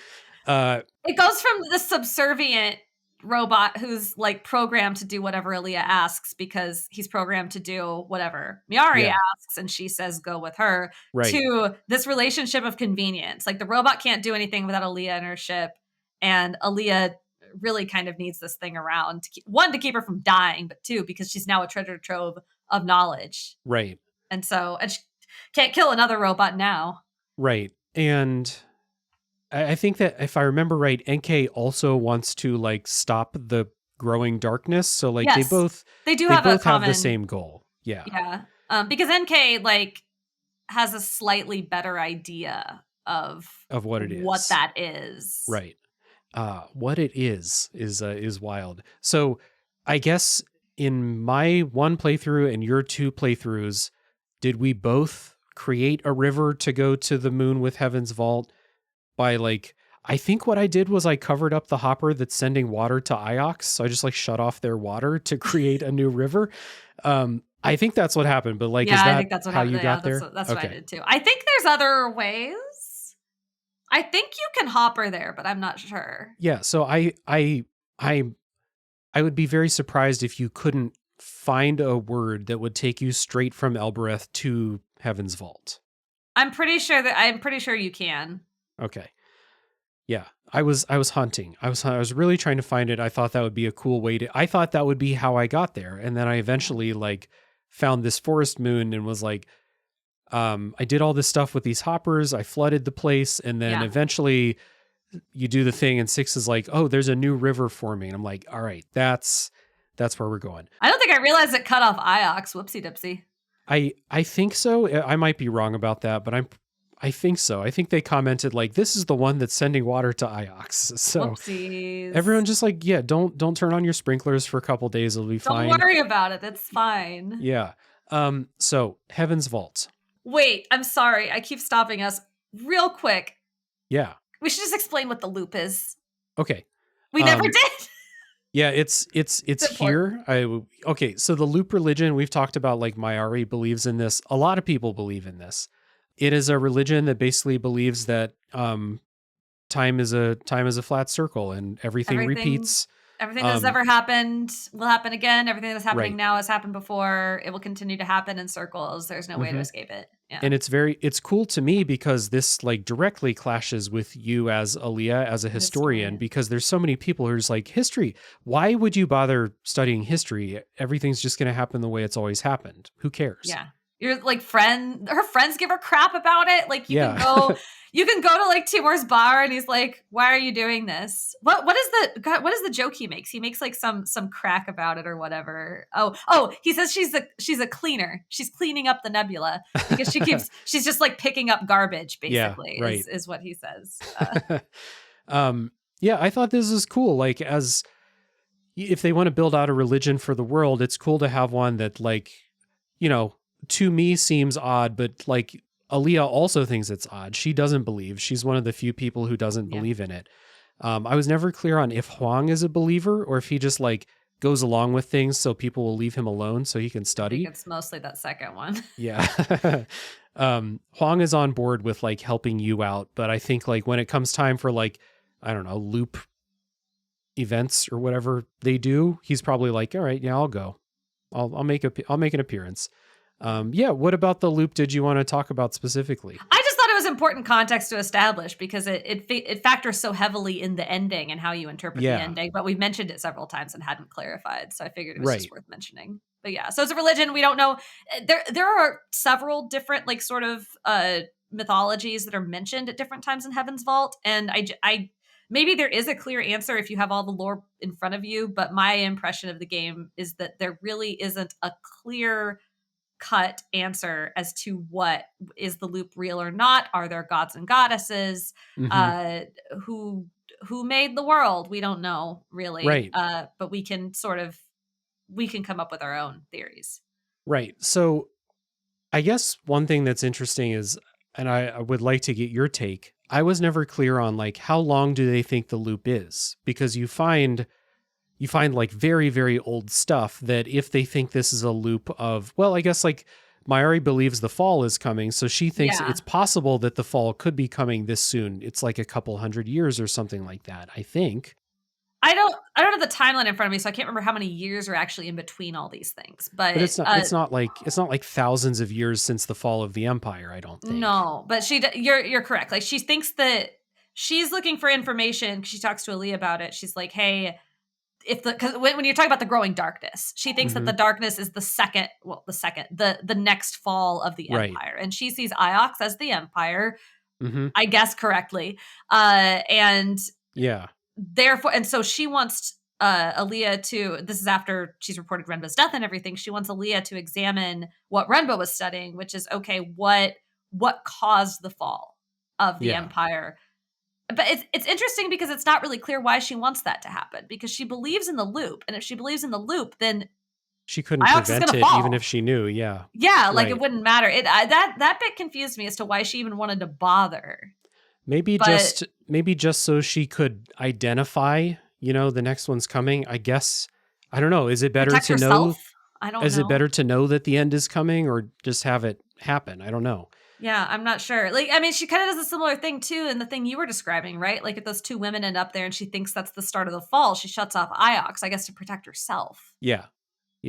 It goes from the subservient robot who's like programmed to do whatever Aliyah asks because he's programmed to do whatever Miari yeah, asks and she says go with her, right. to this relationship of convenience. Like the robot can't do anything without Aliyah in her ship, and Aliyah really kind of needs this thing around to one, to keep her from dying, but two, because she's now a treasure trove of knowledge. Right. And she can't kill another robot now. Right. And I think that if I remember right, NK also wants to like stop the growing darkness. So like Yes, they do have have the same goal. Yeah. Yeah. Because NK like has a slightly better idea of Of what it what is. that is. Right. What it is wild. So I guess in my one playthrough and your two playthroughs, did we both create a river to go to the moon with Heaven's Vault by like, I think what I did was I covered up the hopper that's sending water to Iox. So I just like shut off their water to create a new river. I think that's what happened, but like, Yeah, is that I think that's what how happened. you got there? That's what I did too. I think there's other ways. I think you can hopper there, but I'm not sure. Yeah. So I would be very surprised if you couldn't find a word that would take you straight from Elbereth to Heaven's Vault. I'm pretty sure you can. Okay. Yeah. I was hunting. I was really trying to find it. I thought that would be a cool way I thought that would be how I got there. And then I eventually like found this forest moon and was like, I did all this stuff with these hoppers. I flooded the place. And then eventually you do the thing and Six is like, oh, there's a new river forming. And I'm like, all right, that's where we're going. I don't think I realized it cut off Iox. Whoopsie dipsy. I think so. I might be wrong about that, but I think so. I think they commented like, this is the one that's sending water to Iox. So Whoopsies. Everyone just like, yeah, don't turn on your sprinklers for a couple days. It'll be fine. Don't worry about it. That's fine. Yeah. So Heaven's Vault. Wait, I'm sorry. I keep stopping us real quick. Yeah. We should just explain what the loop is. Okay. We never did. Yeah, it's here. Okay, so the loop religion, we've talked about like Mayari believes in this. A lot of people believe in this. It is a religion that basically believes that time is a flat circle and everything repeats. Everything that's ever happened will happen again. Everything that's happening now has happened before. It will continue to happen in circles. There's no way to escape it. Yeah. And it's cool to me because this like directly clashes with you as Aliyah, as a historian, because there's so many people who are just like, history. Why would you bother studying history? Everything's just going to happen the way it's always happened. Who cares? Yeah. You're like her friends give her crap about it. Like you can go to like Timur's bar and he's like, why are you doing this? What is the joke he makes? He makes like some crack about it or whatever. Oh, he says she's a cleaner. She's cleaning up the nebula because she's just like picking up garbage basically is what he says. Yeah, I thought this is cool. Like if they want to build out a religion for the world, it's cool to have one that like, to me seems odd, but like Aliyah also thinks it's odd. She doesn't believe. She's one of the few people who doesn't believe in it. I was never clear on if Huang is a believer or if he just like goes along with things so people will leave him alone so he can I study. think it's mostly that second one. Yeah. Huang is on board with like helping you out, but I think like when it comes time for like, I don't know, loop events or whatever they do, he's probably like, all right, yeah, I'll go. I'll make an appearance. Yeah. What about the loop did you want to talk about specifically? I just thought it was important context to establish because it factors so heavily in the ending and how you interpret the ending. But we've mentioned it several times and hadn't clarified, so I figured it was just worth mentioning. But yeah, so it's a religion. We don't know. There are several different like sort of mythologies that are mentioned at different times in Heaven's Vault, and I maybe there is a clear answer if you have all the lore in front of you. But my impression of the game is that there really isn't a clear cut answer as to what is the loop real or not. Are there gods and goddesses? Who made the world? We don't know really. Right. But we can come up with our own theories. Right. So I guess one thing that's interesting is, and I would like to get your take. I was never clear on like how long do they think the loop is, because you find like very, very old stuff that if they think this is a loop of, well, I guess like Mayari believes the fall is coming. So she thinks it's possible that the fall could be coming this soon. It's like a couple 100 years or something like that, I think. I don't have the timeline in front of me, so I can't remember how many years are actually in between all these things. But it's not like thousands of years since the fall of the empire, I don't think. No, but you're correct. Like she thinks that she's looking for information. She talks to Aliyah about it. She's like, hey, because when you're talking about the growing darkness, she thinks that the darkness is the next fall of the empire, and she sees Iox as the empire, I guess correctly, and therefore, and so she wants Aliyah to. This is after she's reported Renba's death and everything. She wants Aliyah to examine what Renba was studying, which is okay. What caused the fall of the empire? But it's interesting because it's not really clear why she wants that to happen, because she believes in the loop, and if she believes in the loop, then she couldn't prevent it even if she knew. Like it wouldn't matter. That bit confused me as to why she even wanted to bother. Maybe just so she could identify, the next one's coming. I guess, I don't know. Is it better to know? I don't know. Is it better to know that the end is coming or just have it happen? I don't know. Yeah, I'm not sure. Like, I mean, she kind of does a similar thing too in the thing you were describing, right? Like if those two women end up there and she thinks that's the start of the fall, she shuts off Iox, I guess, to protect herself. Yeah.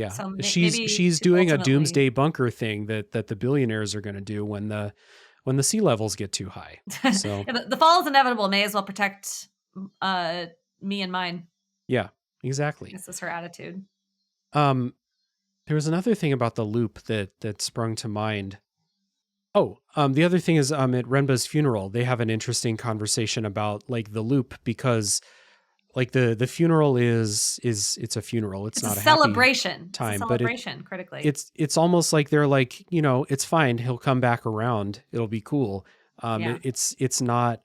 So she's doing a doomsday bunker thing that the billionaires are going to do when the sea levels get too high. So the fall is inevitable. May as well protect me and mine. Yeah, exactly. This is her attitude. There was another thing about the loop that sprung to mind. Oh, the other thing is at Renba's funeral, they have an interesting conversation about like the loop, because like the funeral is it's a funeral. It's not a celebration time, it's a celebration, but critically. It's almost like they're like, it's fine. He'll come back around. It'll be cool. It's not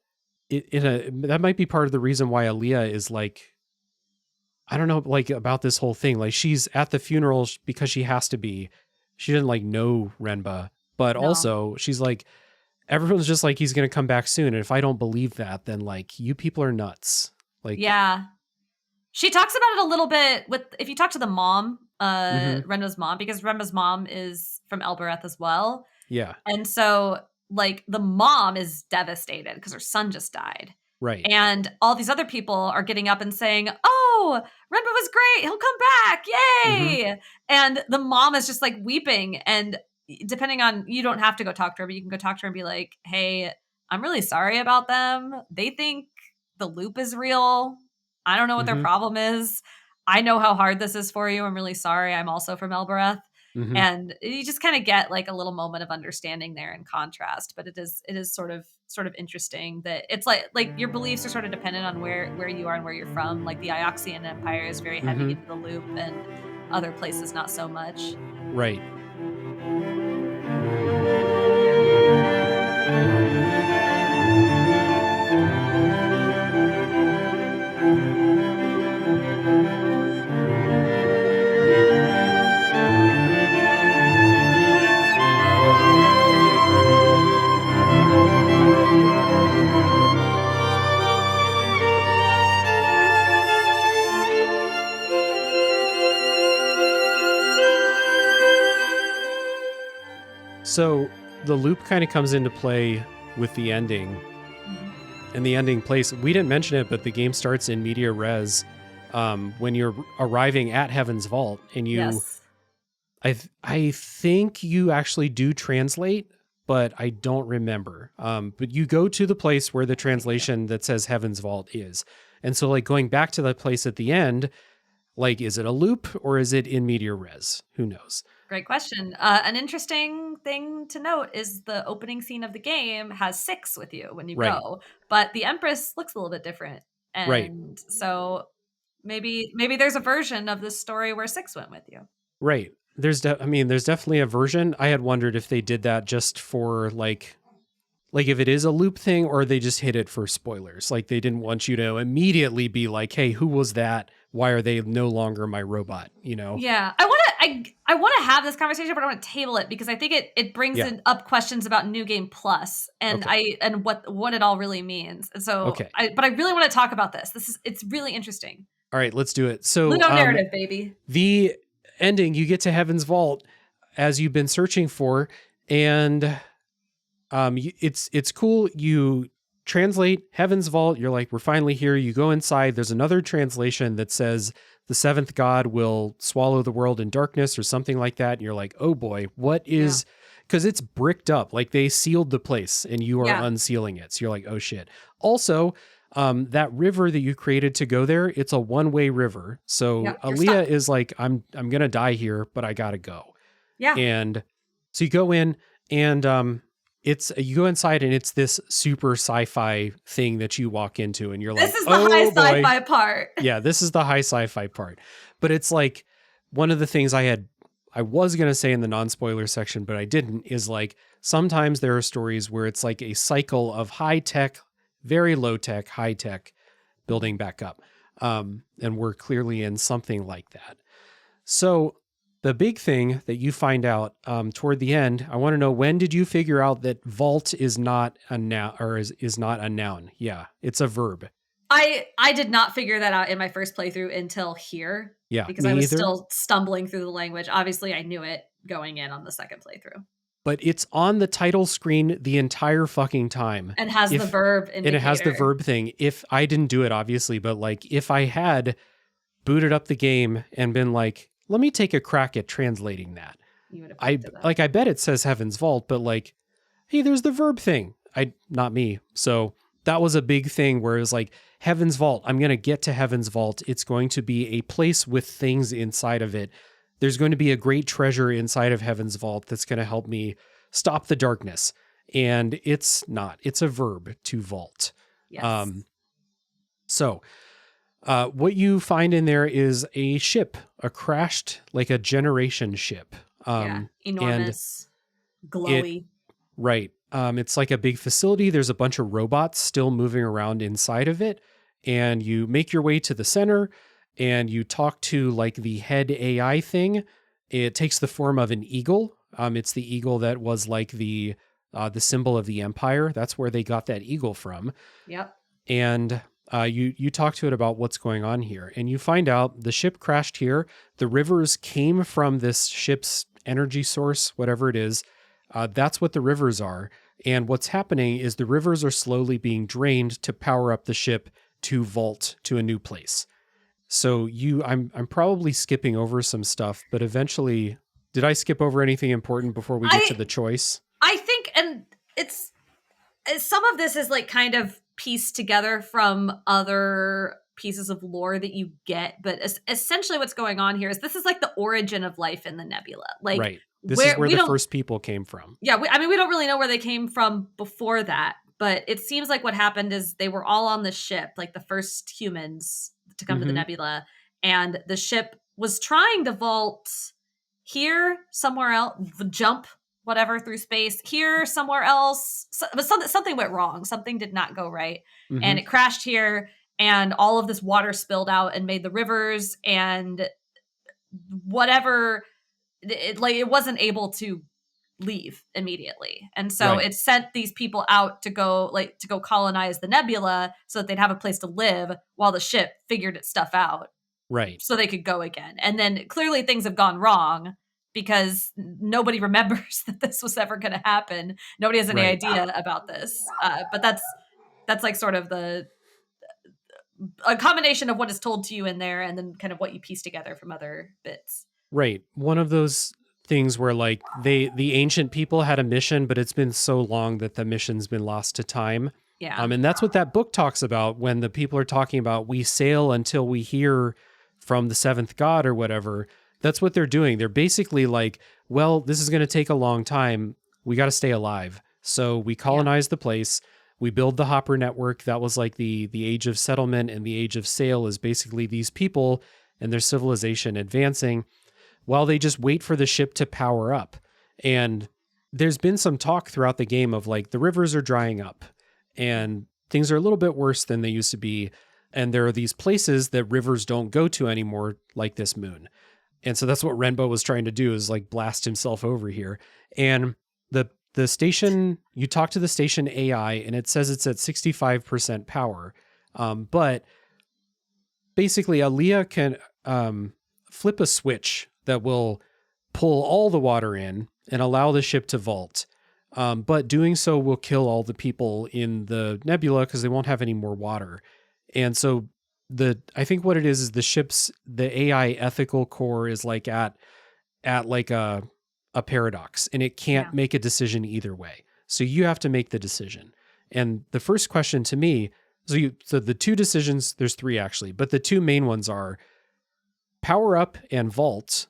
that might be part of the reason why Aliyah is like, I don't know, like about this whole thing. Like she's at the funeral because she has to be. She didn't like know Renba. But also, she's like, everyone's just like, he's going to come back soon. And if I don't believe that, then like, you people are nuts. Like, yeah. She talks about it a little bit if you talk to the mom, Renba's mom, because Renba's mom is from Elbereth as well. Yeah. And so like the mom is devastated because her son just died. Right. And all these other people are getting up and saying, oh, Renba was great. He'll come back. Yay. And the mom is just like weeping. And depending on, you don't have to go talk to her, but you can go talk to her and be like, hey, I'm really sorry about them. They think the loop is real. I don't know what their problem is. I know how hard this is for you. I'm really sorry. I'm also from Elbereth. And you just kind of get like a little moment of understanding there in contrast. But it is sort of interesting that it's like your beliefs are sort of dependent on where you are and where you're from. Like the Ioxian Empire is very heavy into the loop, and other places not so much. Right. So the loop kind of comes into play with the ending. And the ending place, we didn't mention it, but the game starts in media res when you're arriving at Heaven's Vault, and Yes. I think you actually do translate, but I don't remember. But you go to the place where the translation that says Heaven's Vault is. And so like going back to that place at the end, like, is it a loop or is it in media res? Who knows? Great question. An interesting thing to note is the opening scene of the game has Six with you when you Right. go, but the Empress looks a little bit different. Right. And so maybe there's a version of this story where Six went with you. Right. There's definitely a version. I had wondered if they did that just for like if it is a loop thing, or they just hit it for spoilers. Like they didn't want you to immediately be like, hey, who was that? Why are they no longer my robot? You know? Yeah. I want to have this conversation, but I want to table it because I think it brings up questions about New Game Plus and what it all really means. And so but I really want to talk about this. It's really interesting. All right, let's do it. So Ludo narrative, baby. The ending, you get to Heaven's Vault as you've been searching for, and it's cool. You translate Heaven's Vault. You're like, we're finally here. You go inside. There's another translation that says the seventh god will swallow the world in darkness or something like that. And you're like, oh boy, what is, because it's bricked up. Like they sealed the place and you are unsealing it. So you're like, oh shit. Also, that river that you created to go there, it's a one-way river. So Aliyah is like, I'm going to die here, but I got to go. Yeah. And so you go in and, you go inside and it's this super sci-fi thing that you walk into and you're like, this is the high sci-fi part. Yeah, this is the high sci-fi part. But it's like one of the things I was going to say in the non-spoiler section, but I didn't, is like sometimes there are stories where it's like a cycle of high tech, very low tech, high tech building back up. And we're clearly in something like that. So the big thing that you find out toward the end, I want to know, when did you figure out that vault is not a noun, or is not a noun? Yeah, it's a verb. I did not figure that out in my first playthrough until here. Yeah, because I was still stumbling through the language. Obviously, I knew it going in on the second playthrough. But it's on the title screen the entire fucking time. And has the verb indicator. And it has the verb thing. If I didn't do it, obviously, but like if I had booted up the game and been like, let me take a crack at translating that. You would have I bet it says Heaven's Vault, but like, hey, there's the verb thing. Not me. So that was a big thing where it was like, Heaven's Vault, I'm going to get to Heaven's Vault. It's going to be a place with things inside of it. There's going to be a great treasure inside of Heaven's Vault that's going to help me stop the darkness. And it's not. It's a verb, to vault. Yes. What you find in there is a ship, a crashed, like a generation ship. Enormous, glowy. Right. It's like a big facility. There's a bunch of robots still moving around inside of it. And you make your way to the center and you talk to like the head AI thing. It takes the form of an eagle. It's the eagle that was like the symbol of the empire. That's where they got that eagle from. Yep. And you talk to it about what's going on here, and you find out the ship crashed here. The rivers came from this ship's energy source, whatever it is. That's what the rivers are. And what's happening is the rivers are slowly being drained to power up the ship to vault to a new place. So I'm probably skipping over some stuff, but eventually, did I skip over anything important before we get to the choice? I think, and it's some of this is like kind of pieced together from other pieces of lore that you get, but essentially what's going on here is this is like the origin of life in the nebula. Like, right. This is where the first people came from. Yeah, we don't really know where they came from before that, but it seems like what happened is they were all on the ship, like the first humans to come to the nebula, and the ship was trying to vault here, somewhere else, jump whatever through space, here, somewhere else. But something went wrong. Something did not go right, and it crashed here, and all of this water spilled out and made the rivers and whatever. It wasn't able to leave immediately, and so it sent these people out to go colonize the nebula so that they'd have a place to live while the ship figured its stuff out, right? So they could go again. And then clearly things have gone wrong, because nobody remembers that this was ever going to happen. Nobody has any idea about this. But that's like sort of a combination of what is told to you in there and then kind of what you piece together from other bits. Right. One of those things where like the ancient people had a mission, but it's been so long that the mission's been lost to time. Yeah. And that's what that book talks about when the people are talking about we sail until we hear from the seventh god or whatever. That's what they're doing. They're basically like, well, this is going to take a long time. We got to stay alive. So we colonize the place. We build the Hopper network. That was like the age of settlement, and the age of sail is basically these people and their civilization advancing while they just wait for the ship to power up. And there's been some talk throughout the game of like the rivers are drying up and things are a little bit worse than they used to be. And there are these places that rivers don't go to anymore, like this moon. And so that's what Renbo was trying to do, is like blast himself over here. And the station, you talk to the station AI and it says it's at 65% power. But basically Aliyah can flip a switch that will pull all the water in and allow the ship to vault. But doing so will kill all the people in the nebula because they won't have any more water. And so I think what it is the AI ethical core is like at like a paradox, and it can't make a decision either way. So you have to make the decision. And the first question to me, so the two decisions, there's three actually, but the two main ones are power up and vault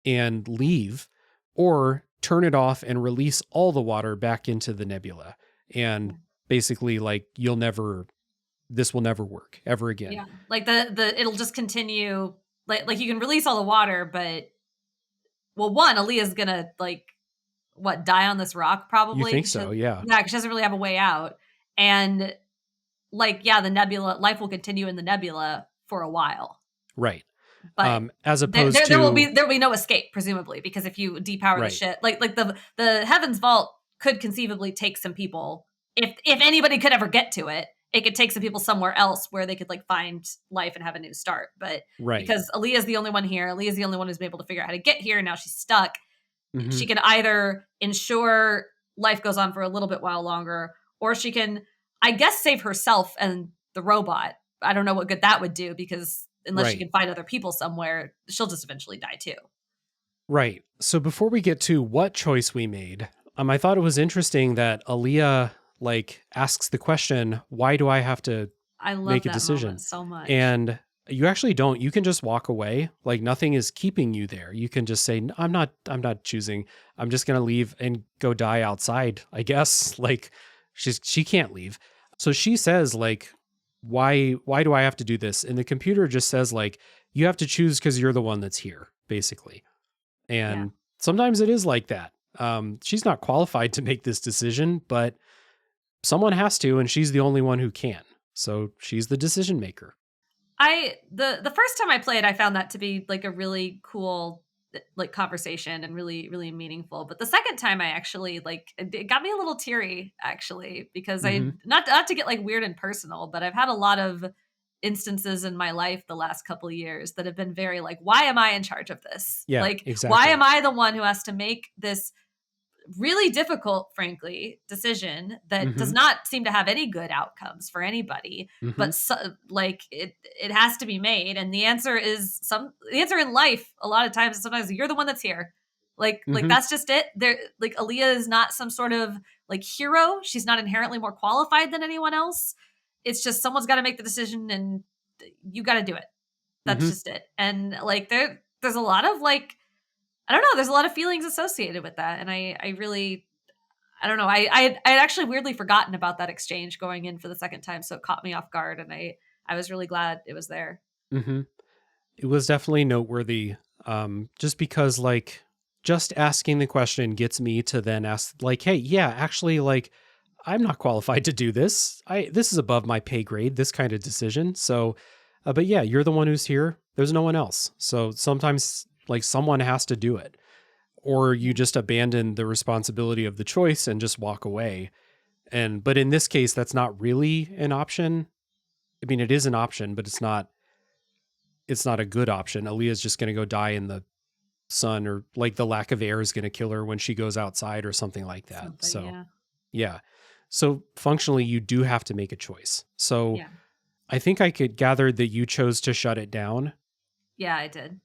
and leave, or turn it off and release all the water back into the nebula. And basically like this will never work ever again. Yeah. Like it'll just continue. Like you can release all the water, but one, Aliyah's gonna die on this rock probably. You think so? Yeah. Yeah, because she doesn't really have a way out. And the nebula, life will continue in the nebula for a while. Right. But as opposed to there will be no escape, presumably, because if you depower the ship, like the Heaven's Vault could conceivably take some people. If anybody could ever get to it, it could take some people somewhere else where they could find life and have a new start. But because Aliyah's the only one here, Aliyah's the only one who's been able to figure out how to get here, and now she's stuck. Mm-hmm. She can either ensure life goes on for a little bit while longer, or she can, I guess, save herself and the robot. I don't know what good that would do, because unless she can find other people somewhere, she'll just eventually die too. Right. So before we get to what choice we made, I thought it was interesting that Aliyah asks the question, why do I have to make a decision so much? And you actually don't. You can just walk away. Nothing is keeping you there. You can just say, I'm not choosing. I'm just going to leave and go die outside, I guess. She can't leave. So she says why do I have to do this? And the computer just says you have to choose because you're the one that's here, basically. And sometimes it is like that. She's not qualified to make this decision, but someone has to, and she's the only one who can. So she's the decision maker. The first time I played, I found that to be a really cool conversation and really, really meaningful. But the second time I actually it got me a little teary, actually, because I not to get weird and personal, but I've had a lot of instances in my life the last couple of years that have been very why am I in charge of this? Yeah, exactly. Why am I the one who has to make this really difficult, frankly, decision that does not seem to have any good outcomes for anybody, but it has to be made. And the answer in life a lot of times, sometimes you're the one that's here. That's just it. There, Aliyah is not some sort of hero. She's not inherently more qualified than anyone else. It's just someone's got to make the decision, and you got to do it. That's just it. And there's a lot of I don't know. There's a lot of feelings associated with that. And I really, I don't know. I had actually weirdly forgotten about that exchange going in for the second time. So it caught me off guard. And I was really glad it was there. Mm-hmm. It was definitely noteworthy. Just because just asking the question gets me to then ask hey, yeah, actually I'm not qualified to do this. This is above my pay grade, this kind of decision. So, but yeah, you're the one who's here. There's no one else. So sometimes someone has to do it, or you just abandon the responsibility of the choice and just walk away. But in this case, that's not really an option. I mean, it is an option, but it's not a good option. Aliyah's just going to go die in the sun, or like the lack of air is going to kill her when she goes outside or something like that. Yeah. So functionally, you do have to make a choice. So Yeah. I think I could gather that you chose to shut it down. Yeah, I did.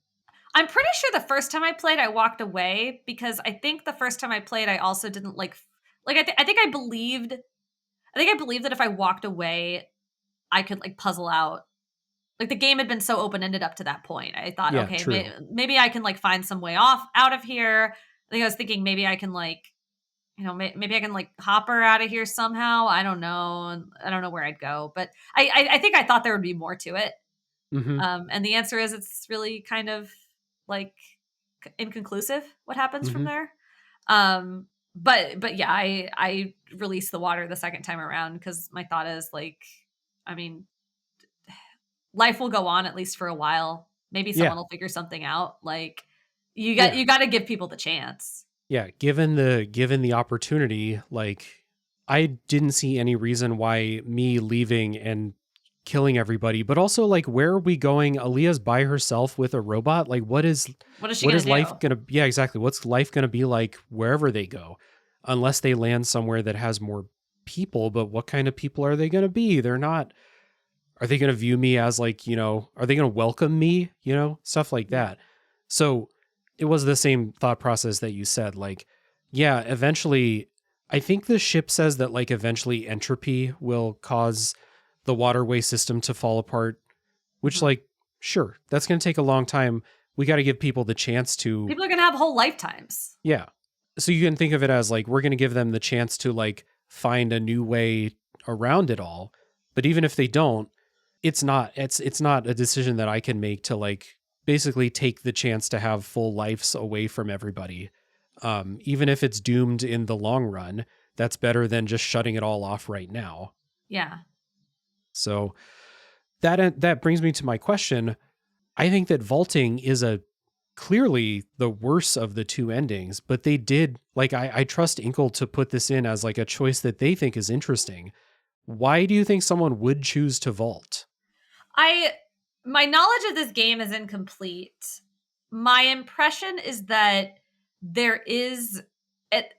I'm pretty sure the first time I played, I walked away because I think the first time I played, I also didn't I think I believed that if I walked away, I could like puzzle out. Like the game had been so open-ended up to that point. I thought, Yeah, okay, true. maybe I can like find some way out of here. I think I was thinking maybe I can like, maybe I can like hop her out of here somehow. I don't know. I don't know where I'd go, but I think I thought there would be more to it. Mm-hmm. And the answer is it's really kind of like inconclusive what happens from Mm-hmm. there. But yeah, I released the water the second time around because my thought is like, I mean, life will go on at least for a while. Maybe Yeah. someone will figure something out. Like you Yeah. got to give people the chance. Yeah. Given the opportunity, like I didn't see any reason why me leaving and killing everybody, but also like, where are we going? Aliyah's by herself with a robot. Like What is she what gonna is life do? gonna, yeah, exactly. What's life gonna be like wherever they go? Unless they land somewhere that has more people, but what kind of people are they gonna be? They're not, are they gonna view me as like, are they gonna welcome me? Stuff like Yeah. that. So it was the same thought process that you said. Like, yeah, eventually, I think the ship says that like eventually entropy will cause the waterway system to fall apart, which Mhm. like, sure, that's going to take a long time. We got to give people the chance to, People are gonna have whole lifetimes. yeah. So you can think of it as like, we're going to give them the chance to like find a new way around it all. But even if they don't, it's not a decision that I can make to like basically take the chance to have full lives away from everybody. Even if it's doomed in the long run, that's better than just shutting it all off right now. Yeah. So that brings me to my question. I think that vaulting is clearly the worst of the two endings, but they did like, I trust Inkle to put this in as like a choice that they think is interesting. Why do you think someone would choose to vault? My knowledge of this game is incomplete. My impression is that there is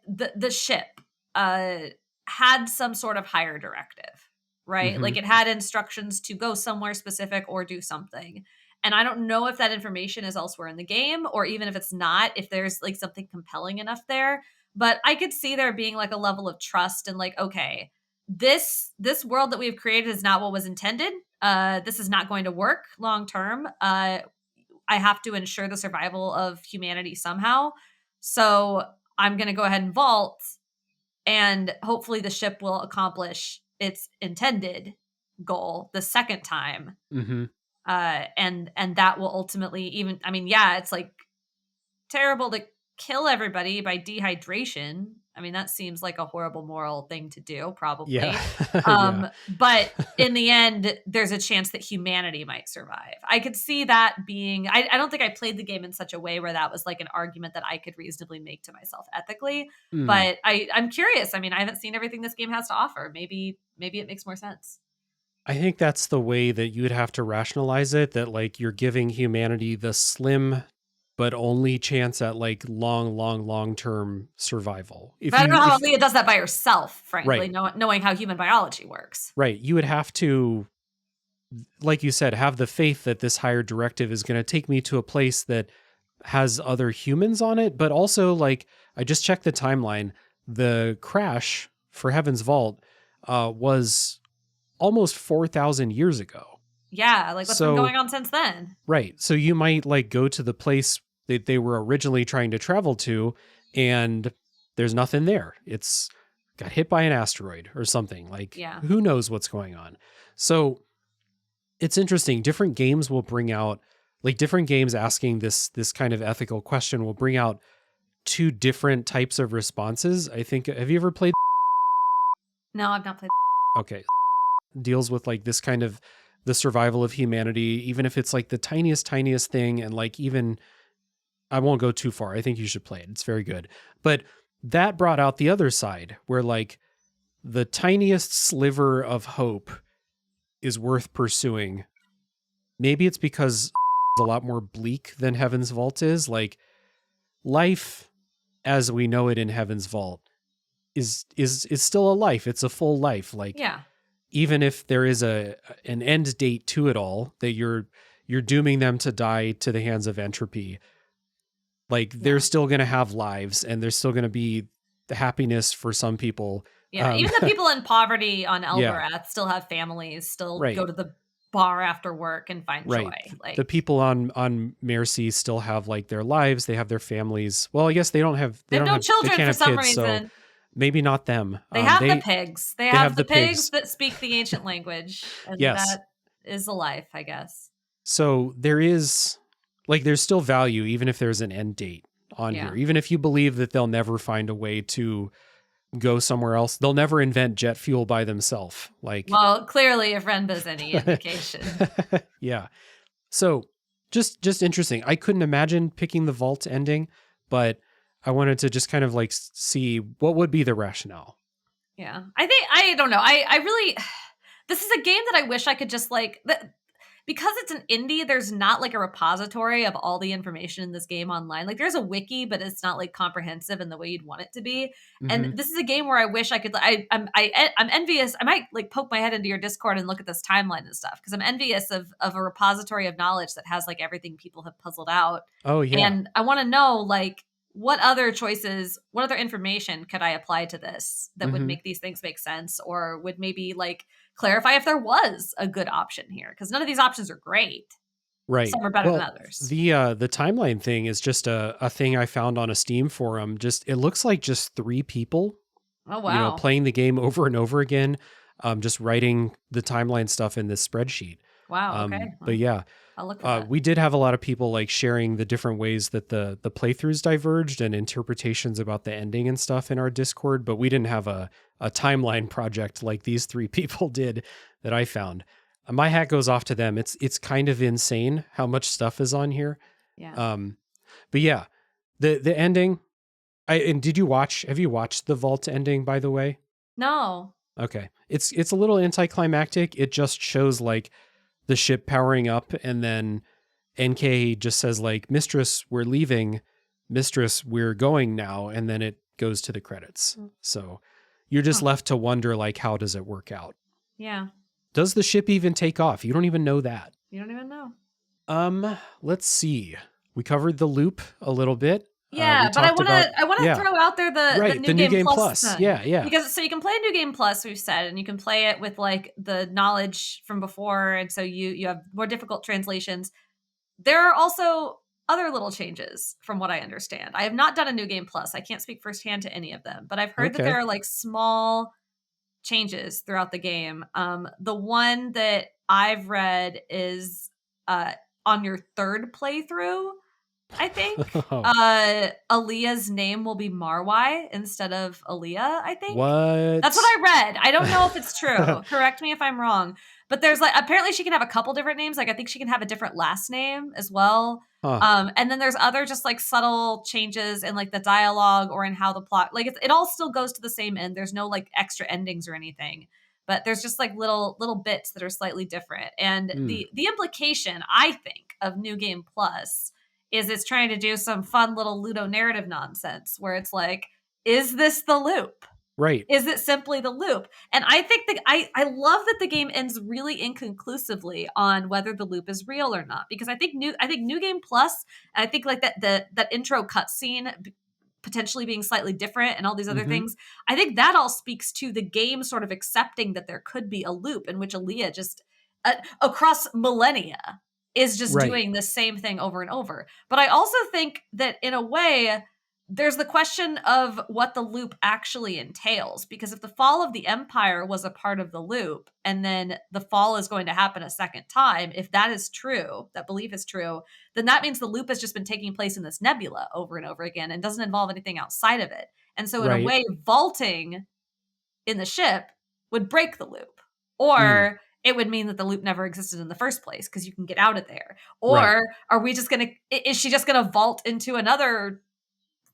the ship uh had some sort of higher directive, right? Mm-hmm. Like it had instructions to go somewhere specific or do something. And I don't know if that information is elsewhere in the game or even if it's not, if there's like something compelling enough there, but I could see there being like a level of trust and like, okay, this world that we've created is not what was intended. This is not going to work long term. I have to ensure the survival of humanity somehow. So I'm going to go ahead and vault, and hopefully the ship will accomplish its intended goal the second time. Mm-hmm. And that will ultimately even. I mean, yeah, it's like terrible to kill everybody by dehydration. I mean, that seems like a horrible moral thing to do, Yeah. probably. Yeah. But in the end, there's a chance that humanity might survive. I could see that being, I don't think I played the game in such a way where that was like an argument that I could reasonably make to myself ethically. Mm. But I'm curious. I mean, I haven't seen everything this game has to offer. Maybe it makes more sense. I think that's the way that you would have to rationalize it, that like you're giving humanity the slim but only chance at like long term survival. But I don't know how Aaliyah does that by herself, frankly, Right. knowing how human biology works. Right. You would have to, like you said, have the faith that this higher directive is going to take me to a place that has other humans on it. But also, like, I just checked the timeline. The crash for Heaven's Vault was almost 4,000 years ago. Yeah, like what's been going on since then? Right. So you might like go to the place that they were originally trying to travel to, and there's nothing there. It's got hit by an asteroid or something. Like, Yeah. who knows what's going on? So it's interesting. Different games will bring out, like different games asking this kind of ethical question will bring out two different types of responses. I think, have you ever played? No, I've not played. Okay. Deals with like this kind of the survival of humanity, even if it's like the tiniest thing. And like, even, I won't go too far. I think you should play it. It's very good. But that brought out the other side where like the tiniest sliver of hope is worth pursuing. Maybe it's because it's a lot more bleak than Heaven's Vault is. Like life as we know it in Heaven's Vault is still a life. It's a full life. Like, Yeah. even if there is an end date to it all, that you're dooming them to die to the hands of entropy, like they're still going to have lives, and there's still going to be the happiness for some people. Yeah, even the people in poverty on Yeah. Eldorath still have families, still Right. go to the bar after work and find Right. joy. Like The people on Mercy still have like their lives. They have their families. Well, I guess they don't have they have no children they can't for have some kids, so reason. maybe not them. They have the pigs. They have the pigs that speak the ancient language, and Yes. that is a life, I guess. So there's still value, even if there's an end date on here. Even if you believe that they'll never find a way to go somewhere else, they'll never invent jet fuel by themselves. Well, clearly, if Renba's any indication. Yeah. So just interesting. I couldn't imagine picking the vault ending, but I wanted to just kind of like see what would be the rationale. Yeah. I don't know. I really, this is a game that I wish I could just because it's an indie, there's not like a repository of all the information in this game online. Like there's a wiki, but it's not like comprehensive in the way you'd want it to be. Mm-hmm. And this is a game where I wish I could. I'm envious. I might like poke my head into your Discord and look at this timeline and stuff, because I'm envious of a repository of knowledge that has like everything people have puzzled out. Oh yeah. And I want to know like what other choices, what other information could I apply to this that would make these things make sense, or would maybe like clarify if there was a good option here, because none of these options are great. Right. Some are better than others. The timeline thing is just a thing I found on a Steam forum. It looks like just 3 people. Oh wow. Playing the game over and over again, just writing the timeline stuff in this spreadsheet. Wow. Okay. But yeah, I'll look at that. We did have a lot of people like sharing the different ways that the playthroughs diverged and interpretations about the ending and stuff in our Discord, but we didn't have a timeline project like these 3 people did that I found. My hat goes off to them. It's kind of insane how much stuff is on here. Yeah. But yeah, the ending. Have you watched the vault ending, by the way? No. Okay. It's a little anticlimactic. It just shows like the ship powering up, and then NK just says like, "Mistress, we're leaving. Mistress, we're going now." And then it goes to the credits. So you're just left to wonder, like, how does it work out? Yeah. Does the ship even take off? You don't even know that. You don't even know. Let's see. We covered the loop a little bit. Yeah, but I want to throw out there the new game plus. Yeah. Because so you can play New Game Plus, we've said, and you can play it with like the knowledge from before, and so you have more difficult translations. There are also other little changes from what I understand. I have not done a New Game Plus. I can't speak firsthand to any of them, but I've heard that there are like small changes throughout the game. The one that I've read is on your 3rd playthrough, I think. Aliyah's name will be Marwai instead of Aliyah, I think. What? That's what I read. I don't know if it's true. Correct me if I'm wrong. But there's like, apparently she can have a couple different names. Like I think she can have a different last name as well. And then there's other just like subtle changes in like the dialogue or in how the plot, like it all still goes to the same end. There's no like extra endings or anything, but there's just like little bits that are slightly different. And the implication, I think, of New Game Plus is it's trying to do some fun little Ludo narrative nonsense where it's like, is this the loop? Right. Is it simply the loop? And I think that I love that the game ends really inconclusively on whether the loop is real or not, because I think New Game Plus, and I think like that intro cutscene potentially being slightly different and all these other things, I think that all speaks to the game sort of accepting that there could be a loop in which Aliyah just across millennia is just doing the same thing over and over. But I also think that in a way, there's the question of what the loop actually entails, because if the fall of the empire was a part of the loop, and then the fall is going to happen a second time, if that is true, that belief is true, then that means the loop has just been taking place in this nebula over and over again and doesn't involve anything outside of it. And so in a way, vaulting in the ship would break the loop, or it would mean that the loop never existed in the first place because you can get out of there. Or are we just going to, is she just going to vault into another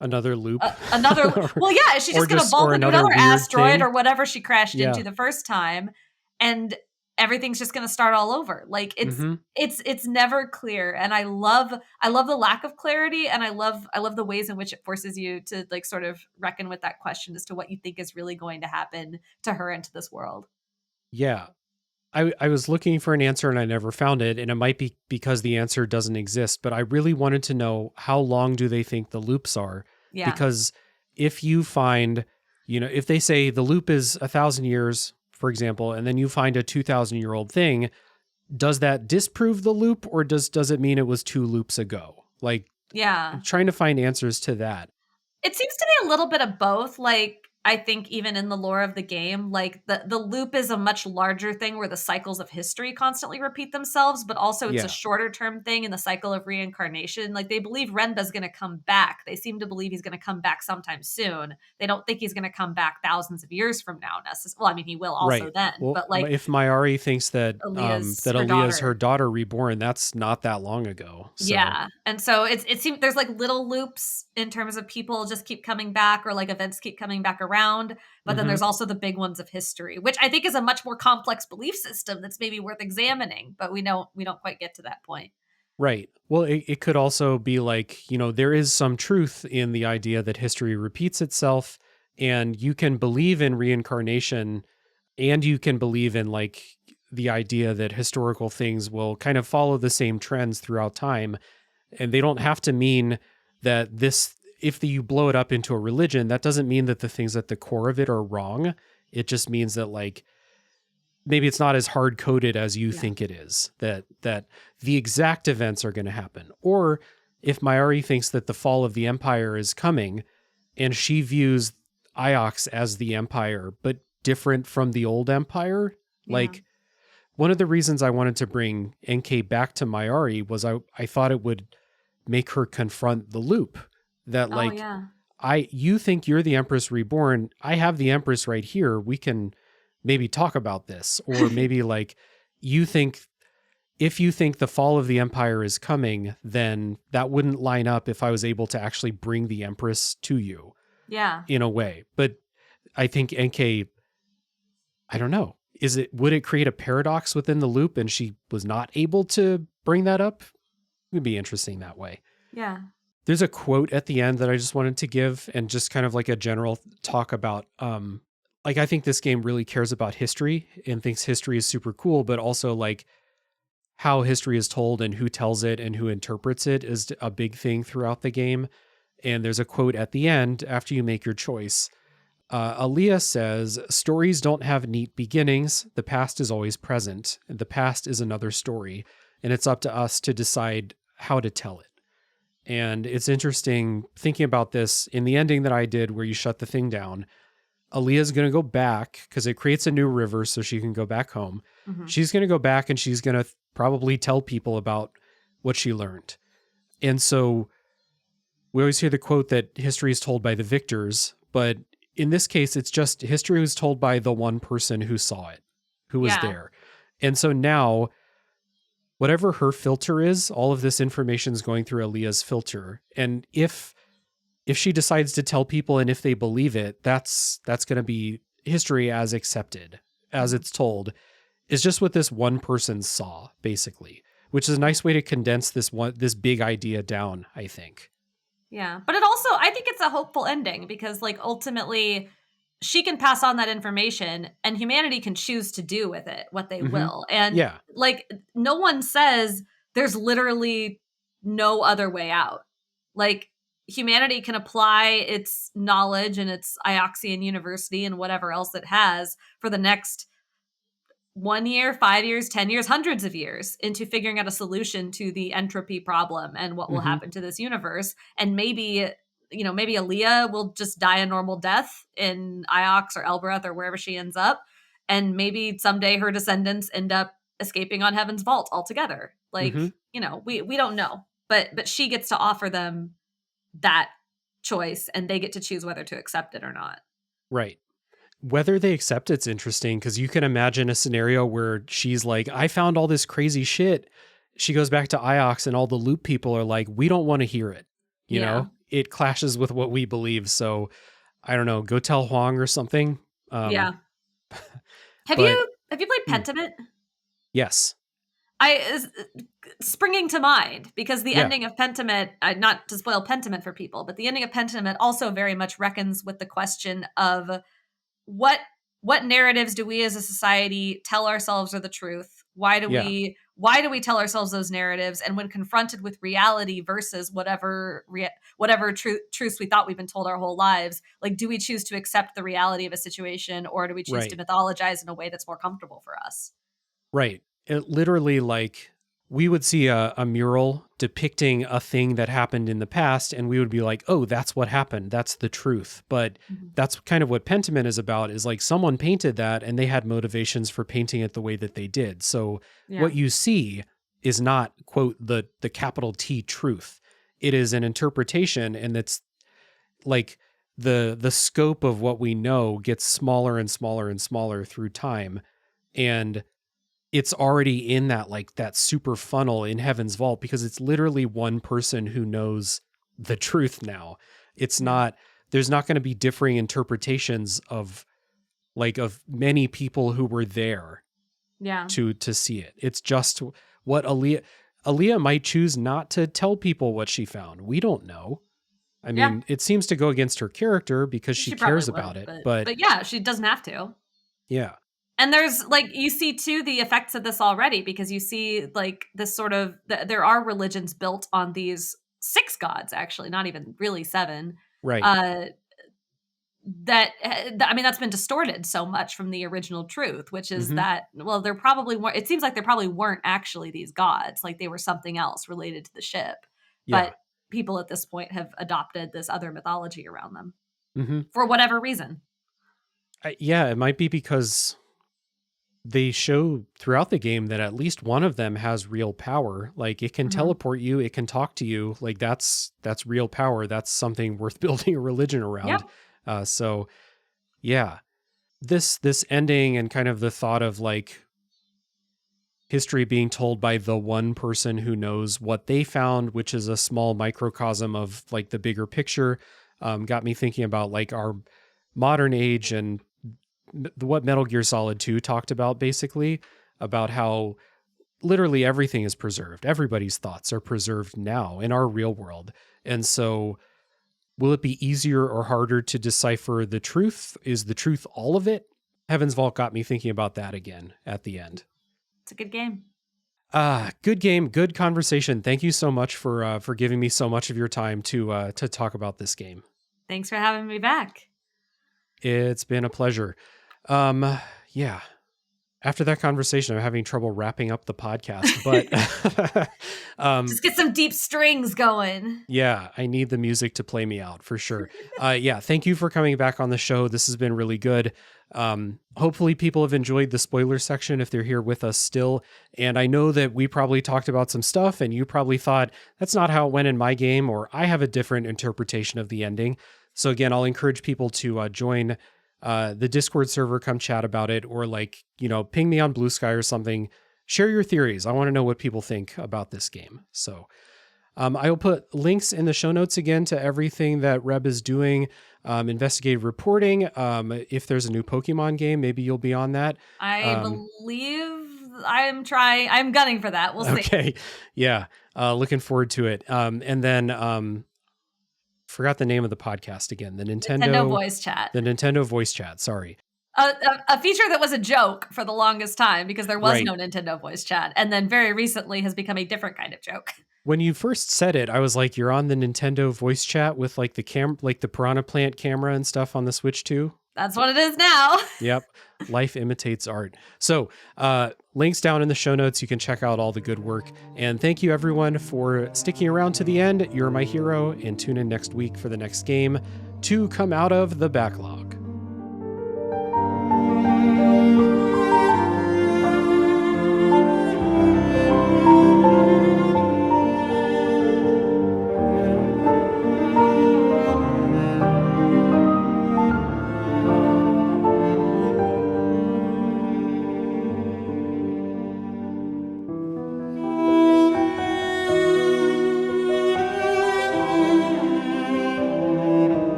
loop? Well, yeah, is she just going to vault into another asteroid or whatever she crashed into the first time? And everything's just going to start all over. Like Mm-hmm. it's never clear. And I love the lack of clarity. And I love the ways in which it forces you to like sort of reckon with that question as to what you think is really going to happen to her and to this world. Yeah. I was looking for an answer and I never found it. And it might be because the answer doesn't exist, but I really wanted to know, how long do they think the loops are? Yeah. Because if you find, if they say the loop is 1,000 years, for example, and then you find a 2,000-year-old thing, does that disprove the loop, or does it mean it was 2 loops ago? Like, Yeah. trying to find answers to that. It seems to be a little bit of both. Like, I think even in the lore of the game, like the loop is a much larger thing where the cycles of history constantly repeat themselves, but also it's a Yeah. shorter term thing in the cycle of reincarnation. Like they believe Renba's going to come back. They seem to believe he's going to come back sometime soon. They don't think he's going to come back thousands of years from now necessarily. Well, I mean, he will also Right. then, Well, but like if Mayari thinks that Aliyah's her Aaliyah's her daughter. daughter reborn, that's not that long ago. So. Yeah. And so it seems there's like little loops in terms of people just keep coming back or like events keep coming back around. But then there's also the big ones of history, which I think is a much more complex belief system that's maybe worth examining, but we don't quite get to that point. Right. Well, it could also be like, there is some truth in the idea that history repeats itself, and you can believe in reincarnation, and you can believe in like the idea that historical things will kind of follow the same trends throughout time. And they don't have to mean that if you blow it up into a religion, that doesn't mean that the things at the core of it are wrong. It just means that like, maybe it's not as hard coded as you think it is, that the exact events are going to happen. Or if Mayari thinks that the fall of the empire is coming and she views Iox as the empire, but different from the old empire, like one of the reasons I wanted to bring NK back to Mayari was I thought it would make her confront the loop that like, you think you're the Empress Reborn. I have the Empress right here. We can maybe talk about this. Or maybe like if you think the fall of the empire is coming, then that wouldn't line up if I was able to actually bring the Empress to you. Yeah. In a way. But I think NK, I don't know. Would it create a paradox within the loop and she was not able to bring that up? It would be interesting that way. Yeah. There's a quote at the end that I just wanted to give, and just kind of like a general talk about, like, I think this game really cares about history and thinks history is super cool, but also like how history is told and who tells it and who interprets it is a big thing throughout the game. And there's a quote at the end after you make your choice. Aliyah says, "Stories don't have neat beginnings. The past is always present. The past is another story, and it's up to us to decide how to tell it." And it's interesting thinking about this in the ending that I did where you shut the thing down. Aliyah's going to go back because it creates a new river so she can go back home. Mm-hmm. She's going to go back and she's going to probably tell people about what she learned. And so we always hear the quote that history is told by the victors, but in this case, it's just history was told by the one person who saw it, who was there. And so now, whatever her filter is, all of this information is going through Aliyah's filter. And if she decides to tell people and if they believe it, that's going to be history as accepted, as it's told, is just what this one person saw, basically, which is a nice way to condense this big idea down, I think. Yeah. But I think it's a hopeful ending because like ultimately she can pass on that information and humanity can choose to do with it what they will. And like no one says there's literally no other way out. Like humanity can apply its knowledge and its Ioxian University and whatever else it has for the next 1 year, 5 years, 10 years, hundreds of years into figuring out a solution to the entropy problem and what will happen to this universe. And maybe Aliyah will just die a normal death in Iox or Elbereth or wherever she ends up. And maybe someday her descendants end up escaping on Heaven's Vault altogether. Like, we don't know, but she gets to offer them that choice and they get to choose whether to accept it or not. Right. Whether they accept it's interesting because you can imagine a scenario where she's like, I found all this crazy shit. She goes back to Iox and all the loop people are like, we don't want to hear it. You know, it clashes with what we believe. So I don't know, go tell Huang or something. Have you played Pentiment? Yes. Springing to mind, because the ending of Pentiment, not to spoil Pentiment for people, but the ending of Pentiment also very much reckons with the question of what narratives do we as a society tell ourselves are the truth? Why do we tell ourselves those narratives? And when confronted with reality versus whatever truths we thought we've been told our whole lives, like, do we choose to accept the reality of a situation, or do we choose to mythologize in a way that's more comfortable for us? Right. It literally, like, we would see a mural depicting a thing that happened in the past, and we would be like, oh, that's what happened. That's the truth. But that's kind of what Pentiment is about, is like someone painted that and they had motivations for painting it the way that they did. So what you see is not, quote, the capital T truth. It is an interpretation, and it's like the scope of what we know gets smaller and smaller and smaller through time. And it's already in that, like, that super funnel in Heaven's Vault, because it's literally one person who knows the truth now. It's not, there's not going to be differing interpretations of many people who were there to see it. It's just what Aliyah might choose not to tell people what she found. We don't know. I mean, it seems to go against her character because she cares about it, but yeah, she doesn't have to. Yeah. And there's, like, you see too the effects of this already, because you see, like, this sort of, there are religions built on these 6 gods, actually, not even really 7. Right. I mean, that's been distorted so much from the original truth, which is that, well, they're probably it seems like there probably weren't actually these gods, like they were something else related to the ship. But people at this point have adopted this other mythology around them for whatever reason. It might be because they show throughout the game that at least one of them has real power. Like, it can teleport you, it can talk to you. Like, that's real power. That's something worth building a religion around. So yeah, this ending and kind of the thought of, like, history being told by the one person who knows what they found, which is a small microcosm of, like, the bigger picture, got me thinking about, like, our modern age and what Metal Gear Solid 2 talked about, basically, about how literally everything is preserved. Everybody's thoughts are preserved now in our real world. And so will it be easier or harder to decipher the truth? Is the truth all of it? Heaven's Vault got me thinking about that again at the end. It's a good game. Good game, good conversation. Thank you so much for giving me so much of your time to talk about this game. Thanks for having me back. It's been a pleasure. Yeah. After that conversation, I'm having trouble wrapping up the podcast, but just get some deep strings going. Yeah, I need the music to play me out for sure. Thank you for coming back on the show. This has been really good. Hopefully people have enjoyed the spoiler section if they're here with us still. And I know that we probably talked about some stuff and you probably thought that's not how it went in my game, or I have a different interpretation of the ending. So again, I'll encourage people to join the Discord server, come chat about it, or, like, ping me on Blue Sky or something. Share your theories. I want to know what people think about this game. So I will put links in the show notes again to everything that Reb is doing. Investigative reporting. If there's a new Pokemon game, maybe you'll be on that. I believe I'm gunning for that. We'll see. Okay. Yeah. Looking forward to it. And then forgot the name of the podcast again. The Nintendo Voice Chat. The Nintendo Voice Chat. Sorry. A feature that was a joke for the longest time because there was no Nintendo Voice Chat, and then very recently has become a different kind of joke. When you first said it, I was like, "You're on the Nintendo Voice Chat with, like, the like the Piranha Plant camera and stuff on the Switch too." That's what it is now. Yep. Life imitates art. So links down in the show notes. You can check out all the good work. And thank you, everyone, for sticking around to the end. You're my hero. And tune in next week for the next game to come out of the backlog.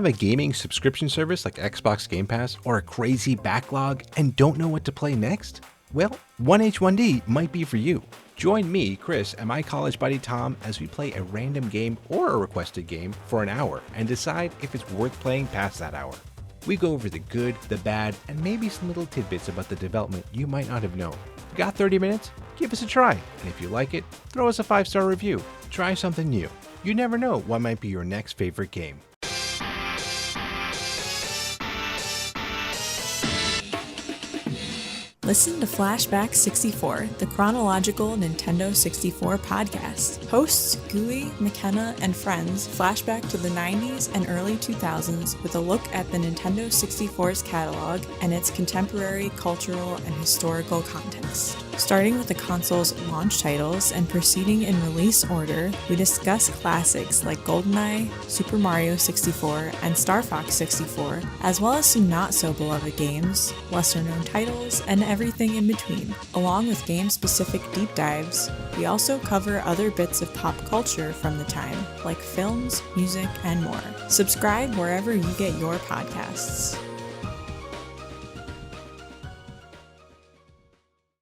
have a gaming subscription service like Xbox Game Pass or a crazy backlog and don't know what to play next? Well, 1H1D might be for you. Join me, Chris, and my college buddy Tom as we play a random game or a requested game for an hour and decide if it's worth playing past that hour. We go over the good, the bad, and maybe some little tidbits about the development you might not have known. Got 30 minutes? Give us a try, and if you like it, throw us a 5-star review. Try something new. You never know what might be your next favorite game. Listen to Flashback 64, the chronological Nintendo 64 podcast. Hosts Gooey, McKenna, and friends flashback to the 90s and early 2000s with a look at the Nintendo 64's catalog and its contemporary cultural and historical context. Starting with the console's launch titles and proceeding in release order, we discuss classics like GoldenEye, Super Mario 64, and Star Fox 64, as well as some not-so-beloved games, lesser-known titles, and everything in between. Along with game-specific deep dives, we also cover other bits of pop culture from the time, like films, music, and more. Subscribe wherever you get your podcasts.